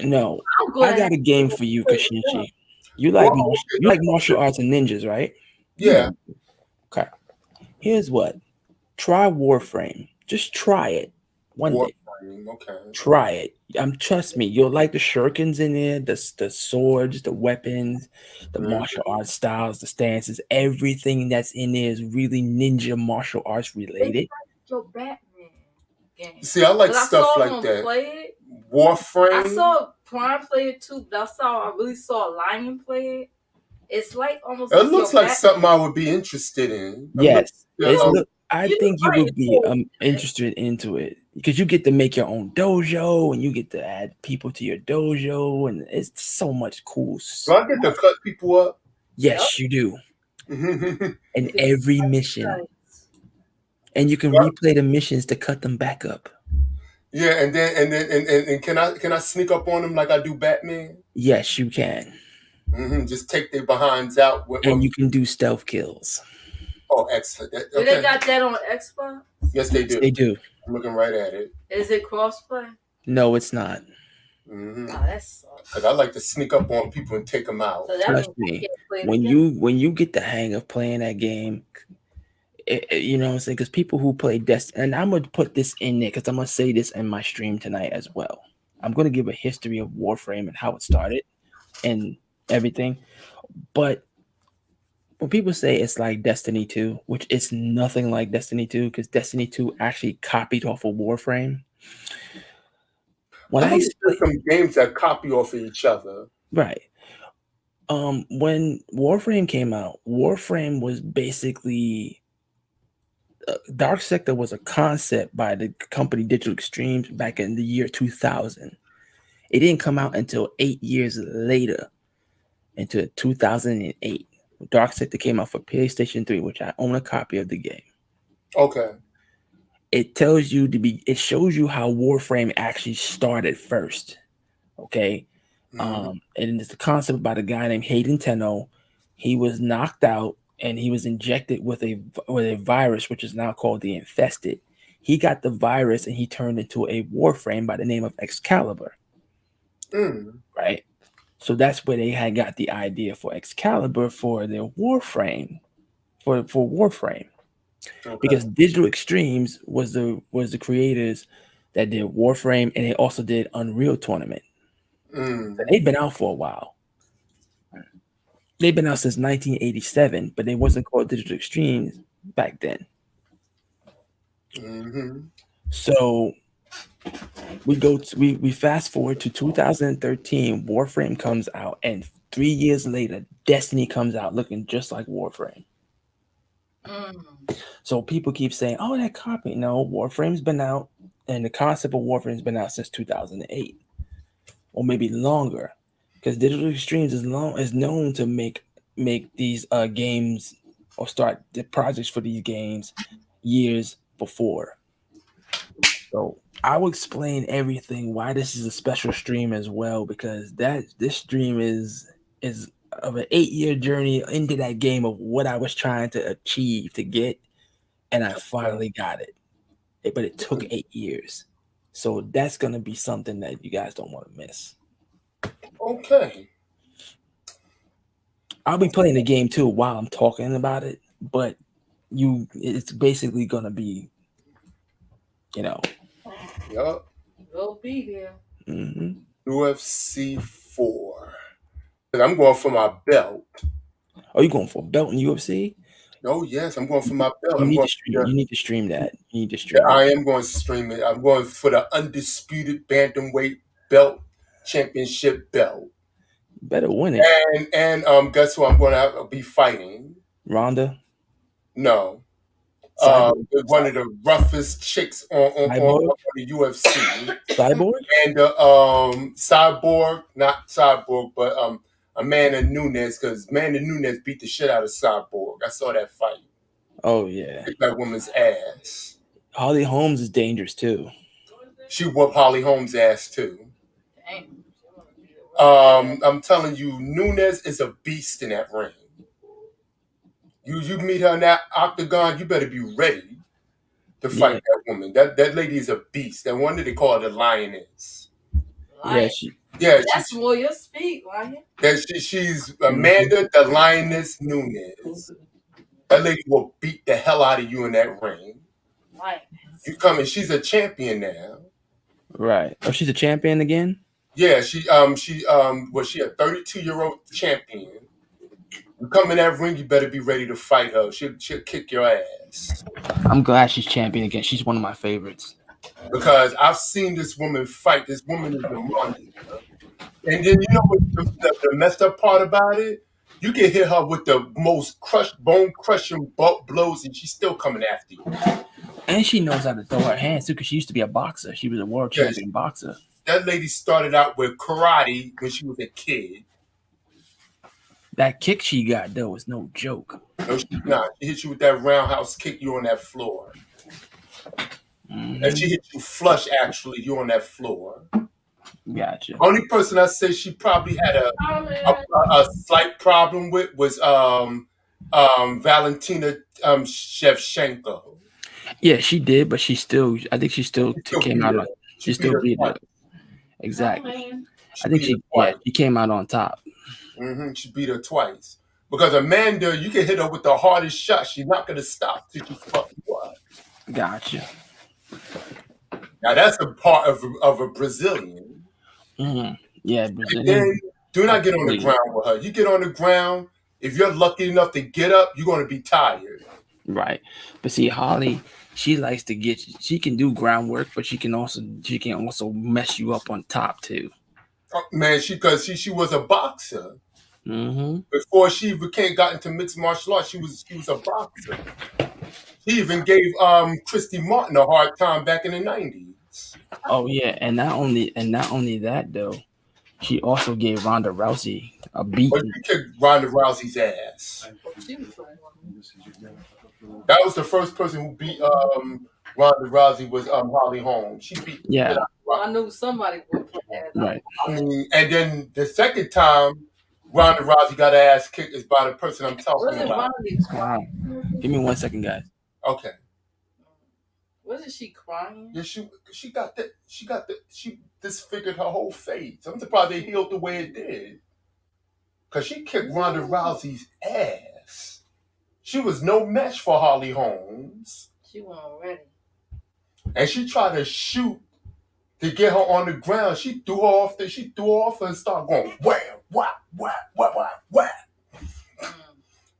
No, I'm I gonna have got a game to for you, play with them. Kashinchi. You like Well, you like martial arts and ninjas, right? You yeah, know. Okay. Here's what. Try Warframe. Just try it one day. Warframe. Okay. Try it. Trust me, you'll like the shurikens in there, the swords, the weapons, the Mhm. martial arts styles, the stances. Everything that's in there is really ninja martial arts related. Your Batman game. See, I like Cause I stuff saw like him that. play it. I Warframe. saw Prime play it too, but I really saw Lion play it. It's like almost It like looks your like Batman. something I would be interested in. I'm looking. Yes, it's look. I You think you right. would be interested into it because you get to make your own dojo and you get to add people to your dojo, and it's so much cool. Do I get to cut people up? Yes, you do in You can every mission, and you can replay the missions to cut them back up. Yeah, and can I sneak up on them like I do Batman? Yes, you can, Just take their behinds out. and you can do stealth kills. Oh, excellent. Do Okay. they got that on Xbox? Yes, they Yes, do. they do. I'm looking right at it. Is it crossplay? No, it's not. Mm-hmm. Oh, that sucks. Cause I like to sneak up on people and take them out. So that Trust means I me. can't play the When game. you get the hang of playing that game, you know what I'm saying? Because people who play Destiny, and I'm gonna put this in there because I'm gonna say this in my stream tonight as well. I'm gonna give a history of Warframe and how it started and everything. But when people say it's like Destiny 2, which it's nothing like Destiny 2, because Destiny 2 actually copied off of Warframe. When I I think there's explain, some games that copy off of each other. right. When Warframe came out, Warframe was basically Dark Sector was a concept by the company Digital Extremes back in the year 2000. It didn't come out until 8 years later, into 2008. Dark Sector came out for PlayStation 3, which I own a copy of the game. Okay. It shows you how Warframe actually started first. Okay. Mm-hmm. And it's the concept by the guy named Hayden Tenno. He was knocked out and he was injected with a virus, which is now called the Infested. He got the virus and he turned into a Warframe by the name of Excalibur. Mm. Right. So that's where they had got the idea for Excalibur for their Warframe, for Warframe, Okay. because Digital Extremes was the creators that did Warframe, and they also did Unreal Tournament. Mm. So they've been out for a while. They've been out since 1987, but they wasn't called Digital Extremes back then. Mm-hmm. So we fast forward to 2013. Warframe comes out, and 3 years later, Destiny comes out looking just like Warframe. So people keep saying, "Oh, that copy." No, Warframe's been out, and the concept of Warframe's been out since 2008, or maybe longer. because Digital Extremes is known to make these games or start the projects for these games years before. So I will explain everything why this is a special stream as well, because that this stream is of an 8 year journey into that game of what I was trying to achieve to get, and I finally got it. But it took 8 years. So that's gonna be something that you guys don't want to miss. Okay. I'll be playing the game too while I'm talking about it, but it's basically gonna be, you know. Yup. We'll be there. Mhm. UFC 4. I'm going for my belt. Oh, you going for a belt in UFC? Oh yes, I'm going for my belt. You I'm need going to stream. for You need to stream that. You need to the, stream I it. am going to stream it. I'm going for the undisputed bantamweight belt championship belt. You better win it, And guess who I'm going to be fighting? Ronda. No. Cyborg. One of the roughest chicks Cyborg. on the UFC. Cyborg. And Cyborg, not Cyborg, but Amanda Nunes, because Amanda Nunes beat the shit out of Cyborg. I saw that fight. Oh yeah. Kicked that woman's ass. Holly Holmes is dangerous too. She whooped Holly Holmes' ass too. Damn. I'm telling you, Nunes is a beast in that ring. You meet her in that octagon, you better be ready to fight Yeah. that woman. That lady is a beast. That one that they call her the lioness. Yeah. That's more your speed, Lion. She's Amanda the Lioness Nunes. That lady will beat the hell out of you in that ring. Lion. You come in, she's a champion now. Right. Oh, she's a champion again. Yeah, was she a 32-year-old champion? You come in that ring, you better be ready to fight her. She'll kick your ass. I'm glad she's champion again. She's one of my favorites. Because I've seen this woman fight. This woman is a monster. And then you know what the messed up part about it? You can hit her with the most bone crushing blows, and she's still coming after you. And she knows how to throw her hands too, because she used to be a boxer. She was a world champion boxer. That lady started out with karate when she was a kid. That kick she got though was no joke. No, she's not. She hit you with that roundhouse kick. You on that floor. Mm-hmm. And she hit you flush. Actually, you on that floor. Gotcha. Only person I say she probably had a slight problem with was Valentina Shevchenko. Yeah, she did, but I think she still came out on. She still beat her. Exactly. I think she came out on top. Mm-hmm. She beat her twice. Because Amanda, you can hit her with the hardest shot. She's not going to stop till she fuck you up. Gotcha. Now that's a part of a Brazilian. Mm-hmm. Yeah, Brazilian. Then do not get on the ground with her. You get on the ground, if you're lucky enough to get up, you're going to be tired. Right. But see, Holly, she likes to she can do groundwork, but she can also mess you up on top too. Man, because she was a boxer. Mm-hmm. Before she got into mixed martial arts, she was a boxer. She even gave Christy Martin a hard time back in the 90s. Oh yeah, and not only that though, she also gave Ronda Rousey a beat. But she kicked Ronda Rousey's ass. That was the first person who beat Ronda Rousey was Holly Holmes. She beat. Yeah. I knew somebody would put that. Right. I mean, and then the second time Ronda Rousey got her ass kicked is by the person I'm talking about. Wow. Give me 1 second, guys. Okay. Wasn't she crying? Yeah, she disfigured her whole face. I'm surprised they healed the way it did. Because she kicked Ronda Rousey's ass. She was no match for Holly Holmes. She wasn't ready. And she tried to shoot to get her on the ground. She threw her off and started going wham, whap, whap, whap, whap, whap.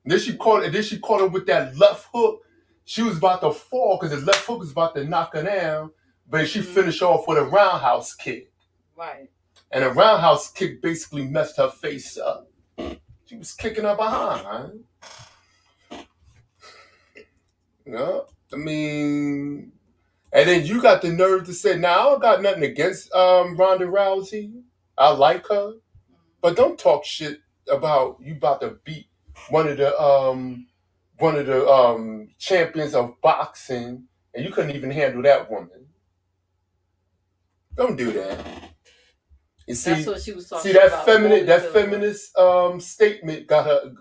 Then she caught her with that left hook. She was about to fall because the left hook was about to knock her down, but she finished off with a roundhouse kick. Right. And a roundhouse kick basically messed her face up. She was kicking her behind. I mean, and then you got the nerve to say, "Now I don't got nothing against Ronda Rousey. I like her, But don't talk shit about you about to beat one of the champions of boxing, and you couldn't even handle that woman. Don't do that. You That's see, what she was talking see that about. feminist statement got her.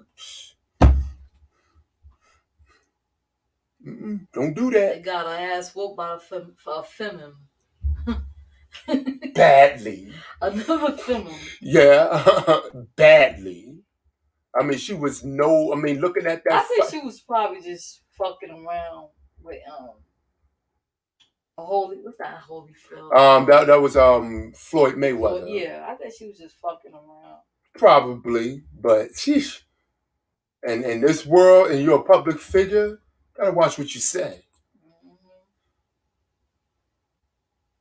Don't do They that got her ass whooped by a feminine. badly. Another feminine. Yeah, badly. I mean, she was no. I mean, looking at I that. think she was probably just fucking around with what's that Holyfield? That was Floyd Mayweather. Well, yeah, I think she was just fucking around. Probably, but sheesh. And in this world, and you're a public figure, gotta watch what you say.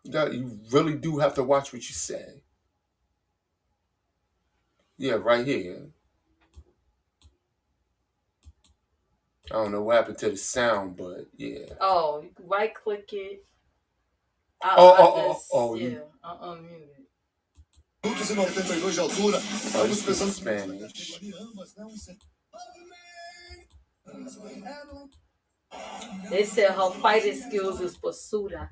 You really do have to watch what you say. Yeah, right here. I don't know what happened to the sound, but yeah. Oh, you can right click it. Yeah, I unmuted. This is Spanish. They said her fighting skills is basura.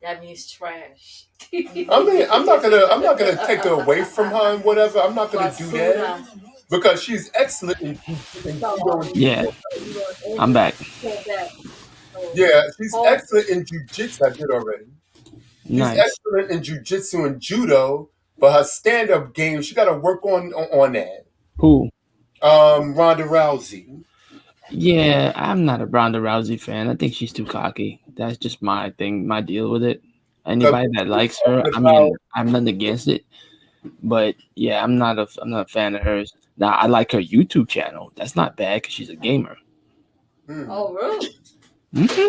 That means trash. I mean, I'm not gonna take her away from her and whatever. I'm not gonna do that because she's excellent in judo. Yeah, I'm back. Yeah, she's excellent in jujitsu. I did already. She's Nice. excellent in jujitsu and judo, but her stand-up game, she got to work on that. Who? Ronda Rousey. Yeah, I'm not a Ronda Rousey fan. I think she's too cocky. That's just my thing, my deal with it. Anybody that likes her, I mean, I'm nothing against it. But yeah, I'm not a fan of hers. Now I like her YouTube channel. That's not bad because she's a gamer. Oh really?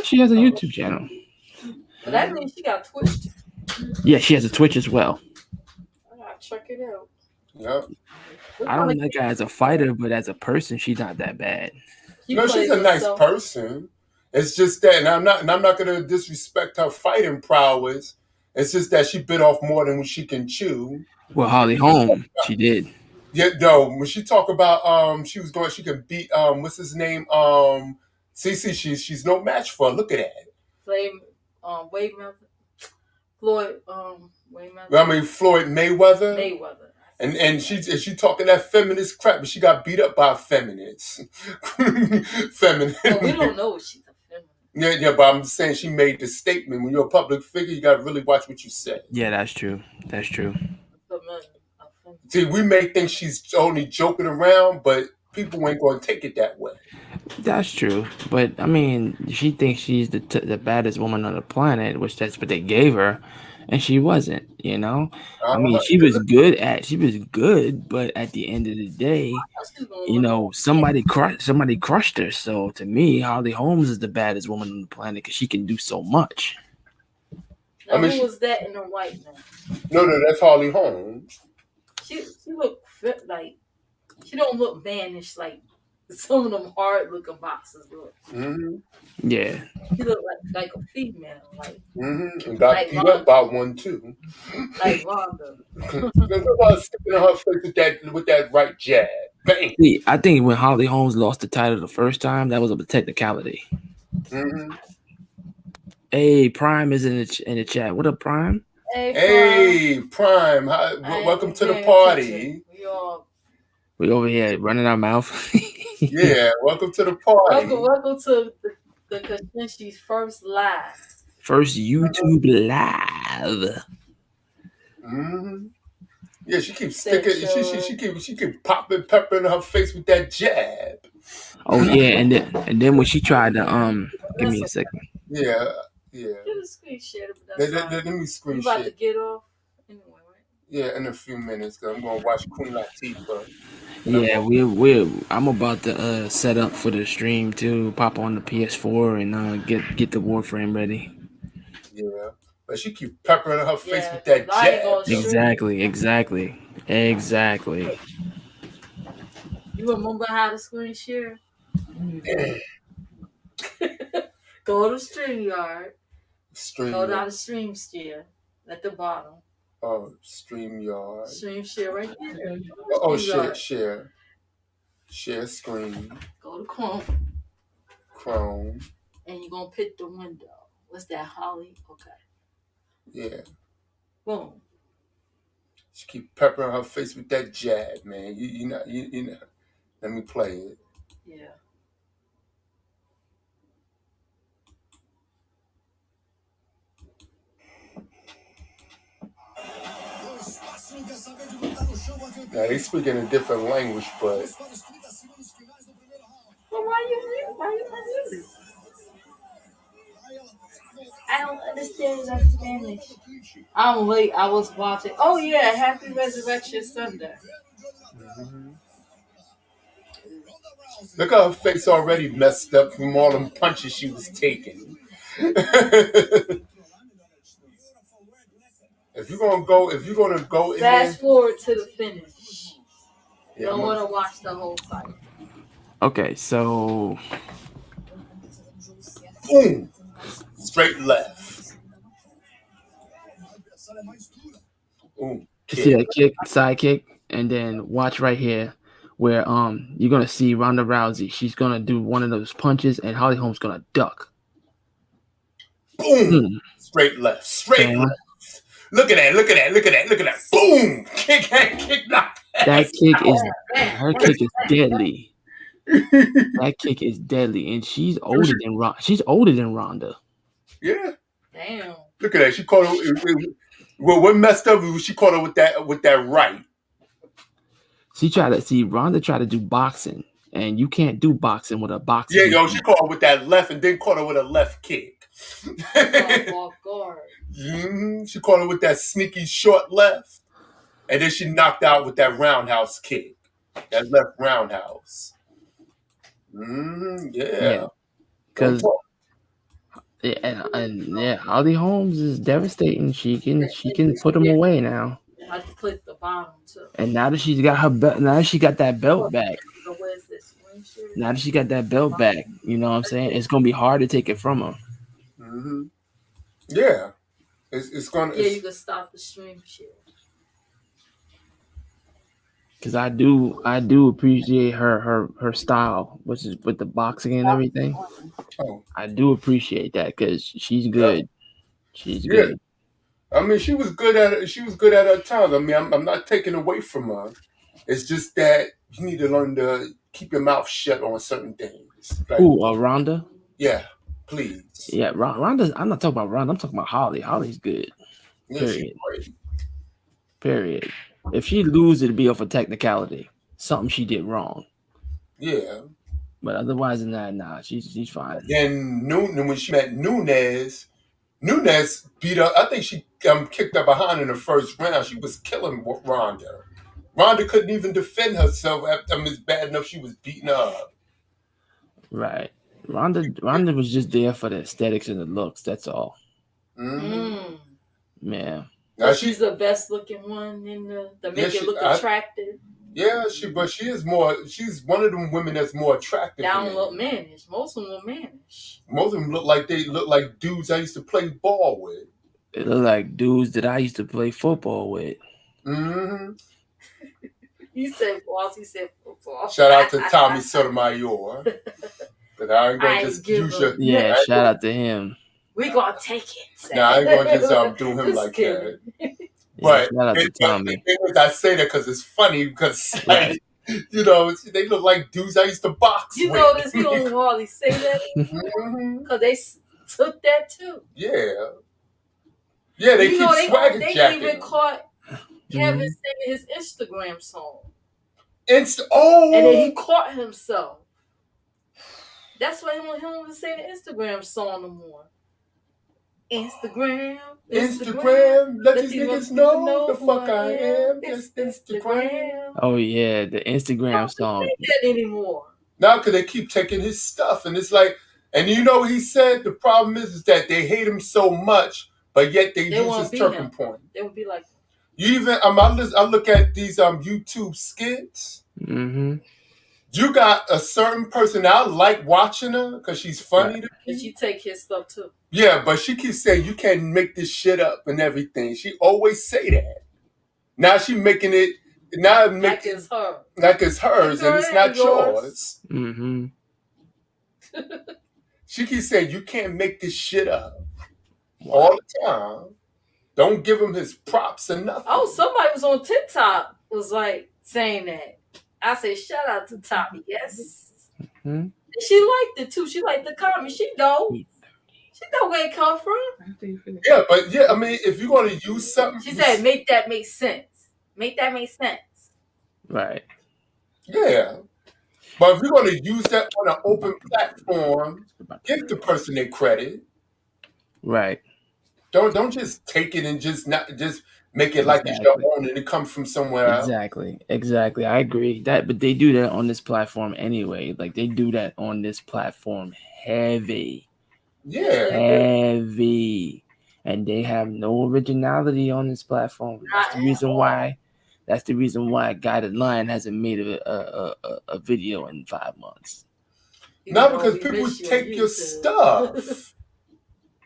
She has a YouTube channel. But that means she got Twitch. Yeah, she has a Twitch as well. I gotta check it out. Yep. I don't like her as a fighter, but as a person, she's not that bad. No, she's a nice person. It's just that, and I'm not gonna disrespect her fighting prowess. It's just that she bit off more than she can chew. Well, Holly Holm, she did. Yeah, no. When she talk about she could beat what's his name CC. She's no match for her. Look at that. Wade Floyd Mayweather. I mean Floyd Mayweather. And she talking that feminist crap, but she got beat up by feminists. Feminist. Well, we don't know if she's a feminist. Yeah, but I'm just saying she made the statement. When you're a public figure, you got to really watch what you say. Yeah, that's true. That's true. See, we may think she's only joking around, but people ain't going to take it that way. That's true. But, I mean, she thinks she's the baddest woman on the planet, which that's what they gave her. And she wasn't, you know. I mean, she was good, but at the end of the day, you know, somebody crushed her. So to me, Holly Holmes is the baddest woman on the planet because she can do so much. Now, who was that in the white man? No, that's Holly Holmes. She look fit, like she don't look mannish like some of them hard looking boxers look. Yeah. She look like a female, like. And got beat up by one too. Like Ronda. Sticking in her face with that right jab. Bang. See, I think when Holly Holmes lost the title the first time, that was a technicality. Hey, Prime is in the chat. What up, Prime? Hey, Prime. Welcome to the party. We over here running our mouth. Yeah, welcome to the party. Welcome to the Kashinshi's first live. First YouTube live. Yeah, she keeps sticking. She keep popping pepper in her face with that jab. Oh yeah, and then when she tried to give me a second. Yeah. Get a screen share. Let me screen share. You about to get off anyway, right? Yeah, in a few minutes. Cause I'm gonna watch Queen Latifah. Yeah, I'm about to set up for the stream too. Pop on the PS4 and get the Warframe ready. Yeah, but she keep peppering her face with that jab. Exactly. You remember how to screen share? Go to StreamYard. Go down to Stream Share at the bottom. StreamYard. Stream share right there. Oh, StreamYard. share screen. Go to Chrome. And you're gonna pick the window. What's that, Holly? Okay. Yeah. Boom. She keep peppering her face with that jab, man. You know. Let me play it. Yeah. Now they speak in a different language, but. Well, why you not music? I don't understand that Spanish. I'm late. I was watching. Oh yeah, Happy Resurrection Sunday. Mm-hmm. Look at her face already messed up from all them punches she was taking. If you're gonna go in fast forward to the finish. Yeah, Don't want to watch the whole fight. Okay, so boom, straight left. Ooh, see that kick, side kick, and then watch right here where you're gonna see Ronda Rousey. She's gonna do one of those punches, and Holly Holm's gonna duck. Boom, straight left, straight left. Look at that. Boom, kick, knock. That kick is her kick is deadly. That kick is deadly, and she's older than Ronda. Yeah. Damn. Look at that. She caught her. Well, what messed up was she caught her with that right. Ronda tried to do boxing, and you can't do boxing with a boxing. Yeah, yo, she caught her with that left, and then caught her with a left kick. Guard. She caught her with that sneaky short left, and then she knocked out with that roundhouse kick, that left roundhouse. Yeah. Because Holly Holmes is devastating. She can put them away now. I have to click the bottom too. And now that she's got that belt back. So where's this? Now that she got that belt back, you know what I'm saying? It's gonna be hard to take it from her. Mm-hmm. Yeah. It's gonna. Yeah, you can stop the stream share. Because I do appreciate her style, which is with the boxing and everything. Oh. I do appreciate that because she's good. Yeah. She's good. I mean, she was good at it. She was good at her times. I mean, I'm not taking away from her. It's just that you need to learn to keep your mouth shut on certain things. Like, Ronda? Yeah, please. Yeah, Ronda. I'm not talking about Ronda. I'm talking about Holly. Holly's good. Yeah, period. Period. If she loses, it'd be off a technicality. Something she did wrong. Yeah. But otherwise than that, nah, she's fine. Then when she met Nunes beat her. I think she kicked her behind in the first round. She was killing Ronda. Ronda couldn't even defend herself after it's bad enough she was beating her up. Right. Ronda was just there for the aesthetics and the looks. That's all. Mm. Yeah. Now she's the best looking one in the make it look attractive. Yeah, she is more. She's one of them women that's more attractive. They don't look mannish. Most of them look mannish. Most of them look like dudes I used to play ball with. They look like dudes that I used to play football with. Mm-hmm. He said football. Shout out to Tommy Sotomayor. But I ain't gonna just use your. Yeah, shout out to him. We gonna take it. Nah, I ain't gonna just do him like that. But shout out to Tommy. I say that because it's funny because like, you know, they look like dudes I used to box with. You notice he don't hardly say that because they took that too. Yeah. Yeah, they keep swagger they jacking. They even caught Kevin singing his Instagram song. And then he caught himself. That's why he don't even say the Instagram song no more. Instagram. Let these niggas know the fuck I am. Just Instagram. Oh yeah, the Instagram song. I don't think that anymore. Now, because they keep taking his stuff, and it's like, and you know, he said the problem is that they hate him so much, but yet they use his talking point. They would be like, you even I look at these YouTube skits. Mm-hmm. You got a certain person I like watching her because she's funny to Did me. she take his stuff too? Yeah, but she keeps saying you can't make this shit up and everything. She always say that. Now she making it now Like making it's her. like it's hers and it's not Yours. yours. Mm-hmm. She keeps saying you can't make this shit up all the time. Don't give him his props or nothing. Oh, somebody was on TikTok was like saying that. I said, shout out to Tommy. Yes. Mm-hmm. She liked it too. She liked the comment. She know where it come from. Yeah, but yeah, I mean, if you're gonna use something, She said, make that make sense. Make that make sense. Right. Yeah. But if you're gonna use that on an open platform, give the person their credit. Right. Don't just take it and just make it like it's your own and it comes from somewhere else. Exactly. I agree that, but they do that on this platform anyway. Like they do that on this platform heavy. Yeah. Heavy. And they have no originality on this platform. That's the reason why. That's the reason why Guided Lion hasn't made a video in 5 months. Not because people take your stuff.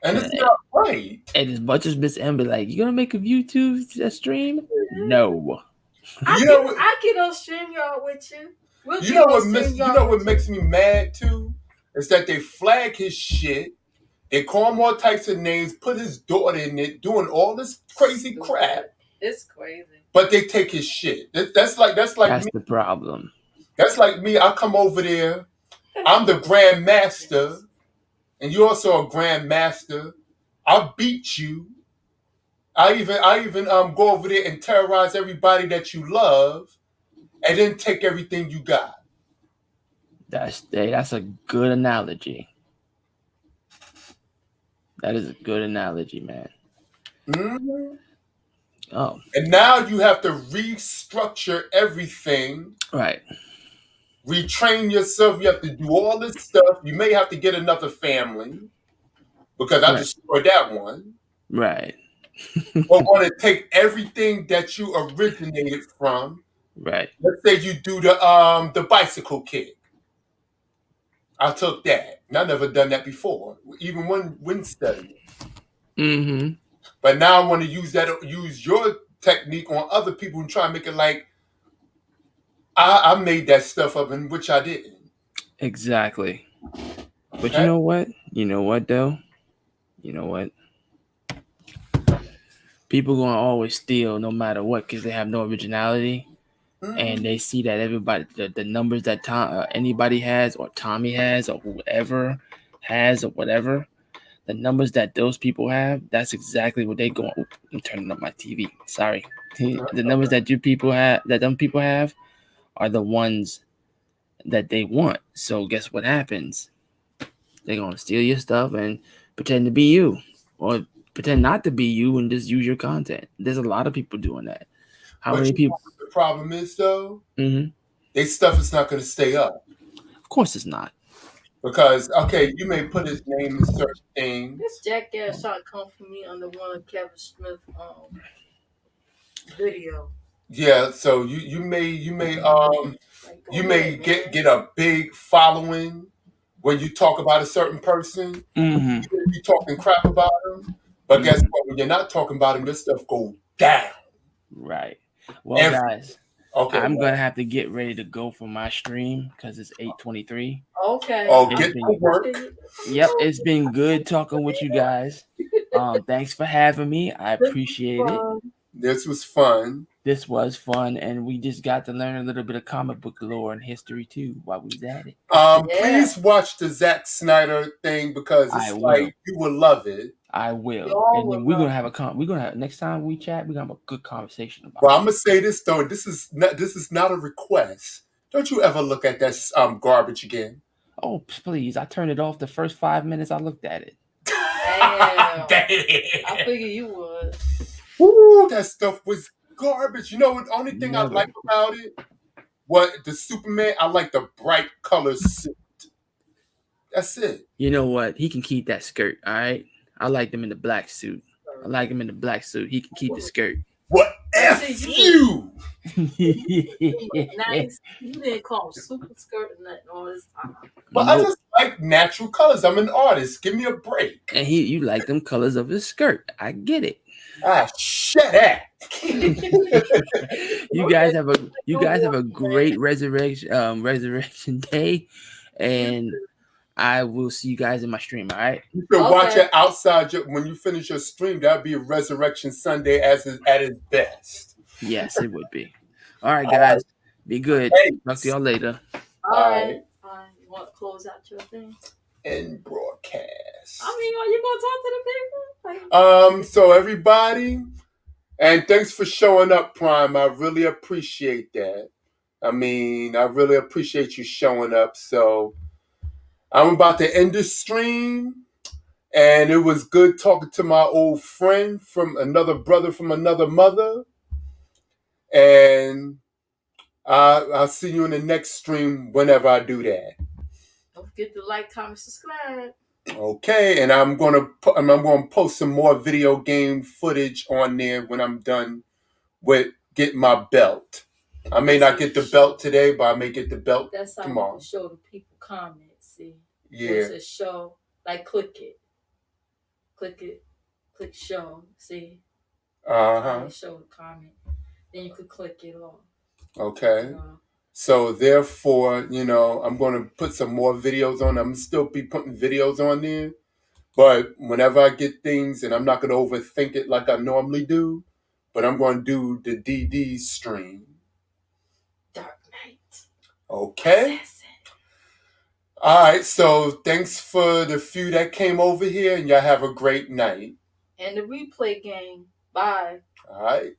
And it's not right. And as much as Miss M be like, you gonna make a YouTube stream? No. I get on StreamYard with you. You know what makes me mad too? Is that they flag his shit. They call him all types of names, put his daughter in it, doing all this crazy crap. It's crazy. But they take his shit. That's me. The problem. That's like me. I come over there. I'm the Grand Master, and you're also a Grand Master. I'll beat you. I even go over there and terrorize everybody that you love, and then take everything you got. That's a good analogy. That is a good analogy, man. Mm-hmm. Oh. And now you have to restructure everything. Right. Retrain yourself. You have to do all this stuff. You may have to get another family because I destroyed that one. Right. We're going to take everything that you originated from. Right. Let's say you do the bicycle kick. I took that. And I've never done that before, even when studying. Mm-hmm. But now I want to use your technique on other people and try and make it like I made that stuff up, in which I didn't. Exactly. But you know what? You know what though? You know what? People gonna always steal no matter what because they have no originality. And they see that everybody, the numbers that anybody has or Tommy has or whoever has or whatever, the numbers that those people have, that's exactly what they go. I'm turning up my TV. Sorry. The numbers that them people have are the ones that they want. So guess what happens? They're going to steal your stuff and pretend to be you or pretend not to be you and just use your content. There's a lot of people doing that. How many people? The problem is though, Mm-hmm. their stuff is not going to stay up. Of course it's not. Because, okay, you may put his name in certain things. This jackass shot come from me on the one of Kevin Smith video. Yeah, so you may get a big following when you talk about a certain person. Mm-hmm. You talking crap about him, but guess what? When you're not talking about him, this stuff goes down. Right. Well, guys, okay, I'm gonna have to get ready to go for my stream because it's 8:23. Okay. Oh, get to work. Yep, it's been good talking with you guys. Thanks for having me. I appreciate it. This was fun. This was fun, and we just got to learn a little bit of comic book lore and history too while we was at it. Please watch the Zack Snyder thing because it's like you will love it. I will, and then we're gonna have next time we chat, we're gonna have a good conversation about. Well, I'm gonna say this though. This is not a request. Don't you ever look at that garbage again? Oh please! I turned it off the first 5 minutes I looked at it. Damn. I figured you would. Ooh, that stuff was garbage. You know what? The only thing I like about it, the Superman, I like the bright color suit. That's it. You know what? He can keep that skirt. All right. I like him in the black suit. He can keep the skirt. Whatever F you. Nice. You didn't call him super skirt and nothing all this time. But I just like natural colors. I'm an artist. Give me a break. And you like them colors of his skirt. I get it. Shut up. You guys have a great resurrection day, and I will see you guys in my stream. All right. You can watch it outside when you finish your stream. That'd be a Resurrection Sunday at its best. Yes, it would be. All right, guys. Be good. Talk to y'all later. All right. You want to close out your thing? End broadcast. I mean, are you going to talk to the people? So everybody, and thanks for showing up, Prime. I really appreciate that. I mean, I really appreciate you showing up. So I'm about to end the stream, and it was good talking to my old friend from another brother from another mother. And I'll see you in the next stream whenever I do that. Don't forget to like, comment, subscribe. Okay, and I'm gonna post some more video game footage on there when I'm done with getting my belt. I may not get the belt today, but I may get the belt tomorrow. That's how you can show the people comments. See, yeah, it's a show. Like click show. See, show the comment. Then you could click it off. Okay. So therefore, I'm going to put some more videos on. I'm still be putting videos on there. But whenever I get things, and I'm not going to overthink it like I normally do, but I'm going to do the DD stream. Dark Knight. Okay. Assassin. All right. So thanks for the few that came over here, and y'all have a great night. And the replay game. Bye. All right.